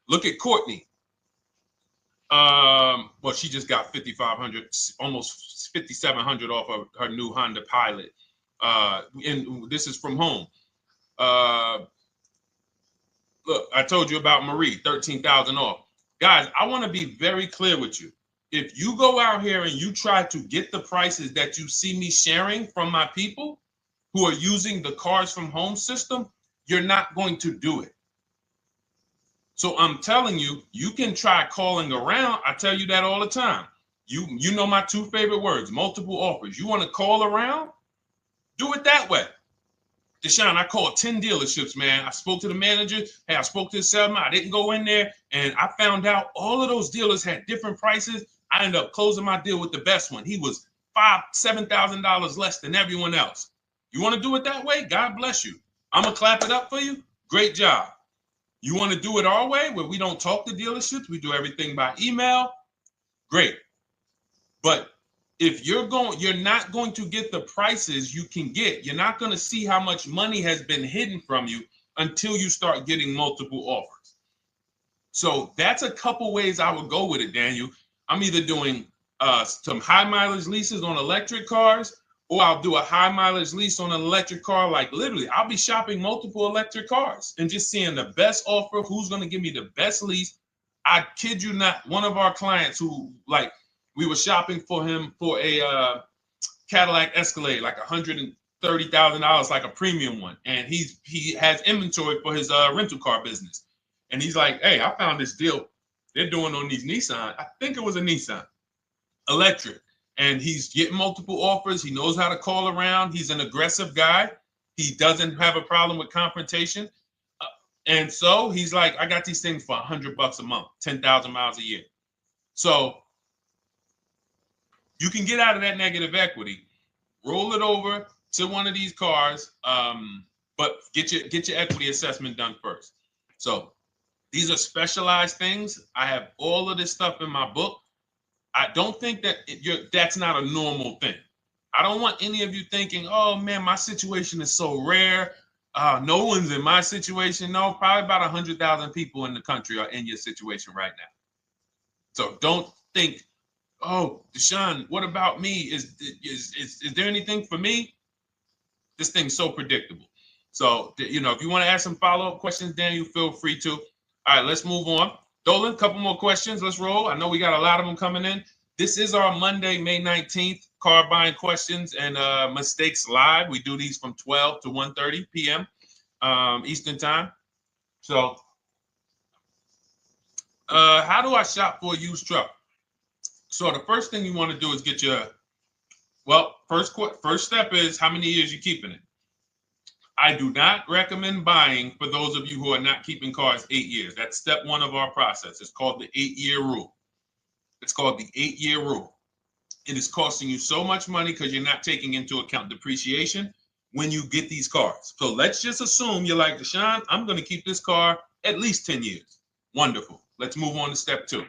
Look at Courtney. Well, she just got 5,500, almost 5,700 off of her new Honda Pilot. And this is from home. Look, I told you about Marie, 13,000 off. Guys, I want to be very clear with you. If you go out here and you try to get the prices that you see me sharing from my people who are using the Cars from Home system, you're not going to do it. So I'm telling you, you can try calling around. I tell you that all the time. You know my 2 favorite words, multiple offers. You want to call around? Do it that way. Deshone, I called 10 dealerships, man. I spoke to the manager. Hey, I spoke to the salesman. I didn't go in there, and I found out all of those dealers had different prices. I ended up closing my deal with the best one. He was $5,000, $7,000 less than everyone else. You want to do it that way? God bless you. I'm going to clap it up for you. Great job. You want to do it our way, where we don't talk to dealerships? We do everything by email? Great. But if you're not going to get the prices you can get. You're not going to see how much money has been hidden from you until you start getting multiple offers. So that's a couple ways I would go with it, Daniel. I'm either doing some high mileage leases on electric cars, or I'll do a high mileage lease on an electric car. Like literally, I'll be shopping multiple electric cars and just seeing the best offer, who's going to give me the best lease. I kid you not, one of our clients who, like, we were shopping for him for a Cadillac Escalade, like $30,000, like a premium one, and he has inventory for his rental car business, and he's like, hey, I found this deal they're doing on these Nissan. I think it was a Nissan electric, and he's getting multiple offers. He knows how to call around. He's an aggressive guy. He doesn't have a problem with confrontation, and so he's like, I got these things for $100 a month, 10,000 miles a year. So you can get out of that negative equity, roll it over to one of these cars, but get your equity assessment done first. So these are specialized things. I have all of this stuff in my book. I don't think that that's not a normal thing. I don't want any of you thinking, oh man, my situation is so rare. No one's in my situation. No, probably about 100,000 people in the country are in your situation right now. So don't think, oh, Deshone, what about me? Is there anything for me? This thing's so predictable. So, if you want to ask some follow-up questions, Daniel, feel free to. All right, let's move on. Dolan, a couple more questions. Let's roll. I know we got a lot of them coming in. This is our Monday, May 19th, car buying questions and mistakes live. We do these from 12 to 1:30 p.m. Eastern time. So, how do I shop for a used truck? So the first thing you want to do is get your, first step is how many years you're keeping it. I do not recommend buying for those of you who are not keeping cars 8 years. That's step one of our process. It's called the 8-year rule. It's called the 8-year rule. It is costing you so much money because you're not taking into account depreciation when you get these cars. So let's just assume you're like, Deshone, I'm going to keep this car at least 10 years. Wonderful. Let's move on to step two.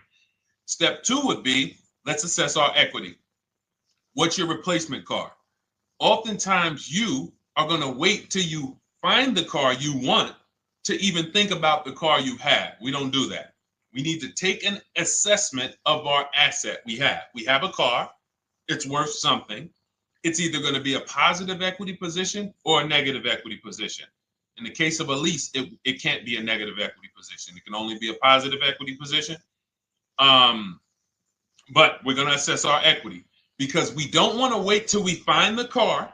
Step two would be, let's assess our equity. What's your replacement car? Oftentimes you are going to wait till you find the car you want to even think about the car you have. We don't do that. We need to take an assessment of our asset we have. We have a car. It's worth something. It's either going to be a positive equity position or a negative equity position. In the case of a lease, it can't be a negative equity position. It can only be a positive equity position. But we're going to assess our equity because we don't want to wait till we find the car,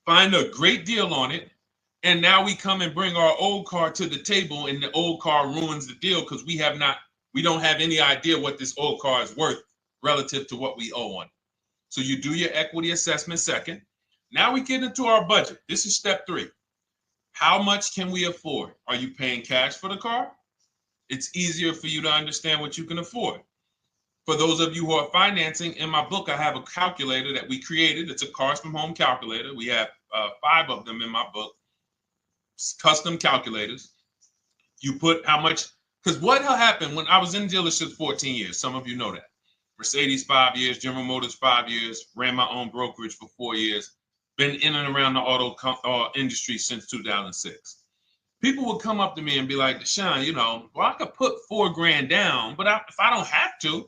find a great deal on it, and now we come and bring our old car to the table and the old car ruins the deal because we don't have any idea what this old car is worth relative to what we owe on it. So you do your equity assessment second. Now we get into our budget. This is step three. How much can we afford? Are you paying cash for the car? It's easier for you to understand what you can afford. For those of you who are financing, in my book, I have a calculator that we created. It's a Cars from Home calculator. We have 5 of them in my book, custom calculators. You put how much, because what happened when I was in dealerships 14 years, some of you know that. Mercedes 5 years, General Motors 5 years, ran my own brokerage for 4 years, been in and around the auto industry since 2006. People would come up to me and be like, Deshone, I could put $4,000 down, but if I don't have to,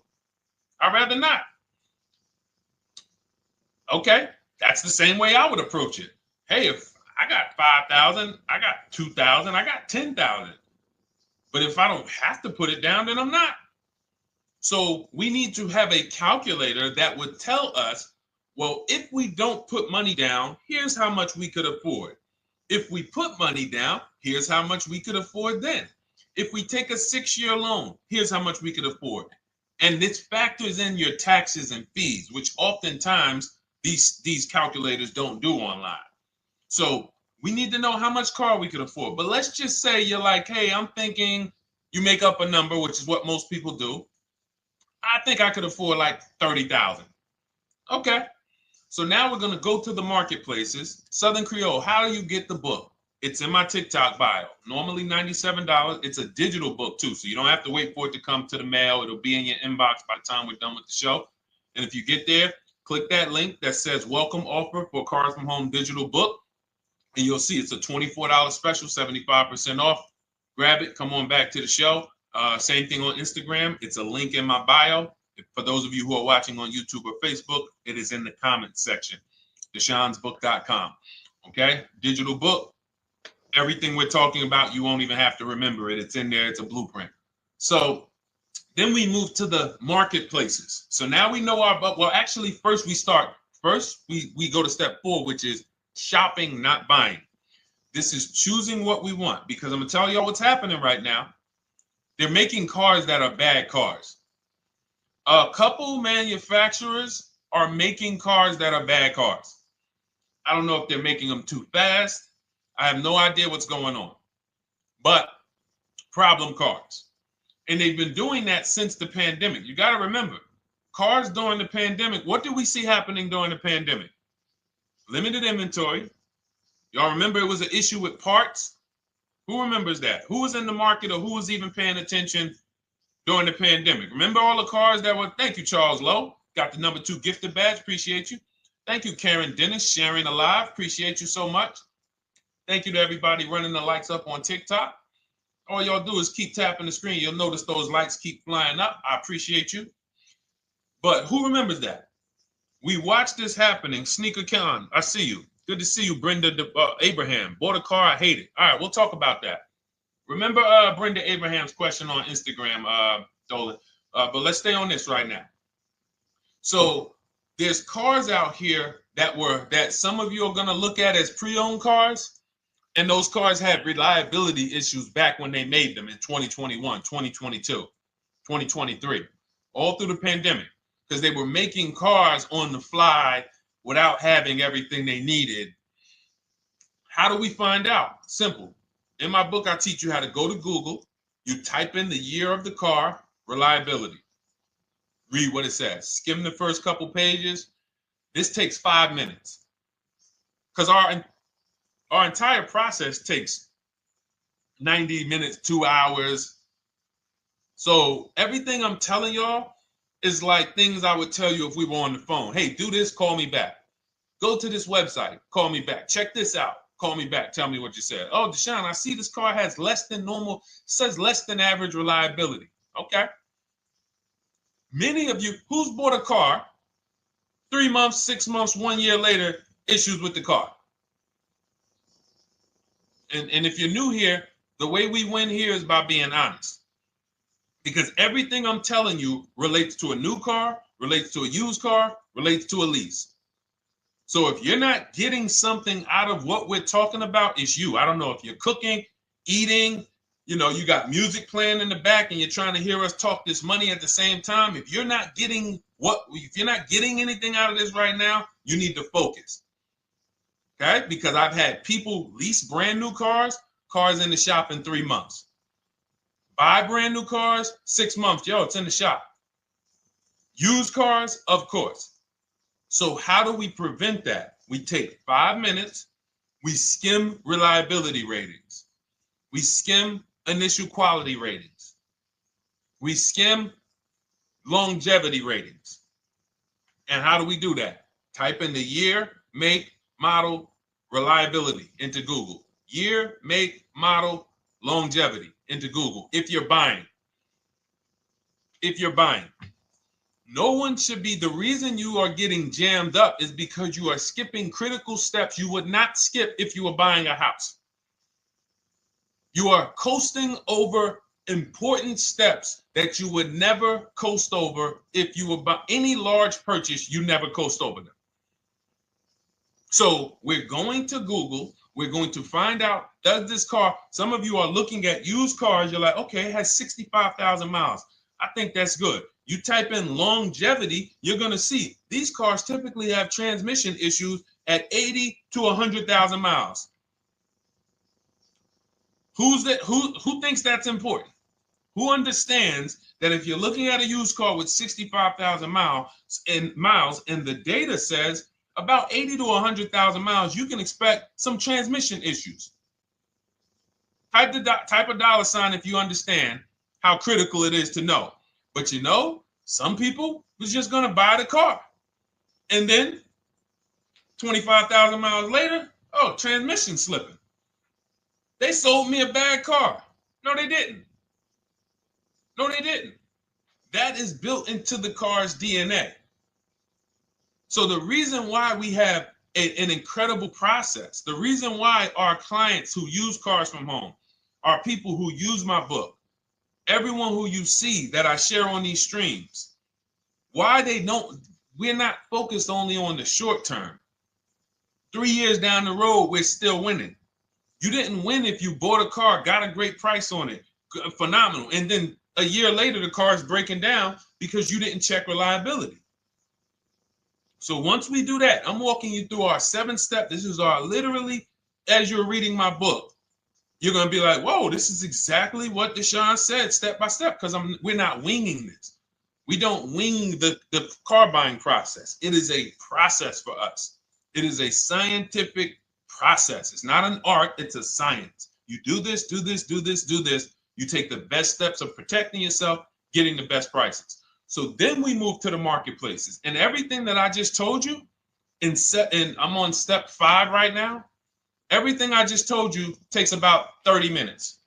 I'd rather not. Okay, that's the same way I would approach it. Hey, if I got 5,000, I got 2,000, I got 10,000. But if I don't have to put it down, then I'm not. So we need to have a calculator that would tell us, well, if we don't put money down, here's how much we could afford. If we put money down, here's how much we could afford then. If we take a 6-year loan, here's how much we could afford. And this factors in your taxes and fees, which oftentimes these calculators don't do online. So we need to know how much car we could afford. But let's just say you're like, hey, I'm thinking, you make up a number, which is what most people do. I think I could afford like 30,000. Okay. So now we're going to go to the marketplaces. Southern Creole, how do you get the book? It's in my TikTok bio. Normally $97. It's a digital book too, so you don't have to wait for it to come to the mail. It'll be in your inbox by the time we're done with the show. And if you get there, click that link that says welcome offer for Cars from Home digital book. And you'll see it's a $24 special, 75% off. Grab it. Come on back to the show. Same thing on Instagram. It's a link in my bio. For those of you who are watching on YouTube or Facebook, it is in the comments section. DeshonesBook.com. Okay? Digital book. Everything we're talking about, you won't even have to remember it. It's in there. It's a blueprint. So then we move to the marketplaces. So now we know actually first we go to step 4, which is shopping, not buying. This is choosing what we want, because I'm gonna tell y'all what's happening right now. They're making cars that are bad cars. A couple manufacturers are making cars that are bad cars. I don't know if they're making them too fast. I have no idea what's going on, but problem cars. And they've been doing that since the pandemic. You got to remember, cars during the pandemic, what did we see happening during the pandemic? Limited inventory. Y'all remember it was an issue with parts? Who remembers that? Who was in the market or who was even paying attention during the pandemic? Remember all the cars that were, thank you, Charles Lowe. Got the #2 gifted badge, appreciate you. Thank you, Karen Dennis, sharing alive, appreciate you so much. Thank you to everybody running the likes up on TikTok. All y'all do is keep tapping the screen. You'll notice those likes keep flying up. I appreciate you. But who remembers that? We watched this happening. Sneaker Con, I see you. Good to see you, Brenda Abraham. Bought a car, I hate it. All right, we'll talk about that. Remember Brenda Abraham's question on Instagram, Dolan. But let's stay on this right now. So there's cars out here that some of you are going to look at as pre-owned cars. And those cars had reliability issues back when they made them in 2021, 2022, 2023, all through the pandemic, because they were making cars on the fly without having everything they needed. How do we find out? Simple. In my book, I teach you how to go to Google. You type in the year of the car, reliability. Read what it says. Skim the first couple pages. This takes 5 minutes. Because our entire process takes 90 minutes, 2 hours. So everything I'm telling y'all is like things I would tell you if we were on the phone. Hey, do this, call me back. Go to this website, call me back. Check this out, call me back. Tell me what you said. Oh, Deshone, I see this car has less than normal, says less than average reliability. Okay. Many of you, who's bought a car 3 months, 6 months, 1 year later, issues with the car? And if you're new here, the way we win here is by being honest. Because everything I'm telling you relates to a new car, relates to a used car, relates to a lease. So if you're not getting something out of what we're talking about, it's you. I don't know if you're cooking, eating, you got music playing in the back and you're trying to hear us talk this money at the same time. If you're not getting anything out of this right now, you need to focus. Okay? Because I've had people lease brand new cars in the shop in 3 months. Buy brand new cars, 6 months. Yo, it's in the shop. Used cars, of course. So how do we prevent that? We take 5 minutes. We skim reliability ratings. We skim initial quality ratings. We skim longevity ratings. And how do we do that? Type in the year, make, model, reliability into Google. Year, make, model, longevity into Google. If you're buying. No one should be, the reason you are getting jammed up is because you are skipping critical steps you would not skip if you were buying a house. You are coasting over important steps that you would never coast over if you were buying any large purchase, you never coast over them. So we're going to Google, we're going to find out, does this car, some of you are looking at used cars, you're like, okay, it has 65,000 miles. I think that's good. You type in longevity, you're going to see these cars typically have transmission issues at 80 to 100,000 miles. Who thinks that's important? Who understands that if you're looking at a used car with 65,000 miles and the data says about 80 to 100,000 miles, you can expect some transmission issues. Type a dollar sign if you understand how critical it is to know. But some people was just going to buy the car. And then 25,000 miles later, transmission slipping. They sold me a bad car. No, they didn't. That is built into the car's DNA. So the reason why we have an incredible process, the reason why our clients who use cars from home are people who use my book, everyone who you see that I share on these streams, we're not focused only on the short term. 3 years down the road, we're still winning. You didn't win if you bought a car, got a great price on it, phenomenal, and then a year later the car is breaking down because you didn't check reliability. So once we do that, I'm walking you through our 7-step. This is our literally, as you're reading my book, you're going to be like, whoa, this is exactly what Deshone said step by step, because we're not winging this. We don't wing the car buying process. It is a process for us. It is a scientific process. It's not an art, it's a science. You do this, do this, do this, do this. You take the best steps of protecting yourself, getting the best prices. So then we move to the marketplaces. And everything that I just told you, and I'm on step 5 right now, everything I just told you takes about 30 minutes.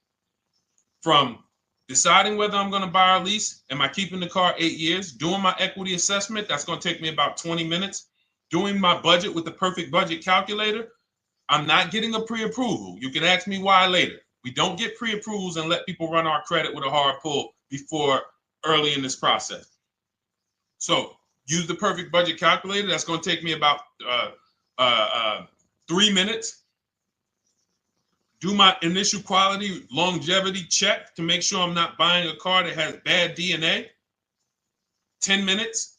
From deciding whether I'm going to buy or lease, am I keeping the car 8 years, doing my equity assessment, that's going to take me about 20 minutes, doing my budget with the perfect budget calculator. I'm not getting a pre-approval. You can ask me why later. We don't get pre-approvals and let people run our credit with a hard pull before early in this process. So use the perfect budget calculator. That's going to take me about 3 minutes. Do my initial quality longevity check to make sure I'm not buying a car that has bad DNA. 10 minutes.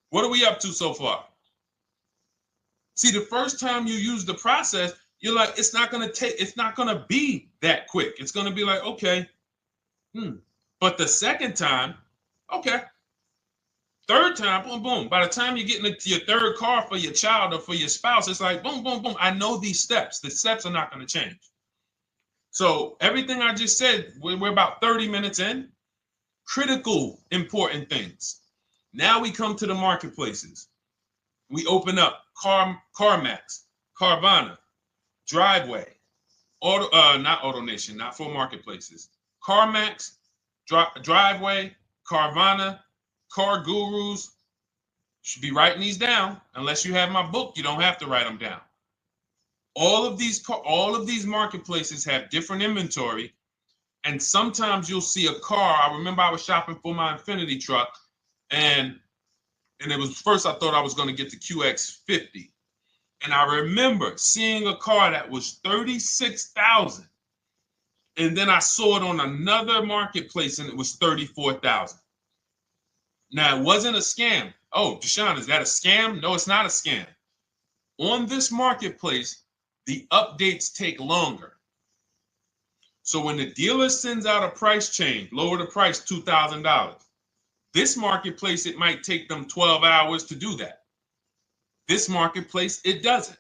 What are we up to so far? See, the first time you use the process, you're like, it's not going to be that quick. It's going to be like, okay. But the second time, okay. Third time, boom, boom. By the time you're getting into your third car for your child or for your spouse, it's like, boom, boom, boom. I know these steps. The steps are not going to change. So everything I just said, we're about 30 minutes in. Critical, important things. Now we come to the marketplaces. We open up CarMax, Carvana, Driveway, not AutoNation, not for marketplaces. CarMax, Driveway, Carvana, Car Gurus. Should be writing these down. Unless you have my book, you don't have to write them down. All of these marketplaces have different inventory, and sometimes you'll see a car. I remember I was shopping for my Infinity truck, and it was first I thought I was going to get the QX50, and I remember seeing a car that was $36,000, and then I saw it on another marketplace, and it was $34,000. Now it wasn't a scam. Oh, Deshone, is that a scam? No, it's not a scam. On this marketplace, the updates take longer. So when the dealer sends out a price change, lower the price $2,000. This marketplace, it might take them 12 hours to do that. This marketplace, it doesn't.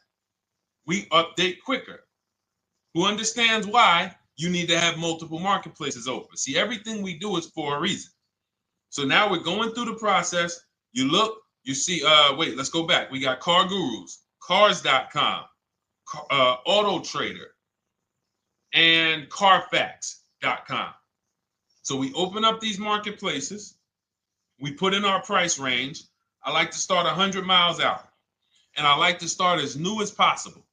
We update quicker. Who understands why you need to have multiple marketplaces open? See, everything we do is for a reason. So now we're going through the process. You look, you see, wait, let's go back. We got Car Gurus, Cars.com, Auto Trader, and Carfax.com. So we open up these marketplaces. We put in our price range. I like to start 100 miles out, and I like to start as new as possible.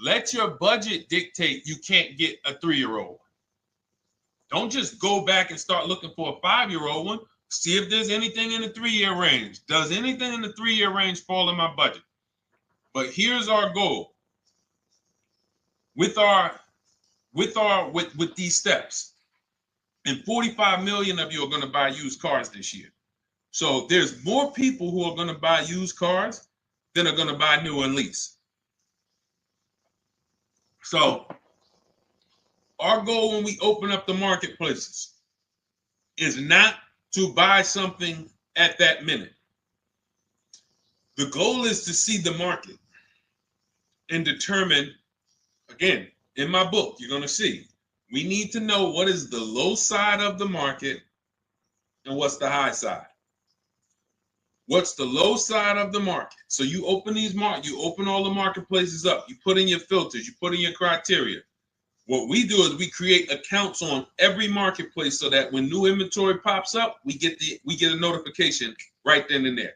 Let your budget dictate you can't get a 3-year-old. Don't just go back and start looking for a 5-year-old one. See if there's anything in the 3-year range. Does anything in the 3-year range fall in my budget? But here's our goal. With these steps, and 45 million of you are going to buy used cars this year. So there's more people who are going to buy used cars than are going to buy new and lease. So our goal when we open up the marketplaces is not to buy something at that minute. The goal is to see the market and determine, again, in my book, you're going to see, we need to know what is the low side of the market and what's the high side. What's the low side of the market? So you open you open all the marketplaces up. You put in your filters. You put in your criteria. What we do is we create accounts on every marketplace so that when new inventory pops up, we get a notification right then and there.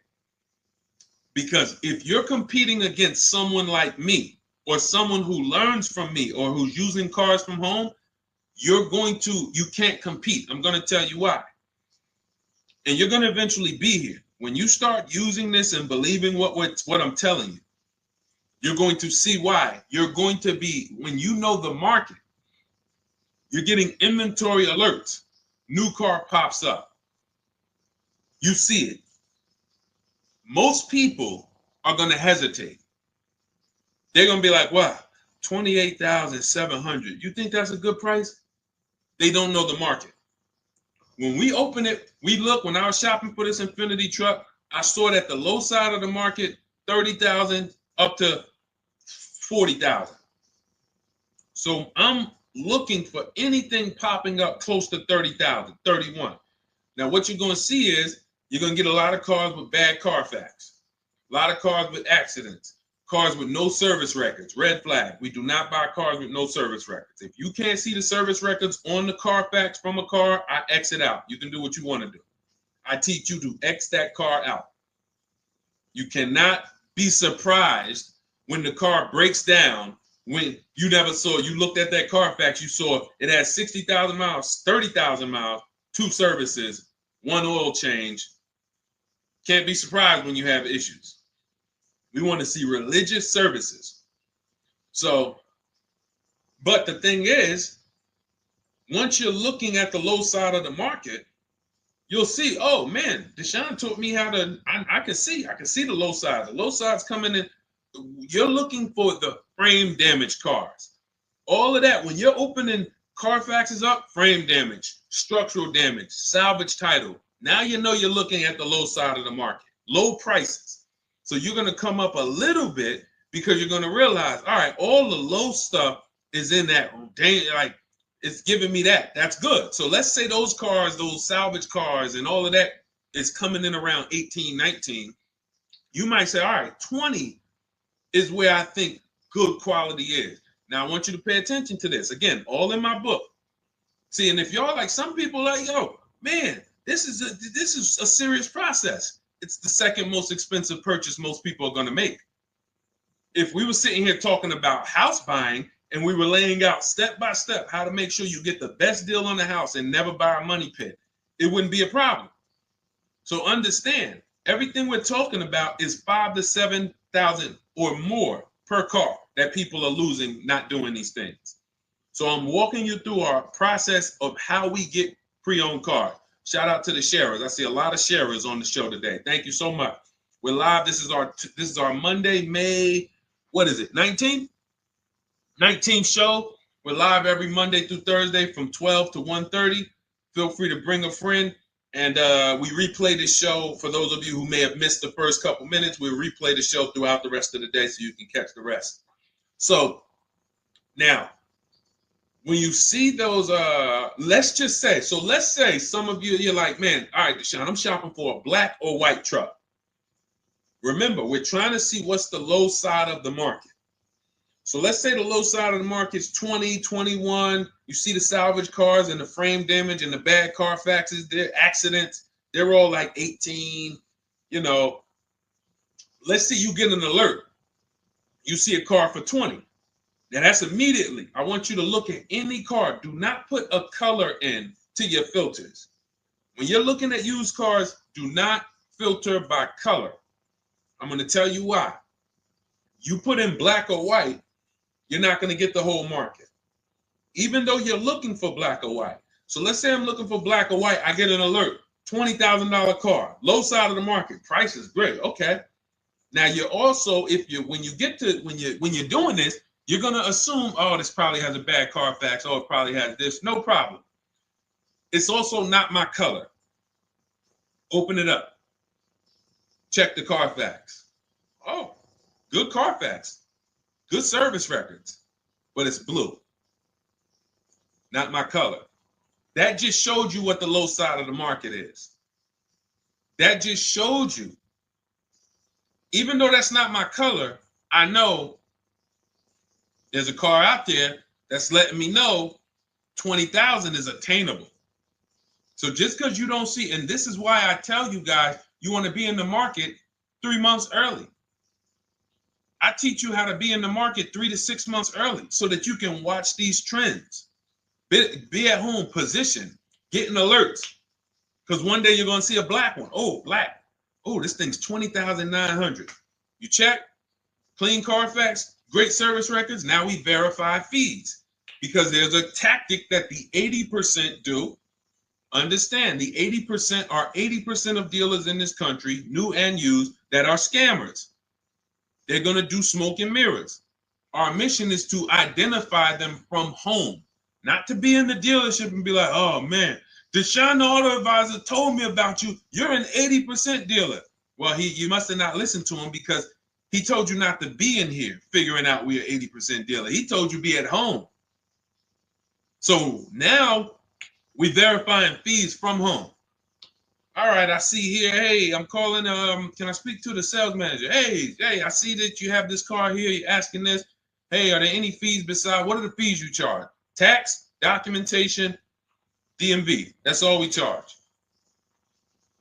Because if you're competing against someone like me or someone who learns from me or who's using cars from home, you can't compete. I'm going to tell you why. And you're going to eventually be here. When you start using this and believing what I'm telling you, You're going to see why. You're going to be, when you know the market, you're getting inventory alerts. New car pops up. You see it. Most people are going to hesitate. They're going to be like, wow, 28,700. You think that's a good price? They don't know the market. When we open it, we look, when I was shopping for this Infinity truck, I saw it at the low side of the market, 30,000 up to 40,000. So I'm looking for anything popping up close to 30,000, 31. Now, what you're going to see is you're going to get a lot of cars with bad Carfax, a lot of cars with accidents, cars with no service records, red flag. We do not buy cars with no service records. If you can't see the service records on the Carfax from a car, I exit out. You can do what you want to do. I teach you to X that car out. You cannot be surprised when the car breaks down, when you never saw, you looked at that Carfax, you saw it had 60,000 miles, 30,000 miles, 2 services, 1 oil change. Can't be surprised when you have issues. We want to see religious services. So, but the thing is, once you're looking at the low side of the market, you'll see, oh man, Deshone taught me how to, I can see the low side. The low side's coming in. You're looking for the frame damage cars. All of that, when you're opening Carfaxes up, frame damage, structural damage, salvage title. Now you know you're looking at the low side of the market, low prices. So you're going to come up a little bit because you're going to realize, all right, all the low stuff is in that, like, it's giving me that. That's good. So let's say those cars, those salvage cars and all of that is coming in around 18, 19. You might say, all right, 20 is where I think good quality is. Now, I want you to pay attention to this. Again, all in my book. See, and if y'all like, some people like, yo, man, this is a serious process. It's the second most expensive purchase most people are going to make. If we were sitting here talking about house buying and we were laying out step by step how to make sure you get the best deal on the house and never buy a money pit, it wouldn't be a problem. So understand, everything we're talking about is 5,000 to 7,000 or more per car that people are losing not doing these things. So I'm walking you through our process of how we get pre-owned cars. Shout out to the sharers. I see a lot of sharers on the show today. Thank you so much. We're live. This is our Monday, May, what is it, 19th? 19th show. We're live every Monday through Thursday from 12 to 1:30. Feel free to bring a friend. And we replay this show. For those of you who may have missed the first couple minutes, we'll replay the show throughout the rest of the day so you can catch the rest. So now, when you see those, let's say some of you, you're like, man, all right, Deshone, I'm shopping for a black or white truck. Remember, we're trying to see what's the low side of the market. So let's say the low side of the market is 20, 21. You see the salvage cars and the frame damage and the bad Carfaxes, their accidents, they're all like 18, you know. Let's say you get an alert. You see a car for 20. Now that's immediately, I want you to look at any car. Do not put a color in to your filters. When you're looking at used cars, do not filter by color. I'm going to tell you why. You put in black or white, you're not going to get the whole market, even though you're looking for black or white. So let's say I'm looking for black or white. I get an alert, $20,000 car, low side of the market. Price is great. Okay. Now you're also, when you're doing this, you're going to assume, oh, this probably has a bad Carfax. Oh, it probably has this. No problem. It's also not my color. Open it up. Check the Carfax. Oh, good Carfax. Good service records, but it's blue. Not my color. That just showed you what the low side of the market is. That just showed you. Even though that's not my color, I know there's a car out there that's letting me know 20,000 is attainable. So just because you don't see, and this is why I tell you guys, you want to be in the market 3 months early. I teach you how to be in the market 3 to 6 months early so that you can watch these trends. Be at home, position, getting alerts. Because one day you're going to see a black one. Oh, black. Oh, this thing's 20,900. You check. clean Carfax, great service records. Now we verify fees because there's a tactic that the 80% do. Understand, the 80% are 80% of dealers in this country, new and used, that are scammers. They're going to do smoke and mirrors. Our mission is to identify them from home, not to be in the dealership and be like, oh man, Deshone the Auto Advisor told me about you. You're an 80% dealer. Well, you must have not listened to him because he told you not to be in here figuring out we're 80% dealer. He told you be at home. So now we verifying fees from home. All right, I see here, hey, I'm calling, can I speak to the sales manager? Hey, I see that you have this car here, you're asking this. Hey, are there any fees besides, what are the fees you charge? Tax, documentation, DMV. That's all we charge.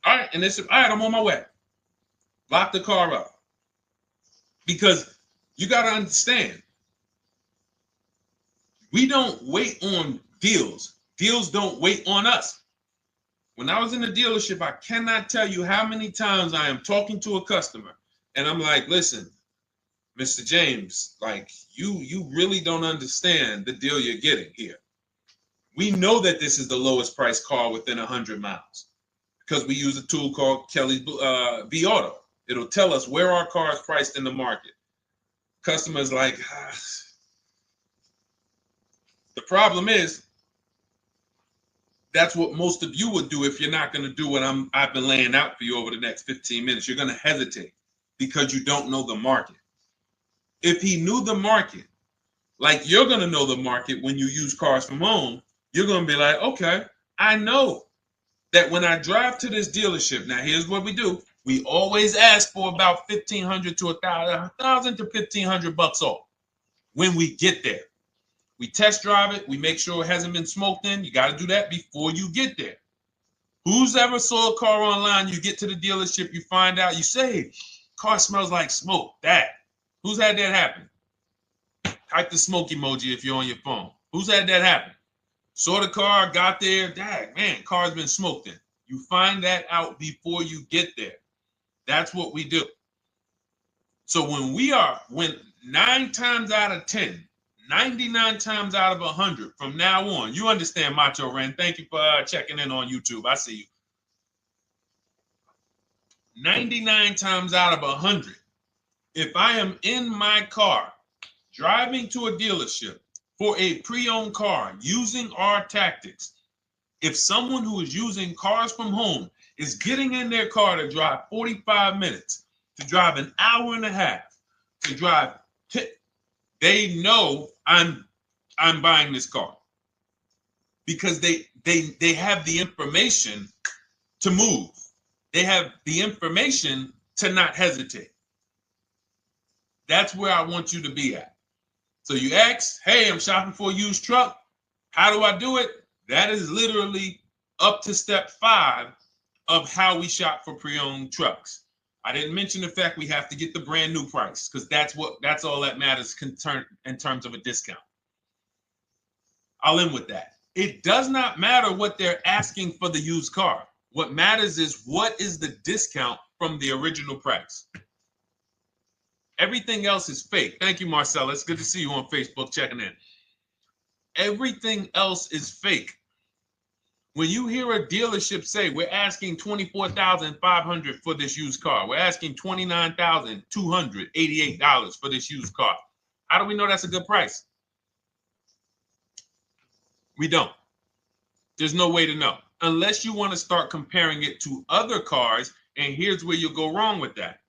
All right, and they said, all right, I'm on my way. Lock the car up. Because you got to understand, we don't wait on deals. Deals don't wait on us. When I was in the dealership, I cannot tell you how many times I am talking to a customer and I'm like, listen, Mr. James, like you really don't understand the deal you're getting here. We know that this is the lowest price car within 100 miles because we use a tool called Kelly's V Auto. It'll tell us where our car is priced in the market. Customers like, the problem is, that's what most of you would do if you're not going to do what I've been laying out for you over the next 15 minutes. You're going to hesitate because you don't know the market. If he knew the market, like you're going to know the market when you use cars from home, you're going to be like, okay, I know that when I drive to this dealership, now here's what we do. We always ask for about $1,500 to $1,000 to $1,500 off when we get there. We test drive it. We make sure it hasn't been smoked in. You got to do that before you get there. Who's ever saw a car online? You get to the dealership, you find out, you say, car smells like smoke. That. Who's had that happen? Type the smoke emoji if you're on your phone. Who's had that happen? Saw the car, got there, dang, man, car's been smoked in. You find that out before you get there. That's what we do. So when 9 times out of 10, 99 times out of 100 from now on, you understand, Macho Ren. Thank you for checking in on YouTube. I see you. 99 times out of 100, if I am in my car driving to a dealership for a pre-owned car using our tactics, if someone who is using cars from home is getting in their car to drive 45 minutes, to drive an hour and a half, to drive, they know I'm buying this car because they have the information to move. They have the information to not hesitate. That's where I want you to be at. So you ask, hey, I'm shopping for a used truck. How do I do it? That is literally up to step 5 of how we shop for pre-owned trucks. I didn't mention the fact we have to get the brand new price because that's all that matters in terms of a discount. I'll end with that. It does not matter what they're asking for the used car. What matters is what is the discount from the original price. Everything else is fake. Thank you, Marcella. It's good to see you on Facebook checking in. Everything else is fake. When you hear a dealership say, we're asking $24,500 for this used car, we're asking $29,288 for this used car, how do we know that's a good price? We don't. There's no way to know. Unless you want to start comparing it to other cars, and here's where you'll go wrong with that.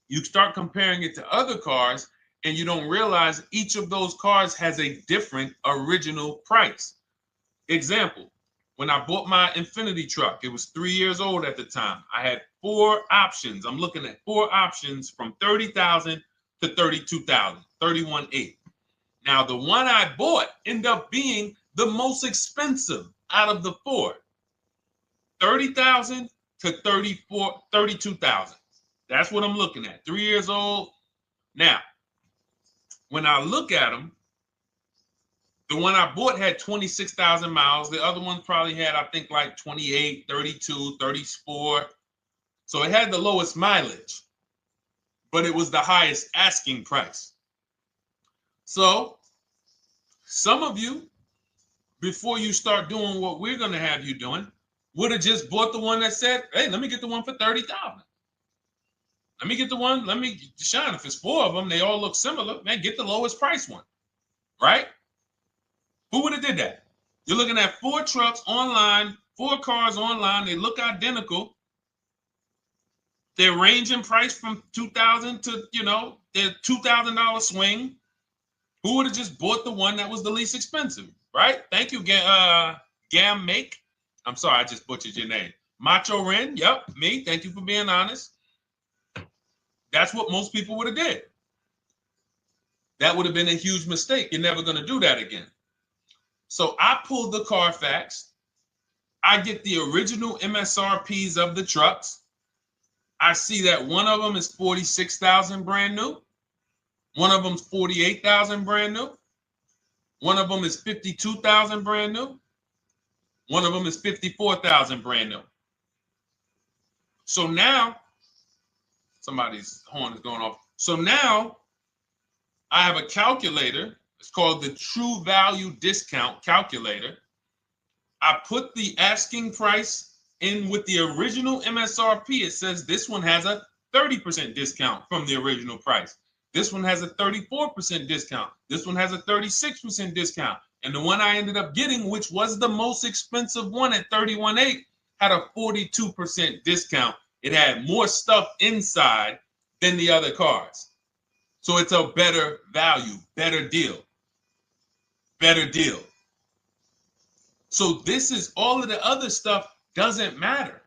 You start comparing it to other cars, and you don't realize each of those cars has a different original price. Example. When I bought my Infinity truck, it was 3 years old at the time. I had 4 options. I'm looking at 4 options from $30,000 to $32,000, $31,800. Now, the one I bought ended up being the most expensive out of the 4. $30,000 to $32,000. That's what I'm looking at. 3 years old. Now, when I look at them, the one I bought had 26,000 miles. The other one probably had, I think, like 28, 32, 34. So it had the lowest mileage. but it was the highest asking price. So some of you, before you start doing what we're going to have you doing, would have just bought the one that said, hey, let me get the one for $30,000. Let me get the one, Deshone, if it's 4 of them, they all look similar, man, get the lowest price one, right? Who would have did that? You're looking at 4 trucks online, 4 cars online, they look identical. They're ranging price from $2,000 to, their $2,000 swing. Who would have just bought the one that was the least expensive, right? Thank you, Gam Make. I'm sorry, I just butchered your name. Macho Ren, yep, me. Thank you for being honest. That's what most people would have did. That would have been a huge mistake. You're never going to do that again. So I pulled the Carfax. I get the original MSRPs of the trucks. I see that one of them is 46,000 brand new. One of them's 48,000 brand new. One of them is 52,000 brand new. One of them is 54,000 brand new. So now, somebody's horn is going off. So now I have a calculator. It's called the True Value Discount Calculator. I put the asking price in with the original MSRP. It says this one has a 30% discount from the original price. This one has a 34% discount. This one has a 36% discount. And the one I ended up getting, which was the most expensive one at $31,800, had a 42% discount. It had more stuff inside than the other cars. So it's a better value, better deal. Better deal. So this is all of the other stuff doesn't matter.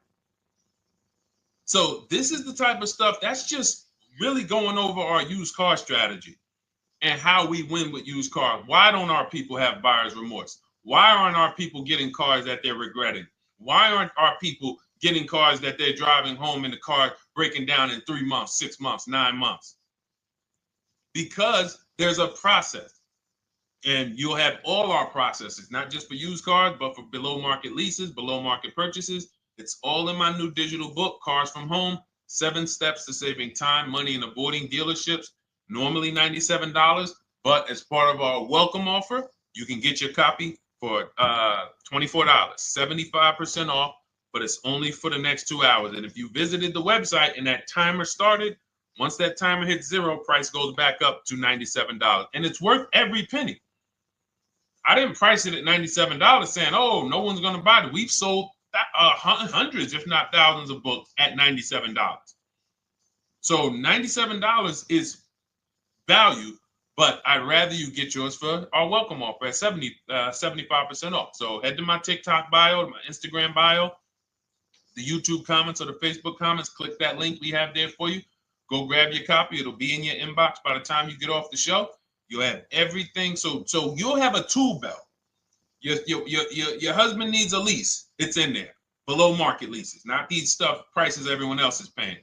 So this is the type of stuff that's just really going over our used car strategy and how we win with used cars. Why don't our people have buyer's remorse? Why aren't our people getting cars that they're regretting? Why aren't our people getting cars that they're driving home and the car breaking down in 3 months, 6 months, 9 months? Because there's a process. And you'll have all our processes, not just for used cars, but for below market leases, below market purchases. It's all in my new digital book, Cars from Home, 7 Steps to Saving Time, Money, and Avoiding Dealerships. Normally $97, but as part of our welcome offer, you can get your copy for $24, 75% off, but it's only for the next 2 hours. And if you visited the website and that timer started, once that timer hits 0, price goes back up to $97. And it's worth every penny. I didn't price it at $97 saying, oh, no one's going to buy it. We've sold hundreds, if not thousands of books at $97. So $97 is value, but I'd rather you get yours for our welcome offer at 75% off. So head to my TikTok bio, my Instagram bio, the YouTube comments or the Facebook comments, click that link we have there for you. Go grab your copy. It'll be in your inbox by the time you get off the show. You'll have everything. So you'll have a tool belt. Your husband needs a lease. It's in there. Below market leases, not these stuff prices everyone else is paying.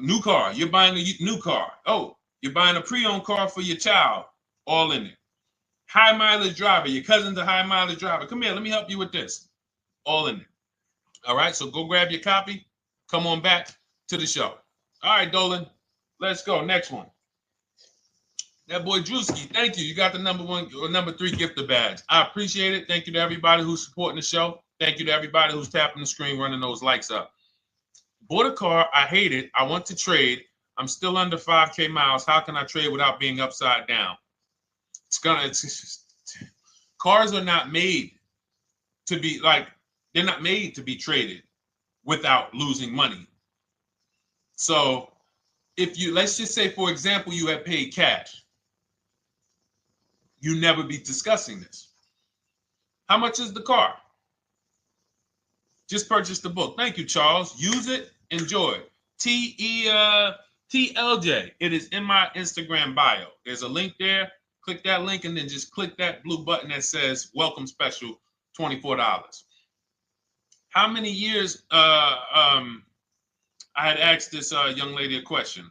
New car. You're buying a new car. Oh, you're buying a pre-owned car for your child. All in there. High mileage driver. Your cousin's a high mileage driver. Come here. Let me help you with this. All in there. All right. So go grab your copy. Come on back to the show. All right, Dolan. Let's go. Next one. That boy Drewski, thank you. You got the number 1 or number 3 gifter badge. I appreciate it. Thank you to everybody who's supporting the show. Thank you to everybody who's tapping the screen, running those likes up. Bought a car. I hate it. I want to trade. I'm still under 5K miles. How can I trade without being upside down? Cars are not made to be they're not made to be traded without losing money. So if you, let's just say, for example, you have paid cash, you never be discussing this. How much is the car? Just purchase the book. Thank you, Charles. Use it, enjoy it. TLJ. It is in my Instagram bio. There's a link there. Click that link and then just click that blue button that says welcome special, $24. How many years I had asked this young lady a question.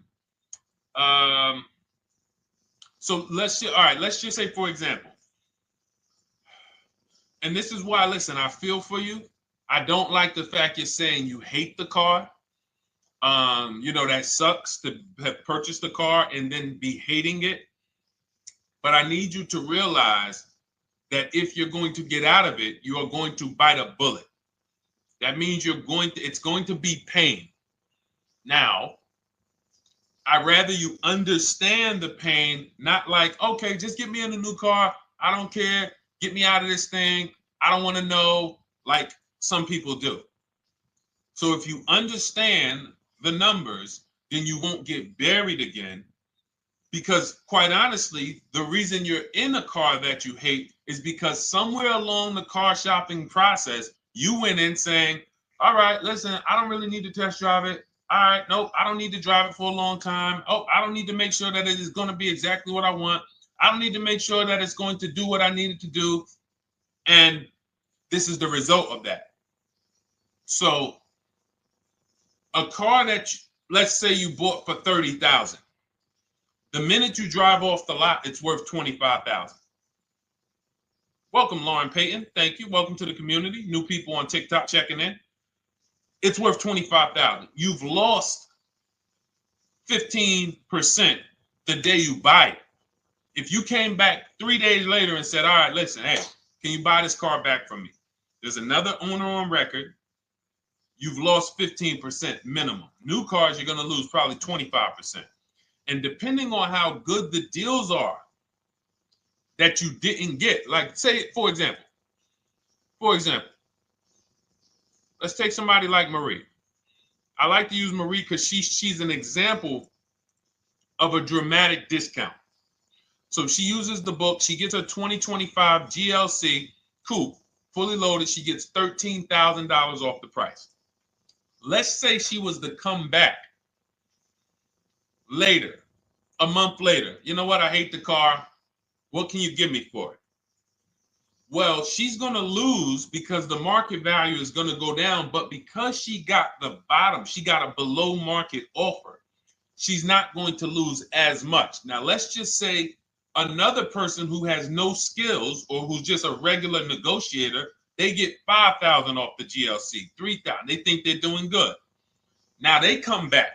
So let's just say, for example, and this is why, listen, I feel for you. I don't like the fact you're saying you hate the car. That sucks to have purchased a car and then be hating it. But I need you to realize that if you're going to get out of it, you are going to bite a bullet. That means it's going to be pain. Now, I'd rather you understand the pain, not like, okay, just get me in a new car. I don't care. Get me out of this thing. I don't want to know, like some people do. So if you understand the numbers, then you won't get buried again. Because quite honestly, the reason you're in a car that you hate is because somewhere along the car shopping process, you went in saying, all right, listen, I don't really need to test drive it. All right, nope, I don't need to drive it for a long time. Oh, I don't need to make sure that it is going to be exactly what I want. I don't need to make sure that it's going to do what I need it to do. And this is the result of that. So a car that, let's say you bought for $30,000. The minute you drive off the lot, it's worth $25,000. Welcome, Lauren Payton. Thank you. Welcome to the community. New people on TikTok checking in. It's worth $25,000. You've lost 15% the day you buy it. If you came back 3 days later and said, all right, listen, hey, can you buy this car back from me? There's another owner on record. You've lost 15% minimum. New cars, you're going to lose probably 25%. And depending on how good the deals are that you didn't get, like say, for example, let's take somebody like Marie. I like to use Marie because she's an example of a dramatic discount. So she uses the book. She gets her 2025 GLC coupe, fully loaded. She gets $13,000 off the price. Let's say she was to come back later, a month later. You know what? I hate the car. What can you give me for it? Well, she's going to lose because the market value is going to go down. But because she got the bottom, she got a below market offer, she's not going to lose as much. Now, let's just say another person who has no skills or who's just a regular negotiator, they get $5,000 off the GLC, $3,000. They think they're doing good. Now they come back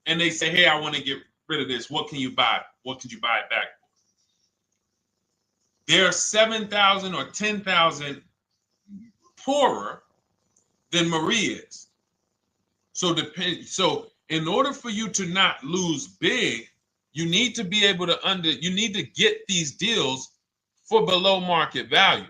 and they say, hey, I want to get rid of this. What can you buy? What could you buy it back for? They're 7,000 or 10,000 poorer than Marie is. So in order for you to not lose big, you need to be able to you need to get these deals for below market value.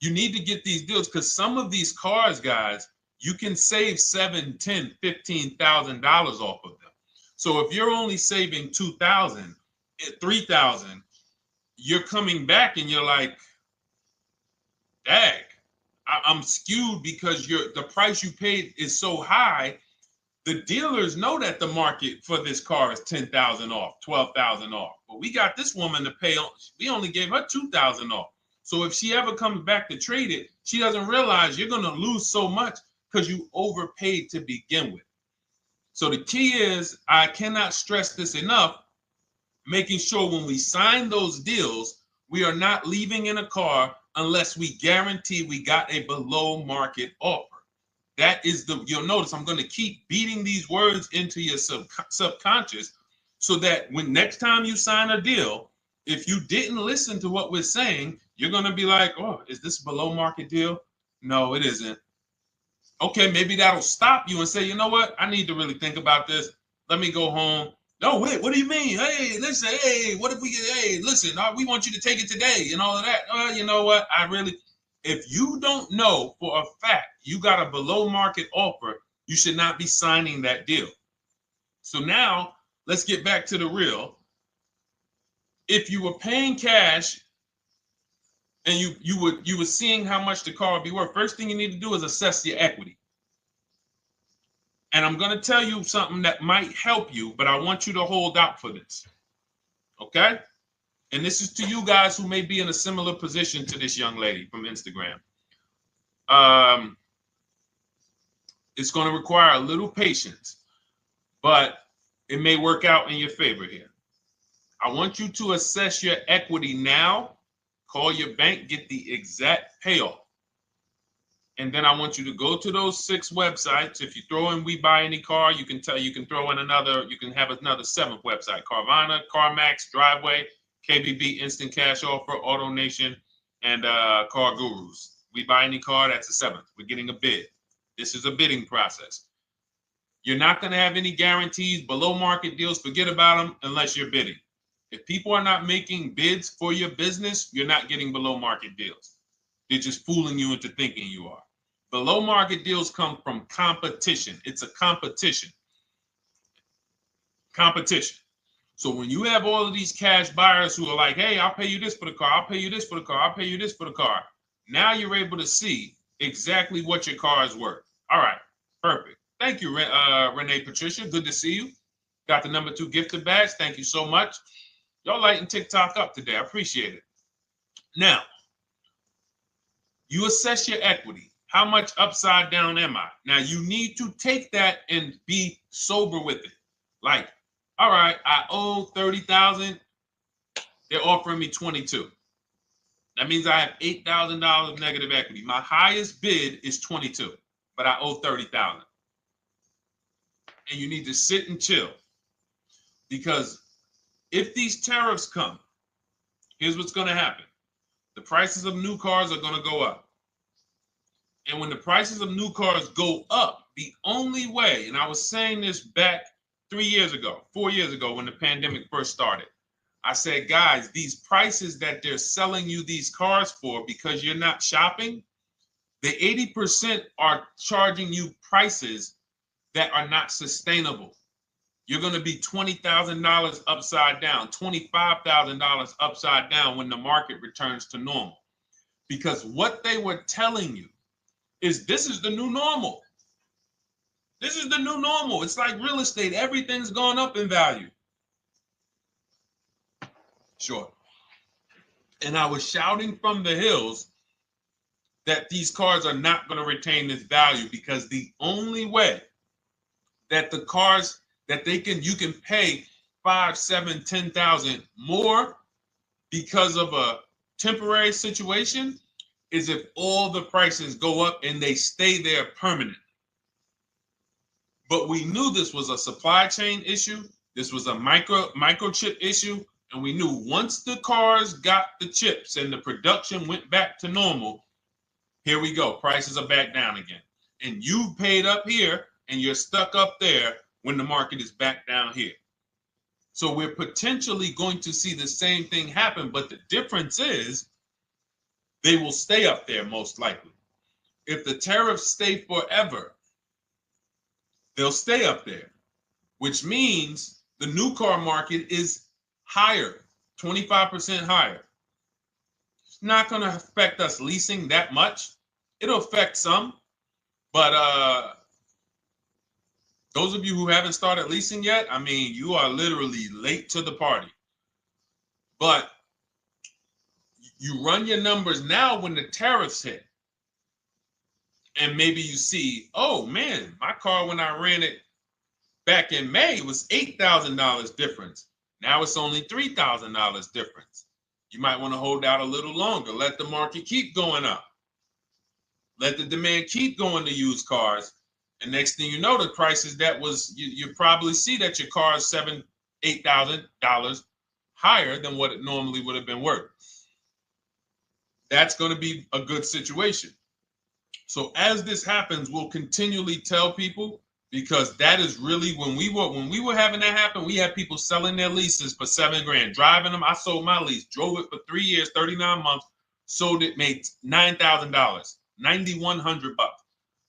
You need to get these deals because some of these cars, guys, you can save $7,000, $10,000, $15,000 off of them. So if you're only saving $2,000, $3,000, you're coming back and you're like, dang, I'm skewed because the price you paid is so high. The dealers know that the market for this car is $10,000 off, $12,000 off. But we got this woman to pay, we only gave her $2,000 off. So if she ever comes back to trade it, she doesn't realize you're going to lose so much because you overpaid to begin with. So the key is, I cannot stress this enough, making sure when we sign those deals, we are not leaving in a car unless we guarantee we got a below market offer. That is you'll notice I'm going to keep beating these words into your subconscious so that when next time you sign a deal, if you didn't listen to what we're saying, you're going to be like, oh, is this a below market deal? No, it isn't. Okay, maybe that'll stop you and say, you know what? I need to really think about this. Let me go home. No, wait, what do you mean? Hey, listen, hey, what if we get, hey, listen, we want you to take it today and all of that. You know what? If you don't know for a fact you got a below market offer, you should not be signing that deal. So now let's get back to the real. If you were paying cash and you were seeing how much the car would be worth, first thing you need to do is assess your equity. And I'm going to tell you something that might help you, but I want you to hold out for this. Okay? And this is to you guys who may be in a similar position to this young lady from Instagram. It's going to require a little patience, but it may work out in your favor here. I want you to assess your equity now. Call your bank, get the exact payoff. And then I want you to go to those 6 websites. If you throw in We Buy Any Car, you can throw in you can have another 7th website: Carvana, CarMax, Driveway, KBB, Instant Cash Offer, AutoNation, and Car Gurus. We Buy Any Car, that's the 7th. We're getting a bid. This is a bidding process. You're not going to have any guarantees, below market deals. Forget about them unless you're bidding. If people are not making bids for your business, you're not getting below market deals. They're just fooling you into thinking you are. Below market deals come from competition. It's a competition. Competition. So when you have all of these cash buyers who are like, hey, I'll pay you this for the car, I'll pay you this for the car, I'll pay you this for the car. Now you're able to see exactly what your car is worth. All right, perfect. Thank you, Renee Patricia. Good to see you. Got the number 2 gifted badge. Thank you so much. Y'all lighting TikTok up today. I appreciate it. Now, you assess your equity. How much upside down am I? Now, you need to take that and be sober with it. Like, all right, I owe $30,000. They're offering me 22. That means I have $8,000 negative equity. My highest bid is 22, but I owe 30,000. And you need to sit and chill, because if these tariffs come, here's what's going to happen. The prices of new cars are going to go up. And when the prices of new cars go up, the only way, and I was saying this back 4 years ago, when the pandemic first started, I said, guys, these prices that they're selling you these cars for, because you're not shopping, the 80% are charging you prices that are not sustainable. You're going to be $20,000 upside down, $25,000 upside down when the market returns to normal. Because what they were telling you is this is the new normal. This is the new normal. It's like real estate. Everything's gone up in value. Sure. And I was shouting from the hills that these cars are not going to retain this value, because the only way that the cars that you can pay 5, 7, 10,000 more because of a temporary situation is if all the prices go up and they stay there permanently. But we knew this was a supply chain issue. This was a microchip issue. And we knew once the cars got the chips and the production went back to normal, here we go. Prices are back down again. And you paid up here and you're stuck up there when the market is back down here. So we're potentially going to see the same thing happen. But the difference is they will stay up there most likely. If the tariffs stay forever, they'll stay up there, which means the new car market is higher, 25% higher. It's not going to affect us leasing that much. It'll affect some, but those of you who haven't started leasing yet, I mean, you are literally late to the party. But you run your numbers now when the tariffs hit. And maybe you see, oh man, my car when I ran it back in May was $8,000 difference. Now it's only $3,000 difference. You might want to hold out a little longer. Let the market keep going up. Let the demand keep going to used cars. And next thing you know, the prices that was, you probably see that your car is $7,000, $8,000 higher than what it normally would have been worth. That's going to be a good situation. So as this happens, we'll continually tell people, because that is really when we were having that happen, we had people selling their leases for $7,000, driving them. I sold my lease, drove it for 3 years, 39 months, sold it, made $9,000, $9,100.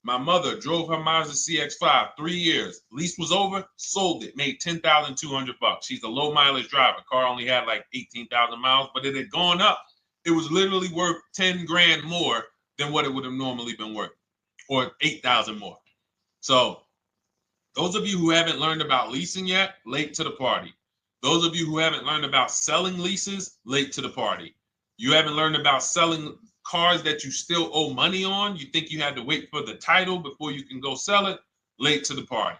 My mother drove her Mazda CX-5, 3 years, lease was over, sold it, made $10,200. She's a low mileage driver. Car only had like 18,000 miles, but it had gone up. It was literally worth $10,000 more than what it would have normally been worth, or 8,000 more. So those of you who haven't learned about leasing yet, late to the party. Those of you who haven't learned about selling leases, late to the party. You haven't learned about selling cars that you still owe money on. You think you had to wait for the title before you can go sell it, late to the party.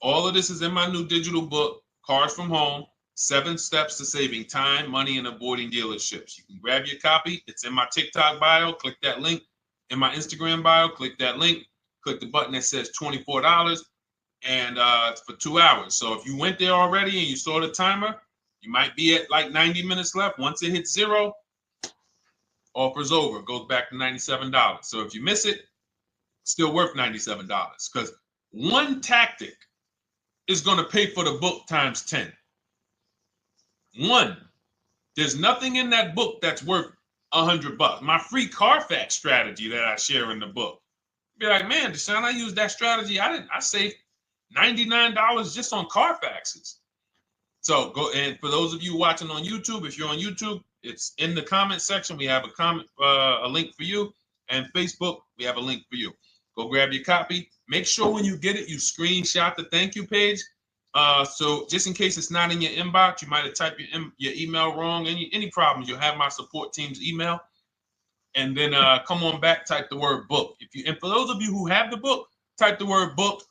All of this is in my new digital book, Cars from Home, 7 Steps to Saving Time, Money, and Avoiding Dealerships. You can grab your copy. It's in my TikTok bio. Click that link. in my Instagram bio. Click that link. Click the button that says $24, and it's for 2 hours. So if you went there already and you saw the timer, you might be at like 90 minutes left. Once it hits 0, offer's over. It goes back to $97. So if you miss it, still worth $97, because one tactic is going to pay for the book times 10. One. There's nothing in that book that's worth $100. My free Carfax strategy that I share in the book. Be like, man, Deshone, I used that strategy. I saved $99 just on Carfaxes. So go, and for those of you watching on YouTube, if you're on YouTube, it's in the comment section. We have a link for you, and Facebook, we have a link for you. Go grab your copy. Make sure when you get it, you screenshot the thank you page. So just in case it's not in your inbox, you might have typed your email wrong. Any problems, you'll have my support team's email. And then come on back, type the word book. And for those of you who have the book, type the word book.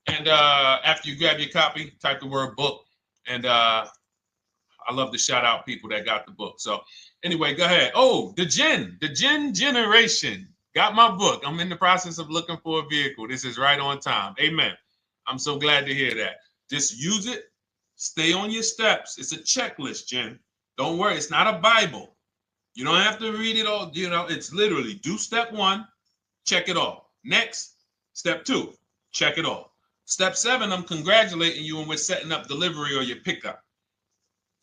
And after you grab your copy, type the word book. And I love to shout out people that got the book. So anyway, go ahead. Oh, the Gen Generation got my book. I'm in the process of looking for a vehicle. This is right on time. Amen. I'm so glad to hear that. Just use it. Stay on your steps. It's a checklist, Jen. Don't worry. It's not a Bible. You don't have to read it all. You know, it's literally do step 1, check it off. Next, step 2, check it off. Step 7, I'm congratulating you and we're setting up delivery or your pickup.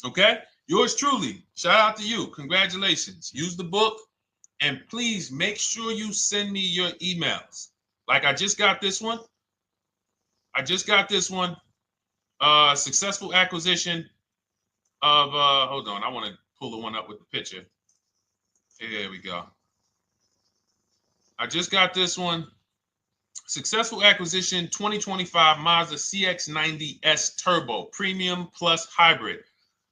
Okay? Yours truly. Shout out to you. Congratulations. Use the book, and please make sure you send me your emails. Like I just got this one. Successful acquisition of, hold on, I want to pull the one up with the picture. Here we go. I just got this one. Successful acquisition 2025 Mazda CX-90S Turbo Premium Plus Hybrid.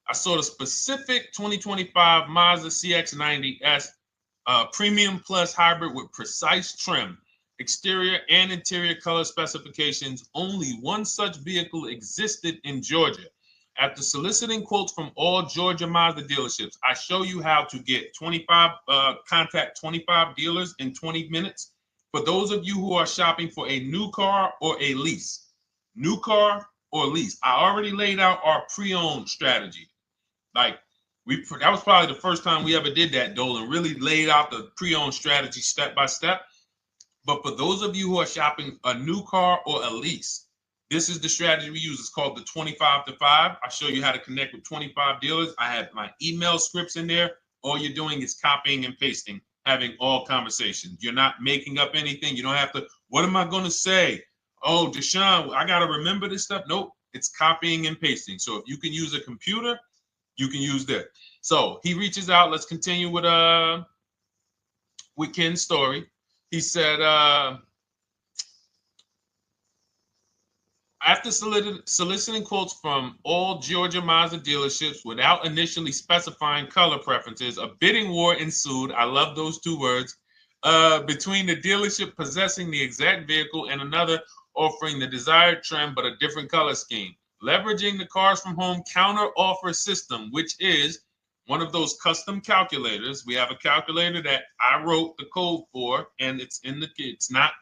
I saw the specific 2025 Mazda CX-90S Premium Plus Hybrid with precise trim, exterior and interior color specifications. Only one such vehicle existed in Georgia. After soliciting quotes from all Georgia Mazda dealerships, I show you how to get contact 25 dealers in 20 minutes. For those of you who are shopping for a new car or a lease, new car or lease, I already laid out our pre-owned strategy. Like that was probably the first time we ever did that, Dolan, really laid out the pre-owned strategy step by step. But for those of you who are shopping a new car or a lease, this is the strategy we use. It's called the 25 to 5. I show you how to connect with 25 dealers. I have my email scripts in there. All you're doing is copying and pasting, having all conversations. You're not making up anything. You don't have to, what am I going to say? Oh, Deshone, I got to remember this stuff. Nope, it's copying and pasting. So if you can use a computer, you can use that. So he reaches out. Let's continue with Ken's story. He said, after soliciting quotes from all Georgia Mazda dealerships without initially specifying color preferences, a bidding war ensued. I love those 2 words. Between the dealership possessing the exact vehicle and another offering the desired trim but a different color scheme. Leveraging the Cars from Home counter offer system, which is one of those custom calculators. We have a calculator that I wrote the code for, and it's not.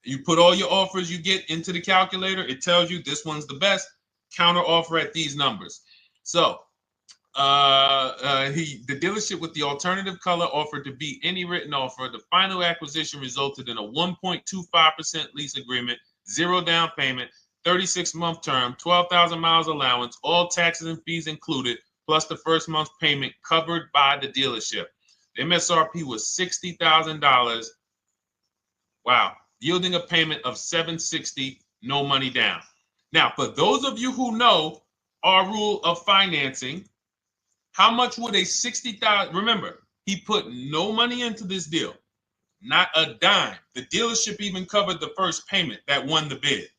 You put all your offers you get into the calculator. It tells you this one's the best. Counter offer at these numbers. So the dealership with the alternative color offered to beat any written offer. The final acquisition resulted in a 1.25% lease agreement, 0 down payment, 36-month term, 12,000 miles allowance, all taxes and fees included, plus the first month's payment covered by the dealership. The MSRP was $60,000. Wow. Yielding a payment of $760, no money down. Now, for those of you who know our rule of financing, how much would a $60,000, remember, he put no money into this deal, not a dime. The dealership even covered the first payment that won the bid.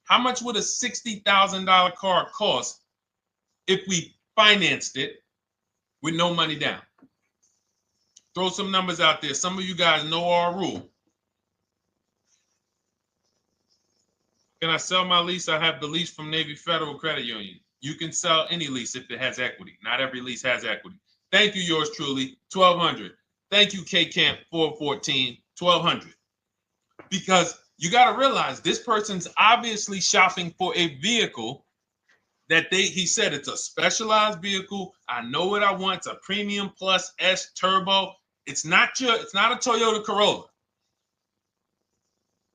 How much would a $60,000 car cost if we financed it with no money down? Throw some numbers out there. Some of you guys know our rule. Can I sell my lease? I have the lease from Navy Federal Credit Union. You can sell any lease if it has equity. Not every lease has equity. Thank you, yours truly, 1200. Thank you, K Camp 414, $1,200. Because you got to realize this person's obviously shopping for a vehicle that he said it's a specialized vehicle. I know what I want. It's a premium plus S turbo. It's not a Toyota Corolla.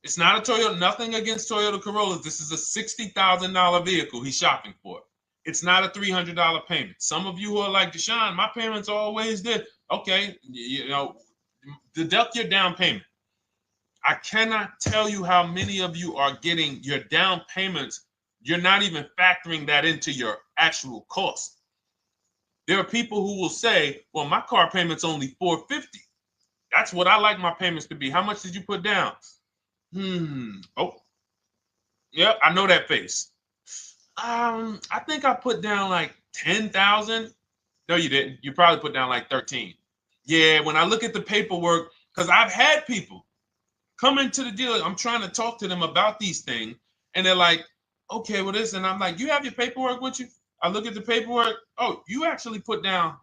It's not a Toyota, nothing against Toyota Corollas. This is a $60,000 vehicle he's shopping for. It's not a $300 payment. Some of you who are like, Deshone, my payments are always there. Okay, deduct your down payment. I cannot tell you how many of you are getting your down payments. You're not even factoring that into your actual cost. There are people who will say, well, my car payment's only $450. That's what I like my payments to be. How much did you put down? Oh, yeah, I know that face. I think I put down like 10,000. No, you didn't. You probably put down like 13. Yeah, when I look at the paperwork, because I've had people come into the dealer, I'm trying to talk to them about these things, and they're like, okay, well, this, and I'm like, you have your paperwork with you? I look at the paperwork. Oh, you actually put down.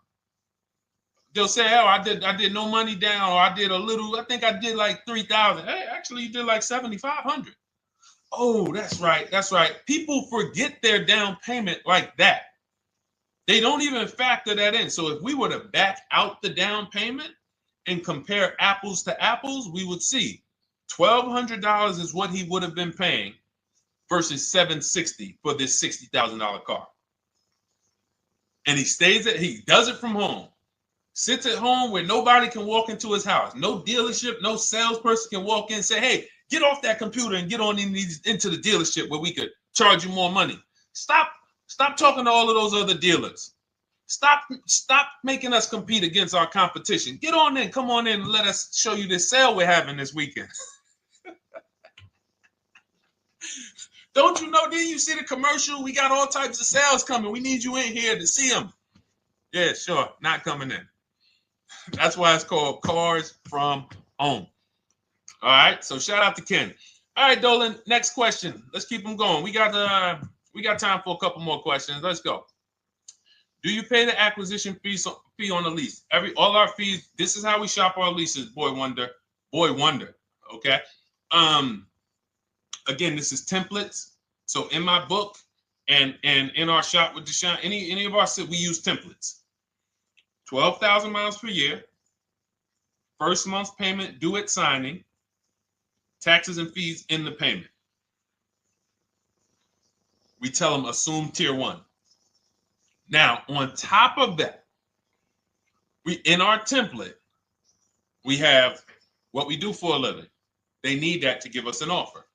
They'll say, oh, I did no money down, or I did a little. I think I did like 3,000. Hey, actually, you did like 7,500. Oh, that's right. That's right. People forget their down payment like that. They don't even factor that in. So if we were to back out the down payment and compare apples to apples, we would see $1,200 is what he would have been paying versus $760 for this $60,000 car. And he does it from home. Sits at home where nobody can walk into his house. No dealership, no salesperson can walk in and say, hey, get off that computer and get on into the dealership where we could charge you more money. Stop talking to all of those other dealers. Stop making us compete against our competition. Get on in, come on in and let us show you this sale we're having this weekend. Don't you know, didn't you see the commercial? We got all types of sales coming. We need you in here to see them. Yeah, sure, not coming in. That's why it's called Cars from Home. All right, so shout out to Ken. All right, Dolan, next question. Let's keep them going. We got time for a couple more questions. Let's go. Do you pay the acquisition fee on the lease? All our fees, this is how we shop our leases, Boy Wonder. Okay. Again, this is templates. So in my book and in our shop with Deshone, any of our we use templates. 12,000 miles per year, first month's payment due at signing, taxes and fees in the payment. We tell them assume tier 1. Now, on top of that, in our template, we have what we do for a living. They need that to give us an offer.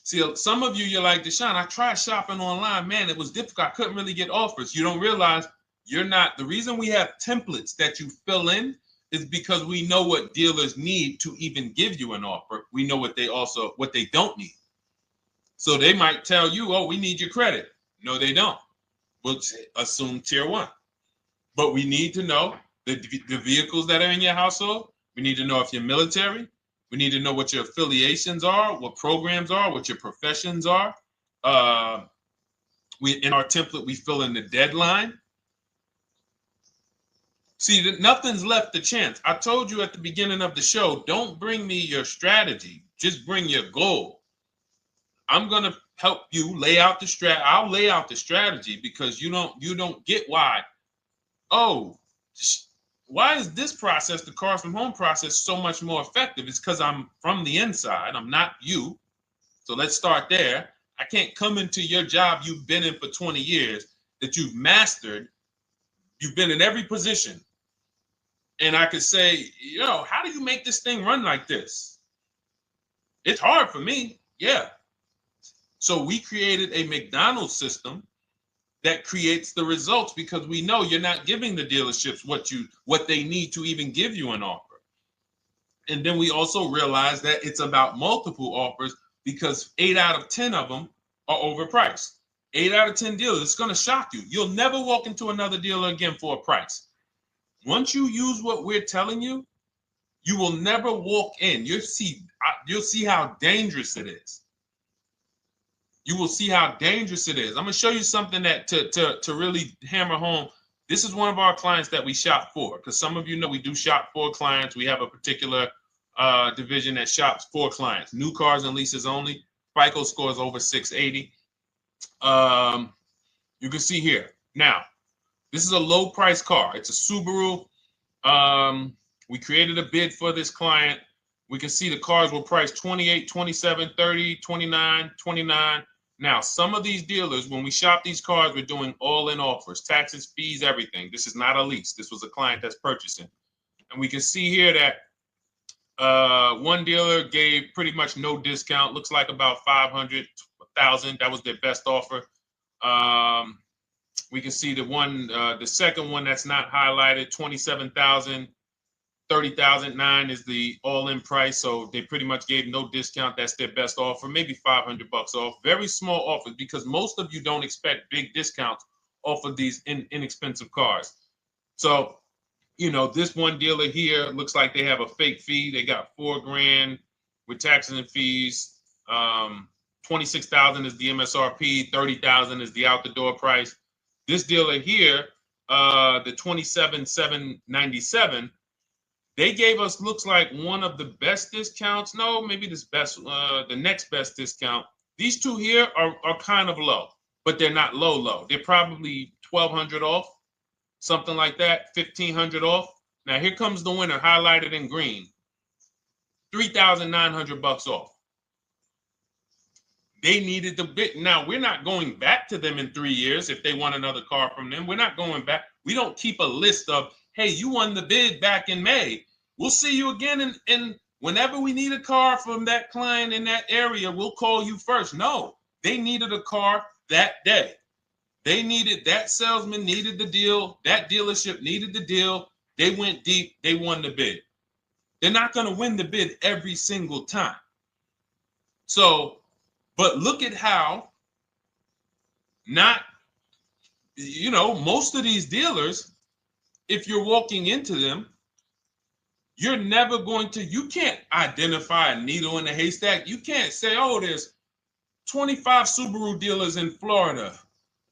See, some of you, you're like, Deshone, I tried shopping online. Man, it was difficult. I couldn't really get offers. You don't realize you're not. The reason we have templates that you fill in is because we know what dealers need to even give you an offer. We know what they don't need. So they might tell you, oh, we need your credit. No, they don't. We'll assume tier 1. But we need to know the vehicles that are in your household. We need to know if you're military. We need to know what your affiliations are, what programs are, what your professions are. In our template, we fill in the deadline. See, nothing's left to chance. I told you at the beginning of the show, don't bring me your strategy. Just bring your goal. I'm going to help you lay out the strat. I'll lay out the strategy because you don't get why. Oh, why is this process, the Cars from Home process, so much more effective? It's because I'm from the inside. I'm not you. So let's start there. I can't come into your job you've been in for 20 years that you've mastered. You've been in every position. And I could say, how do you make this thing run like this? It's hard for me. Yeah. So we created a McDonald's system that creates the results because we know you're not giving the dealerships what they need to even give you an offer. And then we also realize that it's about multiple offers because 8 out of 10 of them are overpriced. 8 out of 10 dealers, it's going to shock you. You'll never walk into another dealer again for a price. Once you use what we're telling you, you will never walk in. You'll see how dangerous it is. You will see how dangerous it is. I'm going to show you something that to really hammer home. This is one of our clients that we shop for because some of you know we do shop for clients. We have a particular division that shops for clients. New cars and leases only. FICO scores over 680. You can see here. Now, this is a low price car. It's a Subaru. We created a bid for this client. We can see the cars were priced 28, 27, 30, 29, 29. Now, some of these dealers, when we shop these cars, we're doing all-in offers, taxes, fees, everything. This is not a lease. This was a client that's purchasing. And we can see here that one dealer gave pretty much no discount. Looks like about 500, 1,000. That was their best offer. We can see the second one that's not highlighted, 27,000. 30,009 is the all-in price, so they pretty much gave no discount. That's their best offer, maybe $500 off. Very small offers because most of you don't expect big discounts off of these inexpensive cars. So, you know, this one dealer here looks like they have a fake fee. They got $4,000 with taxes and fees. 26,000 is the MSRP. 30,000 is the out-the-door price. This dealer here, the 27,797. They gave us, looks like, one of the best discounts. No, maybe the next best discount. These two here are kind of low, but they're not low. They're probably 1,200 off, something like that, 1,500 off. Now here comes the winner, highlighted in green, 3,900 bucks off. They needed the bid. Now we're not going back to them in 3 years if they want another car from them. We're not going back. We don't keep a list of, hey, you won the bid back in May. We'll see you again. And whenever we need a car from that client in that area, we'll call you first. No, they needed a car that day. They needed, that salesman needed the deal. That dealership needed the deal. They went deep. They won the bid. They're not going to win the bid every single time. So, but look at how most of these dealers, if you're walking into them, you're never going to, you can't identify a needle in a haystack. You can't say, oh, there's 25 Subaru dealers in Florida.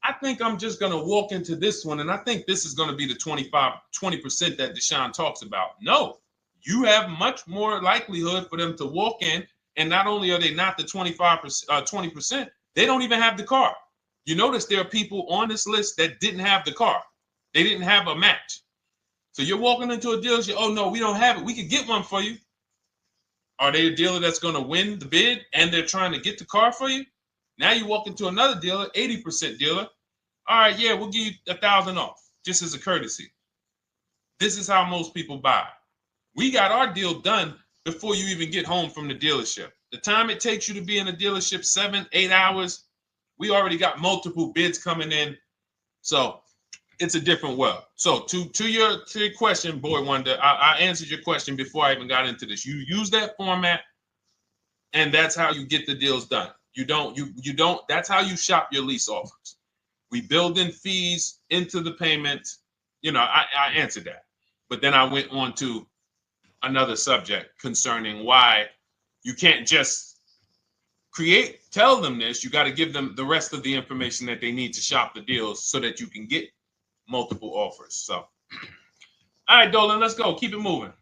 I think I'm just going to walk into this one, and I think this is going to be the 20% that Deshone talks about. No, you have much more likelihood for them to walk in, and not only are they not the 20%, they don't even have the car. You notice there are people on this list that didn't have the car. They didn't have a match. So you're walking into a dealership, oh no, we don't have it. We could get one for you. Are they a dealer that's going to win the bid and they're trying to get the car for you? Now you walk into another dealer, 80% dealer. All right, yeah, we'll give you 1,000 off, just as a courtesy. This is how most people buy. We got our deal done before you even get home from the dealership. The time it takes you to be in a dealership, 7-8 hours, we already got multiple bids coming in. So it's a different world. So to your question, Boy Wonder, I answered your question before I even got into this. You use that format, and that's how you get the deals done. You don't, that's how you shop your lease offers. We build in fees into the payments. I answered that. But then I went on to another subject concerning why you can't just tell them this. You got to give them the rest of the information that they need to shop the deals so that you can get multiple offers. So, all right, Dolan, let's go. Keep it moving.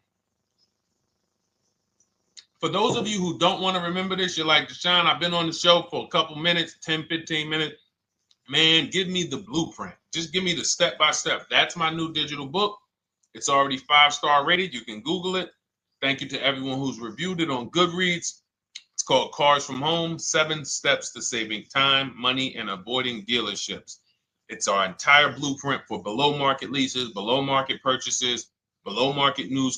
For those of you who don't want to remember this, you're like, Deshone, I've been on the show for a couple minutes, 10, 15 minutes. Man, give me the blueprint. Just give me the step-by-step. That's my new digital book. It's already 5-star rated. You can Google it. Thank you to everyone who's reviewed it on Goodreads. It's called Cars from Home, 7 Steps to Saving Time, Money, and Avoiding Dealerships. It's our entire blueprint for below market leases, below market purchases, below market new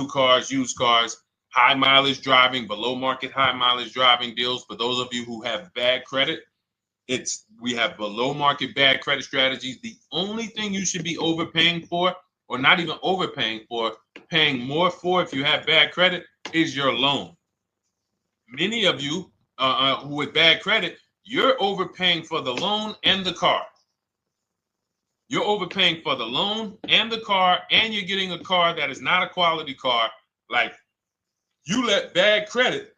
cars, used cars, high mileage driving, below market high mileage driving deals. For those of you who have bad credit, we have below market bad credit strategies. The only thing you should be overpaying for, or not even overpaying for, paying more for if you have bad credit, is your loan. Many of you who with bad credit, you're overpaying for the loan and the car. You're overpaying for the loan and the car, and you're getting a car that is not a quality car. Like, you let bad credit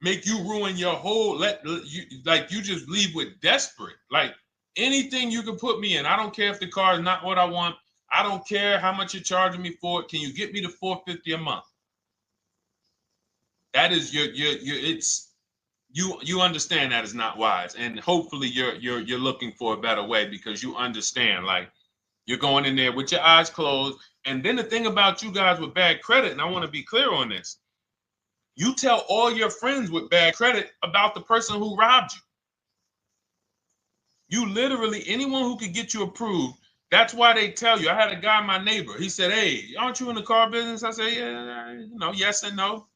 make you ruin your whole, you just leave with desperate. Like, anything you can put me in. I don't care if the car is not what I want. I don't care how much you're charging me for it. Can you get me to $450 a month? That is you understand that is not wise, and hopefully you're looking for a better way, because you understand, like, you're going in there with your eyes closed. And then the thing about you guys with bad credit, and I want to be clear on this, you tell all your friends with bad credit about the person who robbed you. You literally, anyone who could get you approved, that's why they tell you. I had a guy, my neighbor, he said, "Hey, aren't you in the car business?" I said, "Yeah, yes and no."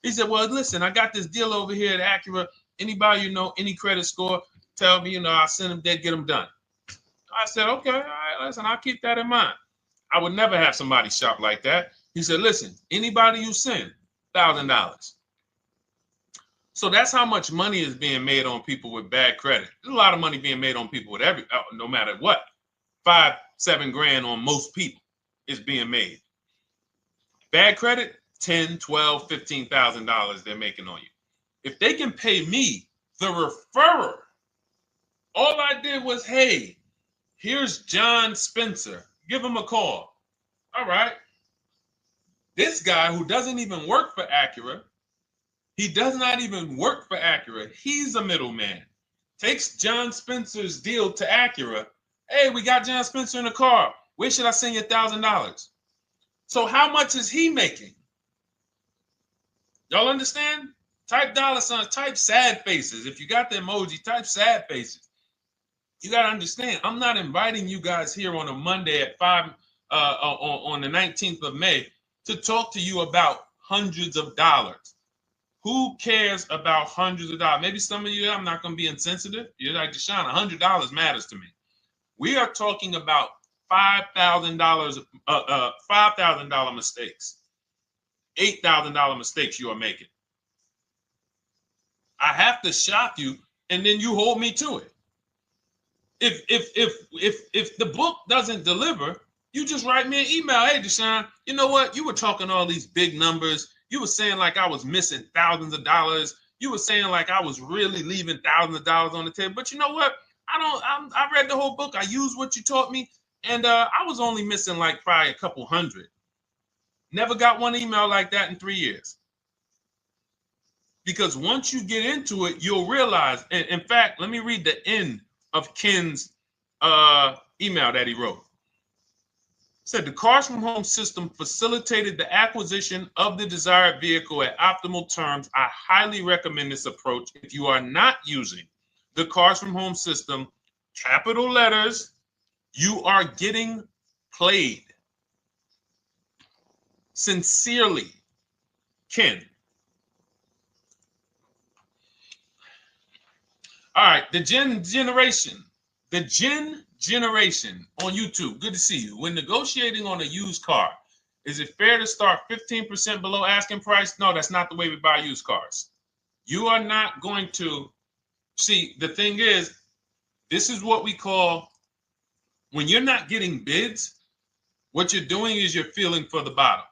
He said, "Well, listen, I got this deal over here at Acura. Anybody any credit score, tell me, I'll send them there, get them done." I said, "Okay, all right, listen, I'll keep that in mind." I would never have somebody shop like that. He said, "Listen, anybody you send, $1,000. So that's how much money is being made on people with bad credit. There's a lot of money being made on people with no matter what. 5-7 grand on most people is being made. Bad credit, $10, $12, $15,000 they're making on you. If they can pay me, the referrer, all I did was, hey, here's John Spencer. Give him a call. All right. This guy who doesn't even work for Acura, he does not even work for Acura. He's a middleman. Takes John Spencer's deal to Acura. Hey, we got John Spencer in the car. Where should I send you $1,000? So how much is he making? Y'all understand? Type dollar signs, type sad faces. If you got the emoji, type sad faces. You got to understand, I'm not inviting you guys here on a Monday at 5 on the 19th of May to talk to you about hundreds of dollars. Who cares about hundreds of dollars? Maybe some of you, I'm not going to be insensitive. You're like, Deshone, $100 matters to me. We are talking about $5,000 mistakes, $8,000 mistakes you are making. I have to shock you, and then you hold me to it. If the book doesn't deliver, you just write me an email. Hey, Deshone, you know what? You were talking all these big numbers. You were saying like I was missing thousands of dollars. You were saying like I was really leaving thousands of dollars on the table. But you know what? I read the whole book. I used what you taught me, and I was only missing like probably a couple hundred. Never got one email like that in 3 years. Because once you get into it, you'll realize. And in fact, let me read the end of Ken's email that he wrote. It said, the Cars from Home system facilitated the acquisition of the desired vehicle at optimal terms. I highly recommend this approach. If you are not using the Cars from Home system, capital letters, you are getting played. Sincerely, Ken. All right, the Gen Generation on YouTube. Good to see you. When negotiating on a used car, is it fair to start 15% below asking price? No, that's not the way we buy used cars. You are not going to see. The thing is, this is what we call, when you're not getting bids, what you're doing is you're feeling for the bottom.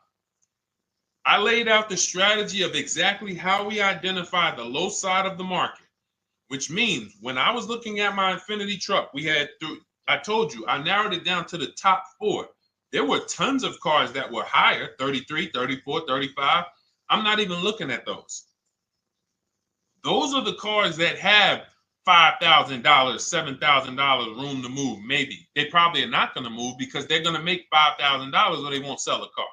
I laid out the strategy of exactly how we identify the low side of the market. Which means when I was looking at my Infinity truck, I told you, I narrowed it down to the top 4. There were tons of cars that were higher, 33, 34, 35. I'm not even looking at those. Those are the cars that have $5,000, $7,000 room to move, maybe. They probably are not going to move because they're going to make $5,000 or they won't sell a car.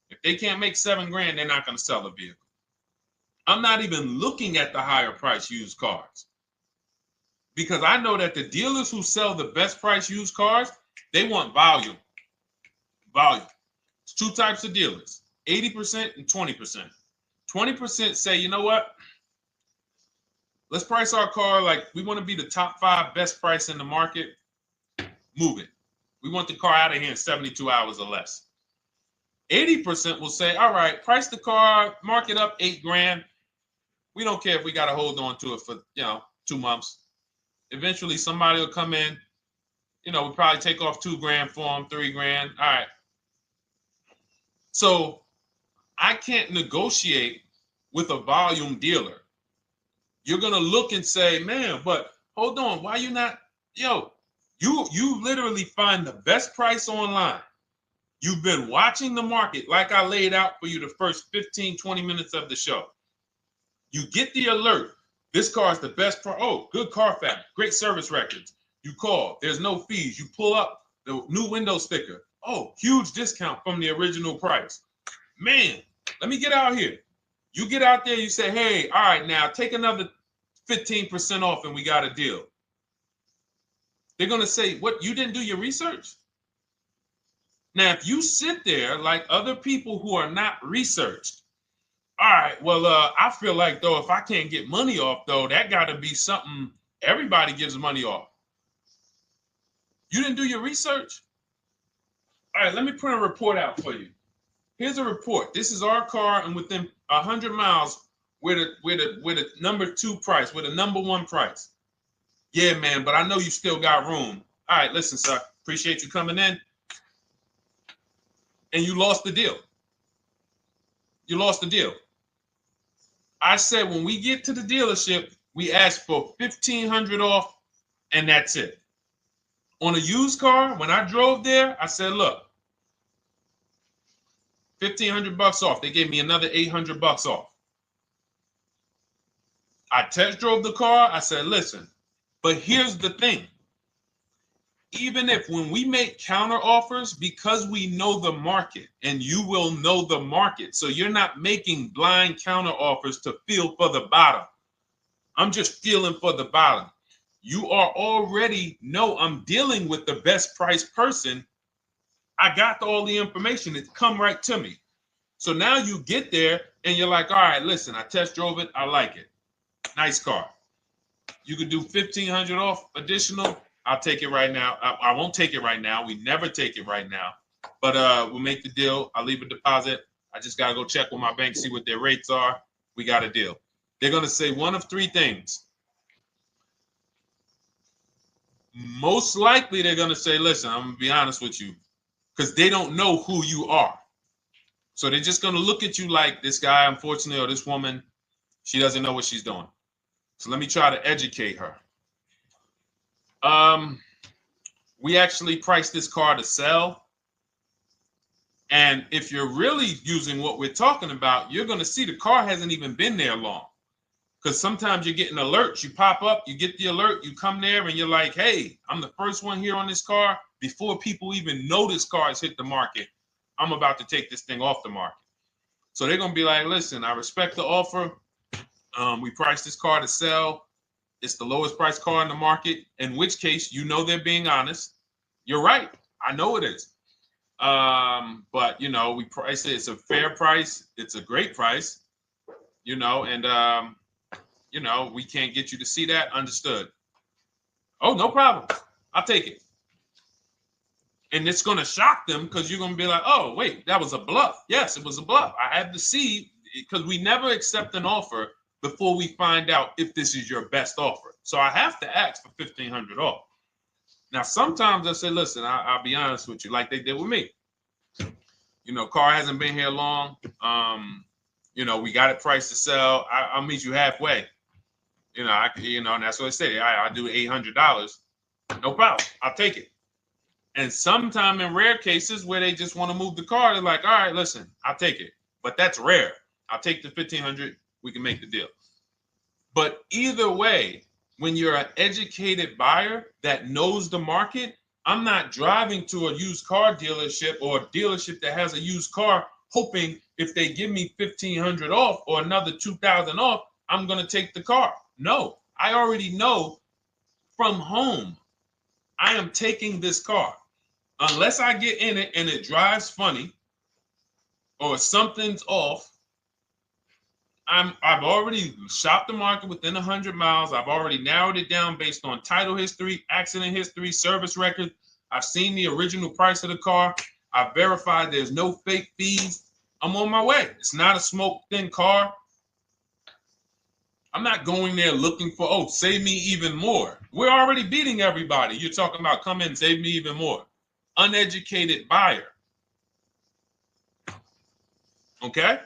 If they can't make $7 grand, they're not going to sell a vehicle. I'm not even looking at the higher price used cars because I know that the dealers who sell the best price used cars, they want volume. Volume. It's 2 types of dealers, 80% and 20%. 20% say, you know what? Let's price our car like we want to be the top 5 best price in the market. Move it. We want the car out of here in 72 hours or less. 80% will say, all right, price the car, mark it up 8 grand. We don't care if we got to hold on to it for, 2 months. Eventually, somebody will come in. We'll probably take off 2 grand for them, 3 grand. All right. So I can't negotiate with a volume dealer. You're going to look and say, man, but hold on. Why you not? You literally find the best price online. You've been watching the market like I laid out for you the first 15, 20 minutes of the show. You get the alert. This car is the best car. Oh, good Carfax, great service records. You call. There's no fees. You pull up the new window sticker. Oh, huge discount from the original price. Man, let me get out here. You get out there, you say, hey, all right, now take another 15% off and we got a deal. They're going to say, what, you didn't do your research? Now, if you sit there like other people who are not researched, all right, well, I feel like, though, if I can't get money off, though, that got to be something everybody gives money off. You didn't do your research? All right, let me print a report out for you. Here's a report. This is our car, and within 100 miles, we're the number 2 price, we're the number 1 price. Yeah, man, but I know you still got room. All right, listen, sir, appreciate you coming in. And you lost the deal. You lost the deal. I said when we get to the dealership, we ask for $1,500 off, and that's it. On a used car, when I drove there, I said, look, $1,500 off. They gave me another $800 off. I test drove the car. I said, listen, but here's the thing. Even if when we make counter offers, because we know the market, and you will know the market, so you're not making blind counter offers to feel for the bottom. I'm just feeling for the bottom. You are already know I'm dealing with the best price person. I got all the information. It come right to me. So now you get there and you're like, all right, listen, I test drove it. I like it. Nice car. You could do $1,500 off additional. I'll take it right now. I won't take it right now. We never take it right now. But we'll make the deal. I'll leave a deposit. I just got to go check with my bank, see what their rates are. We got a deal. They're going to say one of 3 things. Most likely they're going to say, listen, I'm going to be honest with you, because they don't know who you are. So they're just going to look at you like this guy, unfortunately, or this woman, she doesn't know what she's doing. So let me try to educate her. We actually priced this car to sell. And if you're really using what we're talking about, you're going to see the car hasn't even been there long. Because sometimes you're getting alerts. You pop up, you get the alert, you come there, and you're like, hey, I'm the first one here on this car. Before people even know this car has hit the market, I'm about to take this thing off the market. So they're going to be like, listen, I respect the offer. We priced this car to sell. It's the lowest price car in the market, in which case, you know, they're being honest. You're right. I know it is. But, you know, we price it. It's a fair price. It's a great price, you know, and, you know, we can't get you to see that. Understood. Oh, no problem. I'll take it. And it's going to shock them because you're going to be like, oh, wait, that was a bluff. Yes, it was a bluff. I had to see, because we never accept an offer before we find out if this is your best offer. So I have to ask for $1,500 off. Now, sometimes I say, listen, I'll be honest with you, like they did with me. You know, car hasn't been here long. You know, we got it priced to sell. I'll meet you halfway. You know, and that's what I say. I do $800. No problem. I'll take it. And sometimes in rare cases where they just want to move the car, they're like, all right, listen, I'll take it. But that's rare. I'll take the $1,500. We can make the deal. But either way, when you're an educated buyer that knows the market, I'm not driving to a used car dealership or a dealership that has a used car hoping if they give me $1,500 off or another $2,000 off, I'm going to take the car. No, I already know from home, I am taking this car. Unless I get in it and it drives funny or something's off, I've already shopped the market within 100 miles. I've already narrowed it down based on title history, accident history, service record. I've seen the original price of the car. I've verified there's no fake fees. I'm on my way. It's not a smoke thin car. I'm not going there looking for, oh, save me even more. We're already beating everybody. You're talking about come in, save me even more. Uneducated buyer. Okay?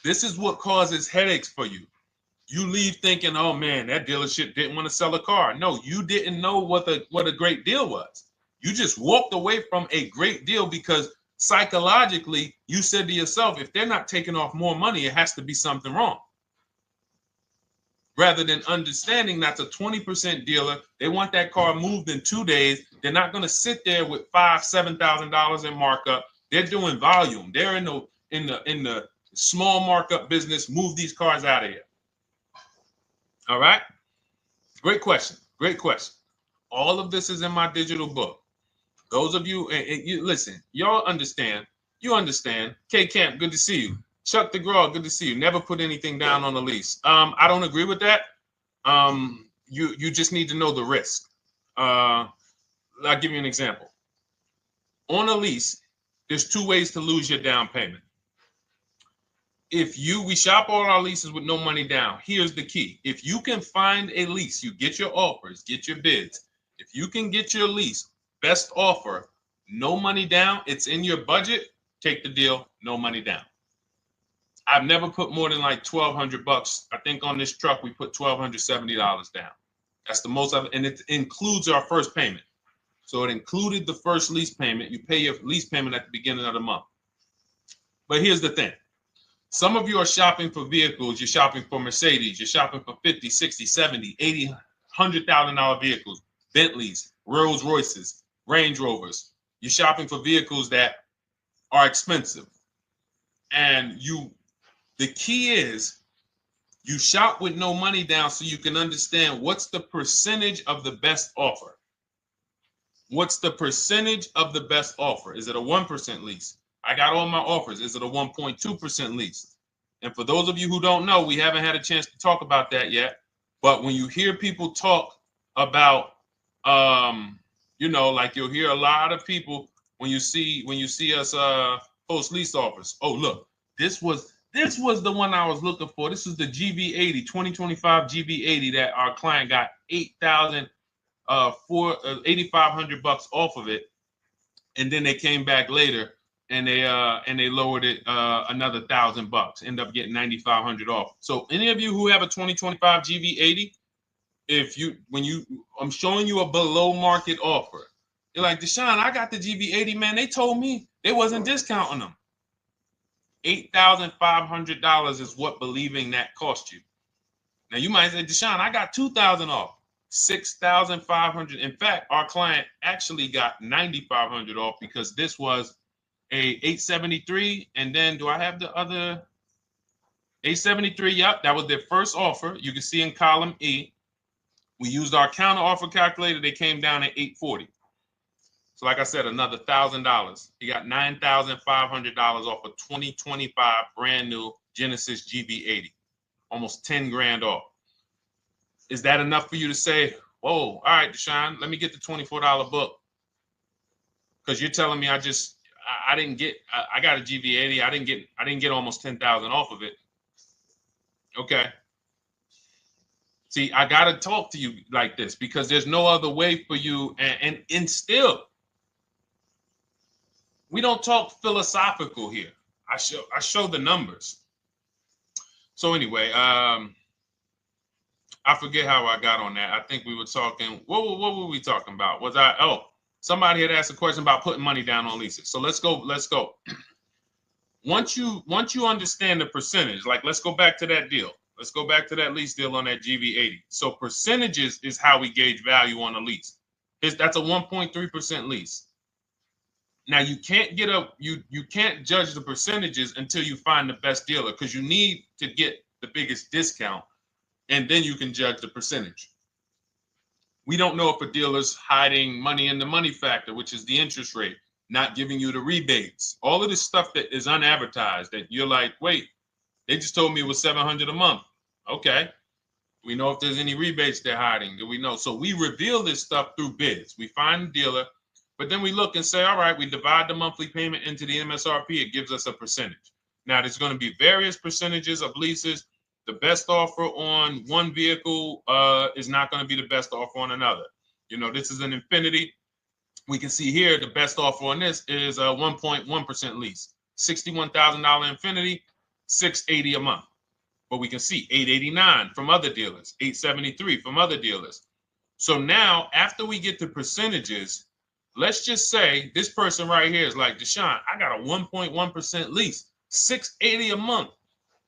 This is what causes headaches for you. You leave thinking, oh man, that dealership didn't want to sell a car. No, you didn't know what a great deal was. You just walked away from a great deal because psychologically you said to yourself, if they're not taking off more money, it has to be something wrong. Rather than understanding that's a 20% dealer, they want that car moved in 2 days. They're not going to sit there with $5,000-$7,000 in markup. They're doing volume. They're in the small markup business. Move these cars out of here. All right. Great question. Great question. All of this is in my digital book. Those of you, and you listen, y'all understand. You understand. K Camp, good to see you. Chuck DeGraw, good to see you. Never put anything down on a lease. I don't agree with that. You just need to know the risk. I'll give you an example. On a lease, there's 2 ways to lose your down payment. We shop all our leases with no money down. Here's the key. If you can find a lease, you get your offers, get your bids. If you can get your lease, best offer, no money down, it's in your budget, take the deal, no money down. I've never put more than like $1,200. I think on this truck, we put $1,270 down. That's the most of it. And it includes our first payment. So it included the first lease payment. You pay your lease payment at the beginning of the month. But here's the thing. Some of you are shopping for vehicles. You're shopping for Mercedes. You're shopping for 50, 60, 70, 80, $100,000 vehicles, Bentleys, Rolls Royces, Range Rovers. You're shopping for vehicles that are expensive. And the key is you shop with no money down so you can understand what's the percentage of the best offer. What's the percentage of the best offer? Is it a 1% lease? I got all my offers. Is it a 1.2% lease? And for those of you who don't know, we haven't had a chance to talk about that yet. But when you hear people talk about, like you'll hear a lot of people when you see us post lease offers. Oh, look, this was the one I was looking for. This is the GV80, 2025 GV80 that our client got $8,500 off of it, and then they came back later and they lowered it another $1,000. End up getting $9,500 off. So any of you who have a 2025 GV80, I'm showing you a below market offer. You're like, Deshone, I got the GV80, man. They told me they wasn't discounting them. $8,500 is what believing that cost you. Now you might say, Deshone, I got $2,000 off. $6,500. In fact, our client actually got $9,500 off because this was a 873. And then do I have the other 873? Yep, that was their first offer. You can see in column E. We used our counter offer calculator. They came down at 840. So like I said, another $1,000. He got $9,500 off a 2025 brand new Genesis GV80, almost 10 grand off. Is that enough for you to say, whoa, all right, Deshone, let me get the $24 book? Because you're telling me I got a GV80. I didn't get almost 10,000 off of it. Okay. See, I got to talk to you like this because there's no other way for you. And still, we don't talk philosophical here. I show the numbers. So anyway, I forget how I got on that. I think we were talking. What were we talking about? Somebody had asked a question about putting money down on leases. So let's go. Once you understand the percentage, like let's go back to that deal. Let's go back to that lease deal on that GV80. So percentages is how we gauge value on a lease. That's a 1.3% lease. Now you can't you can't judge the percentages until you find the best dealer because you need to get the biggest discount, and then you can judge the percentage. We don't know if a dealer's hiding money in the money factor, which is the interest rate, not giving you the rebates, all of this stuff that is unadvertised that you're like, wait, they just told me it was $700 a month. Okay. We know if there's any rebates they're hiding. Do we know? So we reveal this stuff through bids. We find the dealer, but then we look and say, all right, we divide the monthly payment into the MSRP. It gives us a percentage. Now, there's going to be various percentages of leases. The best offer on one vehicle is not going to be the best offer on another. This is an Infiniti. We can see here the best offer on this is a 1.1% lease. $61,000 Infiniti, $680 a month. But we can see $889 from other dealers, $873 from other dealers. So now, after we get the percentages, let's just say this person right here is like, Deshone, I got a 1.1% lease, $680 a month.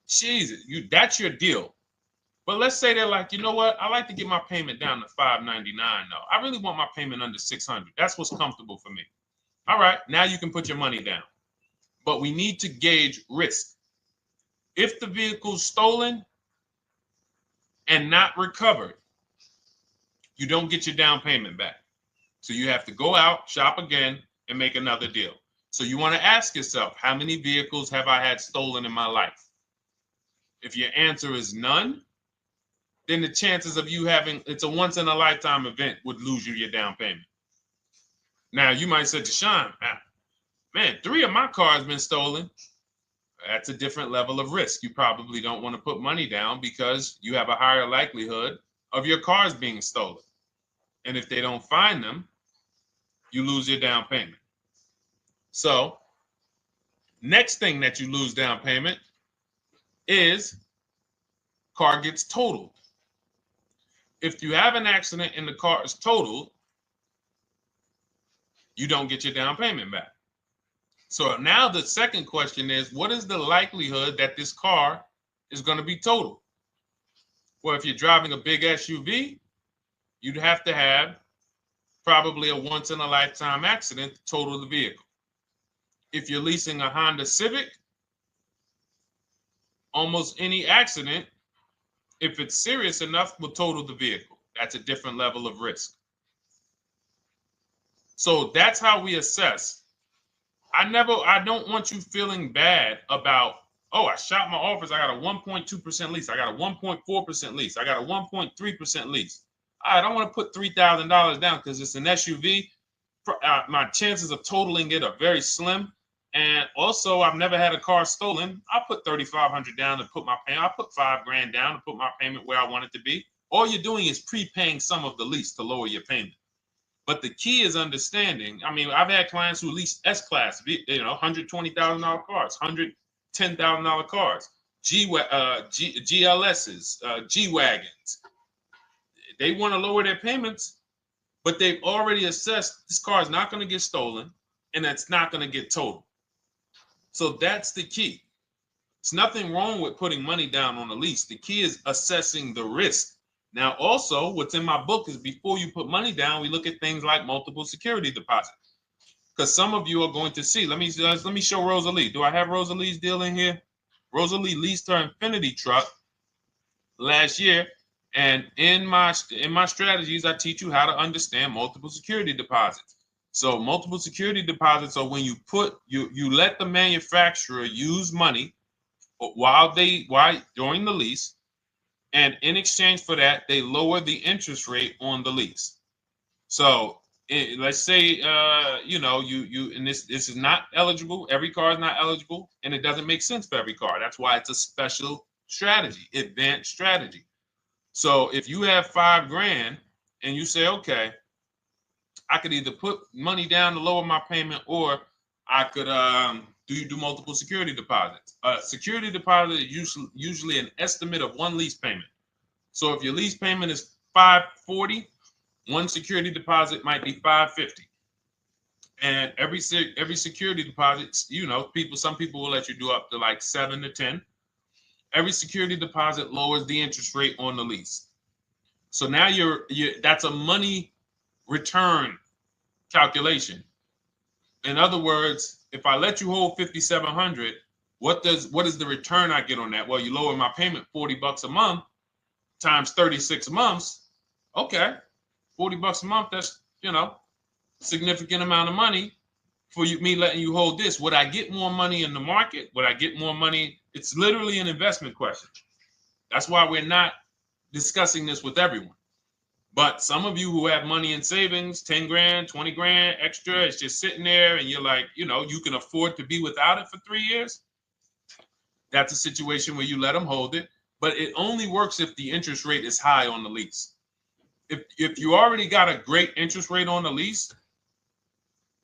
Jesus, that's your deal. But let's say they're like, you know what? I like to get my payment down to $599 though. I really want my payment under $600. That's what's comfortable for me. All right, now you can put your money down. But we need to gauge risk. If the vehicle's stolen and not recovered, you don't get your down payment back. So you have to go out, shop again, and make another deal. So you want to ask yourself, how many vehicles have I had stolen in my life? If your answer is none, then the chances of you having, it's a once in a lifetime event, would lose you your down payment. Now you might say, Deshone, man, 3 of my cars been stolen. That's a different level of risk. You probably don't want to put money down because you have a higher likelihood of your cars being stolen. And if they don't find them, you lose your down payment. So next thing that you lose down payment is car gets totaled. If you have an accident and the car is totaled, you don't get your down payment back. So now the second question is, what is the likelihood that this car is going to be totaled? Well, if you're driving a big SUV, you'd have to have probably a once in a lifetime accident to total the vehicle. If you're leasing a Honda Civic, almost any accident, if it's serious enough, will total the vehicle. That's a different level of risk. So that's how we assess. I don't want you feeling bad about, oh, I shot my office, I got a 1.2% lease, I got a 1.4% lease, I got a 1.3% lease. I don't want to put $3,000 down because it's an SUV. My chances of totaling it are very slim. And also, I've never had a car stolen. I put $3,500 down to put my payment. I put $5,000 down to put my payment where I want it to be. All you're doing is prepaying some of the lease to lower your payment. But the key is understanding. I mean, I've had clients who lease S-Class, $120,000 cars, $110,000 cars, GLSs, G-Wagons. They want to lower their payments, but they've already assessed this car is not going to get stolen and it's not going to get totaled. So that's the key. It's nothing wrong with putting money down on a lease. The key is assessing the risk. Now, also, what's in my book is before you put money down, we look at things like multiple security deposit. Because some of you are going to see, let me show Rosalie. Do I have Rosalie's deal in here? Rosalie leased her Infinity truck last year. And in my strategies, I teach you how to understand multiple security deposits. So multiple security deposits are when you let the manufacturer use money during the lease, and in exchange for that, they lower the interest rate on the lease. So let's say and this is not eligible. Every car is not eligible, and it doesn't make sense for every car. That's why it's a special strategy, advanced strategy. So if you have $5,000 and you say, okay, I could either put money down to lower my payment, or I could do multiple security deposits. Security deposit is usually an estimate of one lease payment. So if your lease payment is $540, one security deposit might be $550. And every security deposit, some people will let you do up to like 7 to 10. Every security deposit lowers the interest rate on the lease. So now that's a money return calculation. In other words, if I let you hold $5,700, what is the return I get on that? Well, you lower my payment $40 a month times 36 months. Okay, $40 a month. That's significant amount of money for me letting you hold this. Would I get more money in the market? Would I get more money? It's literally an investment question. That's why we're not discussing this with everyone. But some of you who have money in savings, 10 grand, 20 grand extra, it's just sitting there and you're like, you can afford to be without it for 3 years. That's a situation where you let them hold it, but it only works if the interest rate is high on the lease. If you already got a great interest rate on the lease,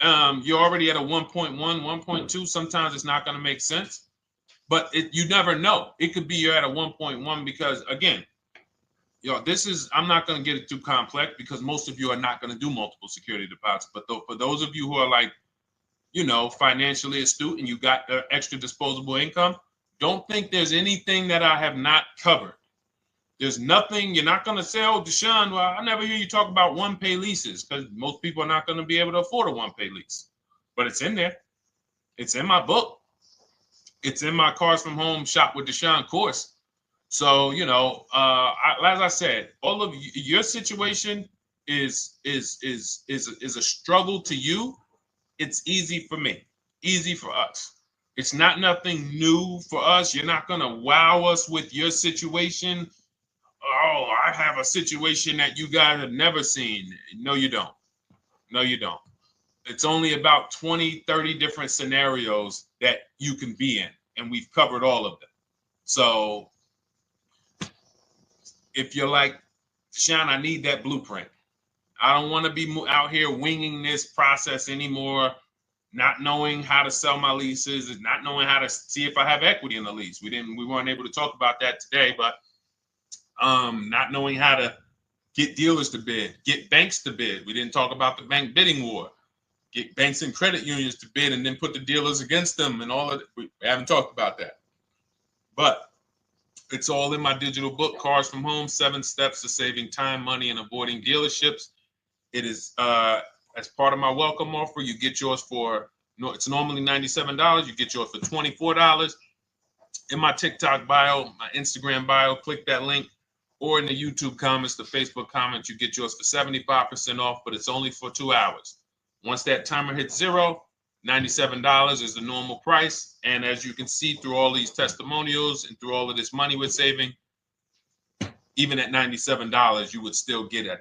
you're already at a 1.1, 1.2. Sometimes it's not going to make sense, but you never know. It could be you're at a 1.1 because, again, this is, I'm not going to get it too complex because most of you are not going to do multiple security deposits. But for those of you who are like, financially astute and you got extra disposable income, don't think there's anything that I have not covered. There's nothing. You're not going to say, oh, Deshone, well, I never hear you talk about one-pay leases, because most people are not going to be able to afford a one-pay lease. But it's in there. It's in my book. It's in my Cars from Home Shop with Deshone course. So, as I said, all of your situation is a struggle to you. It's easy for me, easy for us. It's not nothing new for us. You're not going to wow us with your situation. Oh, I have a situation that you guys have never seen. No, you don't. No, you don't. It's only about 20, 30 different scenarios that you can be in, and we've covered all of them. So if you're like, Deshone, I need that blueprint. I don't want to be out here winging this process anymore, not knowing how to sell my leases and not knowing how to see if I have equity in the lease. We weren't able to talk about that today, but not knowing how to get dealers to bid, get banks to bid. We didn't talk about the bank bidding war. Get banks and credit unions to bid and then put the dealers against them and all of it. We haven't talked about that. But it's all in my digital book, Cars from Home, 7 Steps to Saving Time, Money, and Avoiding Dealerships. It is as part of my welcome offer. You get yours it's normally $97. You get yours for $24. In my TikTok bio, my Instagram bio, click that link, or in the YouTube comments, the Facebook comments, you get yours for 75% off, but it's only for 2 hours. Once that timer hits 0, $97 is the normal price. And as you can see through all these testimonials and through all of this money we're saving, even at $97, you would still get a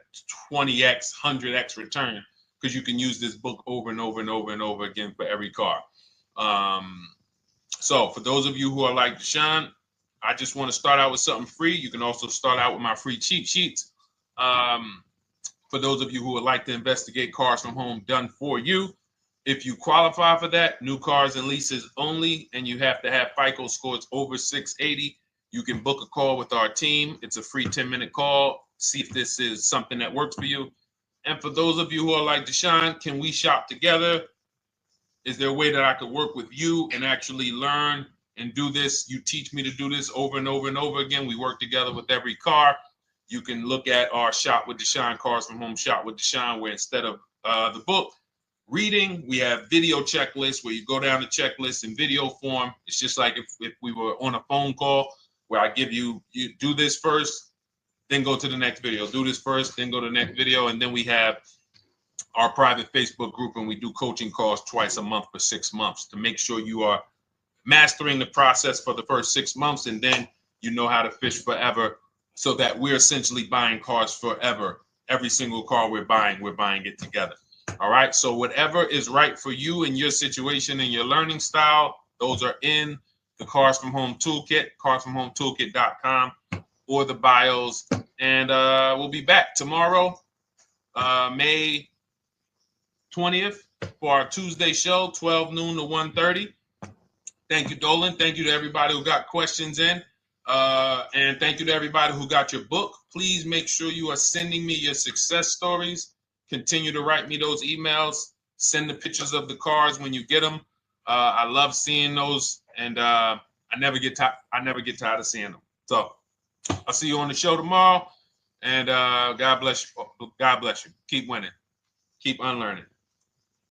20x, 100x return, because you can use this book over and over and over and over again for every car. So for those of you who are like, Deshone, I just want to start out with something free. You can also start out with my free cheat sheets. For those of you who would like to investigate Cars from Home done for you, if you qualify for that, new cars and leases only, and you have to have FICO scores over 680, you can book a call with our team. It's a free 10-minute call. See if this is something that works for you. And for those of you who are like, Deshone, can we shop together? Is there a way that I could work with you and actually learn and do this? You teach me to do this over and over and over again. We work together with every car. You can look at our Shop with Deshone, Cars from Home Shop with Deshone, where instead of the book reading, we have video checklists where you go down the checklist in video form. It's just like if we were on a phone call, where I give you do this first, then go to the next video. Do this first, then go to the next video. And then we have our private Facebook group, and we do coaching calls twice a month for 6 months to make sure you are mastering the process for the first 6 months, and then you know how to fish forever, so that we're essentially buying cars forever. Every single car we're buying it together. All right. So whatever is right for you and your situation and your learning style, those are in the Cars from Home Toolkit, carsfromhometoolkit.com, or the bios. And we'll be back tomorrow, May 20th, for our Tuesday show, 12 noon to 1:30. Thank you, Dolan. Thank you to everybody who got questions in. And thank you to everybody who got your book. Please make sure you are sending me your success stories. Continue to write me those emails. Send the pictures of the cars when you get them. I love seeing those, and I never get tired of seeing them. So I'll see you on the show tomorrow, and God bless you. God bless you. Keep winning. Keep unlearning.